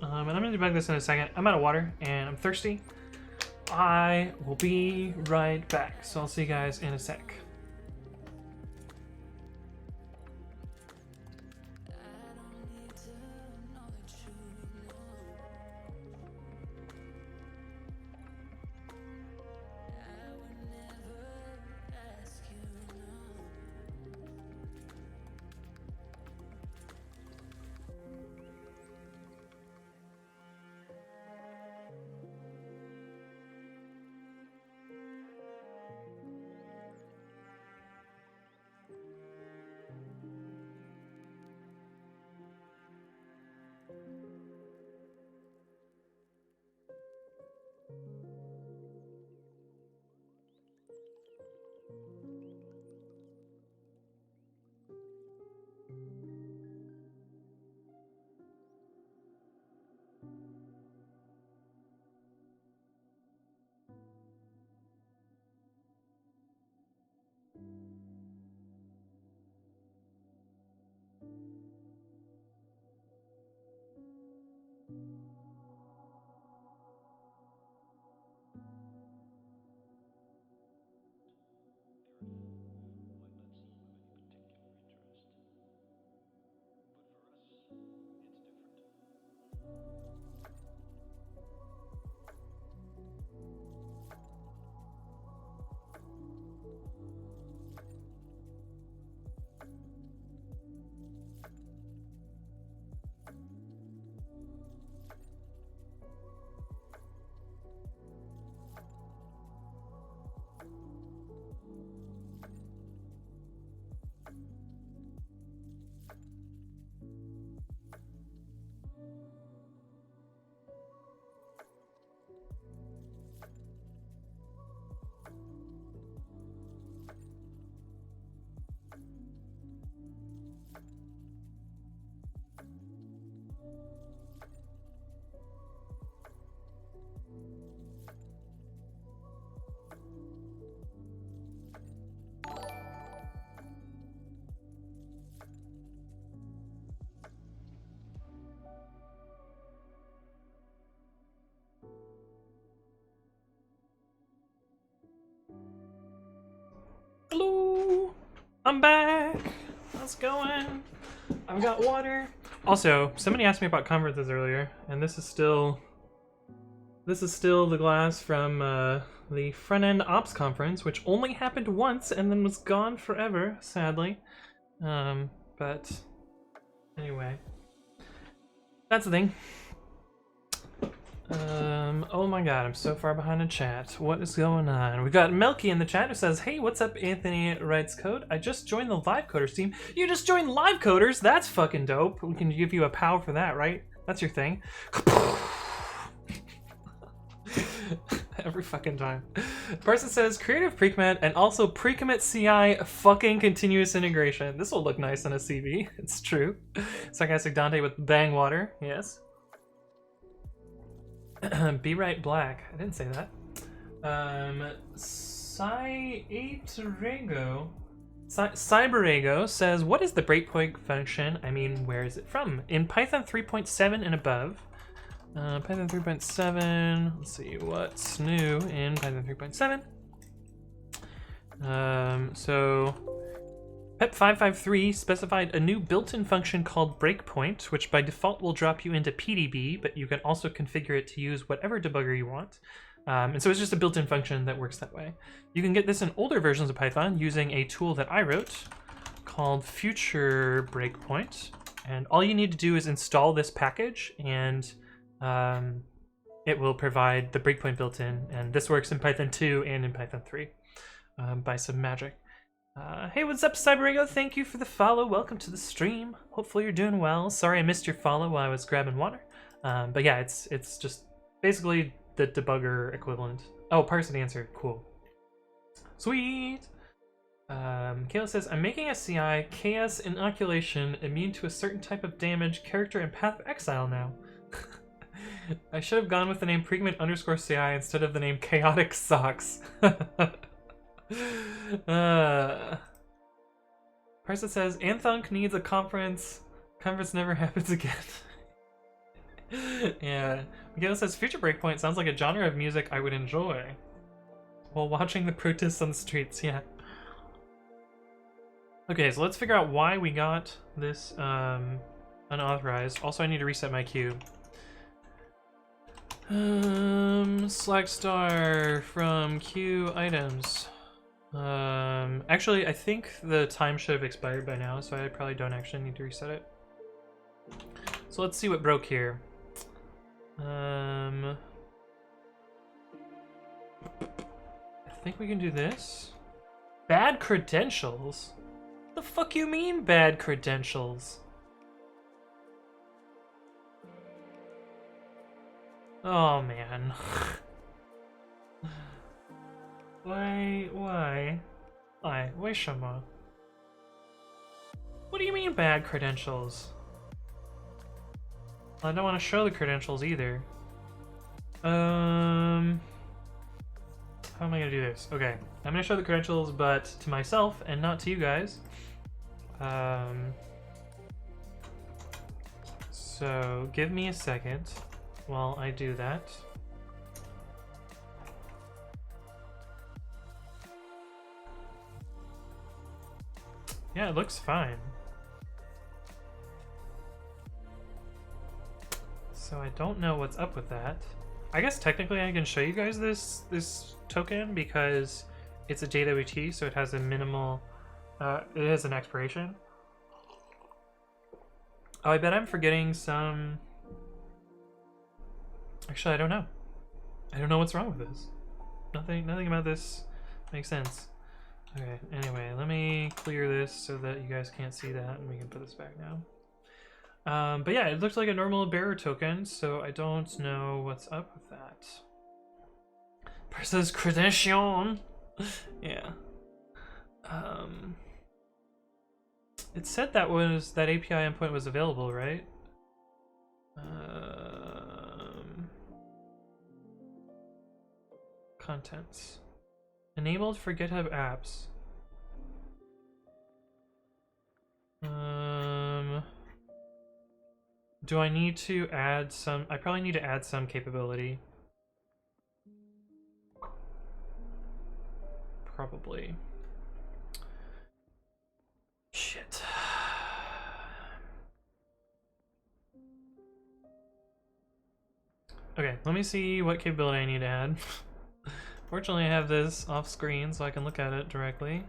And I'm gonna debug this in a second. I'm out of water and I'm thirsty. I will be right back. So I'll see you guys in a sec. I'm back. How's it going? I've got water. Also, somebody asked me about conferences earlier, and this is still the glass from the front-end ops conference, which only happened once and then was gone forever, sadly. But anyway, that's the thing. Oh my god, I'm so far behind in chat. What is going on? We've got Melky in the chat who says, hey, what's up, Anthony writes code? I just joined the Live Coders team. You just joined Live Coders? That's fucking dope. We can give you a POW for that, right? That's your thing. Every fucking time. Person says, creative pre-commit and also pre-commit.ci fucking continuous integration. This will look nice on a CV. It's true. Sarcastic Dante with bang water. Yes. Be right black. I didn't say that. Cyberego says, what is the breakpoint function? I mean, where is it from? In Python 3.7 and above. Python 3.7. Let's see what's new in Python 3.7. So PEP 553 specified a new built-in function called breakpoint, which by default will drop you into PDB, but you can also configure it to use whatever debugger you want. And so it's just a built-in function that works that way. You can get this in older versions of Python using a tool that I wrote called Future Breakpoint. And all you need to do is install this package, and it will provide the breakpoint built-in. And this works in Python 2 and in Python 3 by some magic. Hey, what's up, Cyberego? Thank you for the follow. Welcome to the stream. Hopefully you're doing well. Sorry I missed your follow while I was grabbing water. But yeah, it's just basically the debugger equivalent. Oh, parsing answer. Cool. Sweet. Kayla says, I'm making a CI chaos inoculation immune to a certain type of damage, character, and path of exile now. I should have gone with the name pre-commit_ci instead of the name chaotic socks. Person says, Anthunk needs a conference. Conference never happens again. Yeah. Miguel says, Future Breakpoint sounds like a genre of music I would enjoy while watching the protests on the streets. Yeah. Okay, so let's figure out why we got this unauthorized. Also, I need to reset my queue. Slack star from queue items. Actually, I think the time should have expired by now, so I probably don't actually need to reset it. So let's see what broke here. I think we can do this. Bad credentials? The fuck you mean bad credentials? Oh man. Why? Why, Shama? What do you mean bad credentials? I don't want to show the credentials either. How am I gonna do this? Okay, I'm gonna show the credentials, but to myself and not to you guys. So give me a second while I do that. Yeah, it looks fine. So I don't know what's up with that. I guess technically I can show you guys this token because it's a JWT, so it has a minimal, it has an expiration. Oh, I bet I'm forgetting some. Actually, I don't know. I don't know what's wrong with this. Nothing about this makes sense. Okay, anyway, let me clear this so that you guys can't see that, and we can put this back now. But yeah, it looks like a normal bearer token, so I don't know what's up with that. Versus credential. Yeah. It said that API endpoint was available, right? Contents. Enabled for GitHub apps. Do I need to add some? I probably need to add some capability. Probably. Okay, let me see what capability I need to add. Fortunately, I have this off screen so I can look at it directly.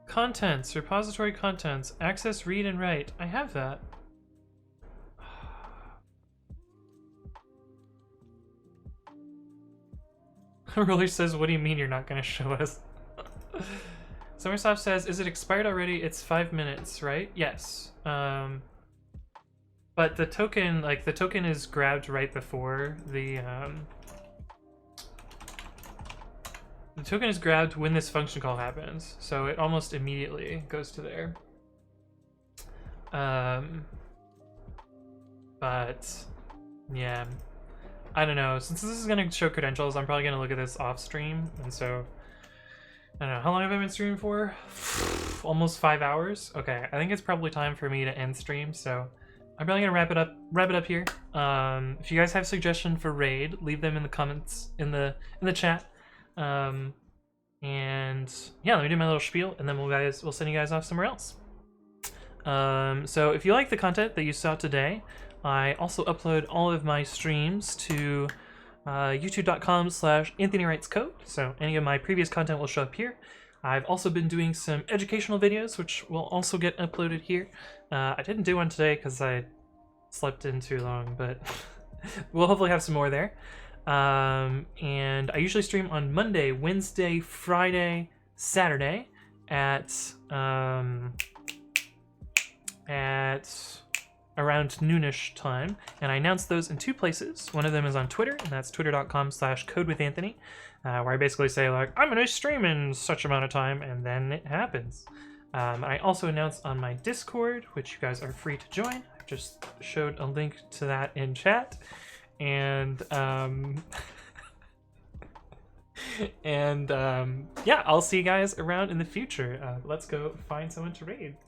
Contents, repository contents, access, read, and write. I have that. Roller says, what do you mean you're not going to show us? Summersoft says, is it expired already? It's 5 minutes, right? Yes. But the token, like, the token is grabbed right before the token is grabbed when this function call happens, so it almost immediately goes to there. But yeah, I don't know. Since this is gonna show credentials, I'm probably gonna look at this off stream, and so I don't know. How long have I been streaming for? Almost 5 hours. Okay, I think it's probably time for me to end stream. So I'm probably gonna wrap it up here. If you guys have suggestions for raid, leave them in the comments in the chat. And yeah, let me do my little spiel, and then we'll send you guys off somewhere else. So if you like the content that you saw today, I also upload all of my streams to youtube.com/AnthonyWritesCode. So any of my previous content will show up here. I've also been doing some educational videos, which will also get uploaded here. I didn't do one today because I slept in too long, but we'll hopefully have some more there. And I usually stream on Monday, Wednesday, Friday, Saturday at around noonish time, and I announce those in 2 places. One of them is on Twitter, and that's twitter.com/codewithanthony, where I basically say, like, I'm gonna stream in such amount of time, and then it happens. I also announce on my Discord, which you guys are free to join. I just showed a link to that in chat, and yeah, I'll see you guys around in the future. Let's go find someone to raid.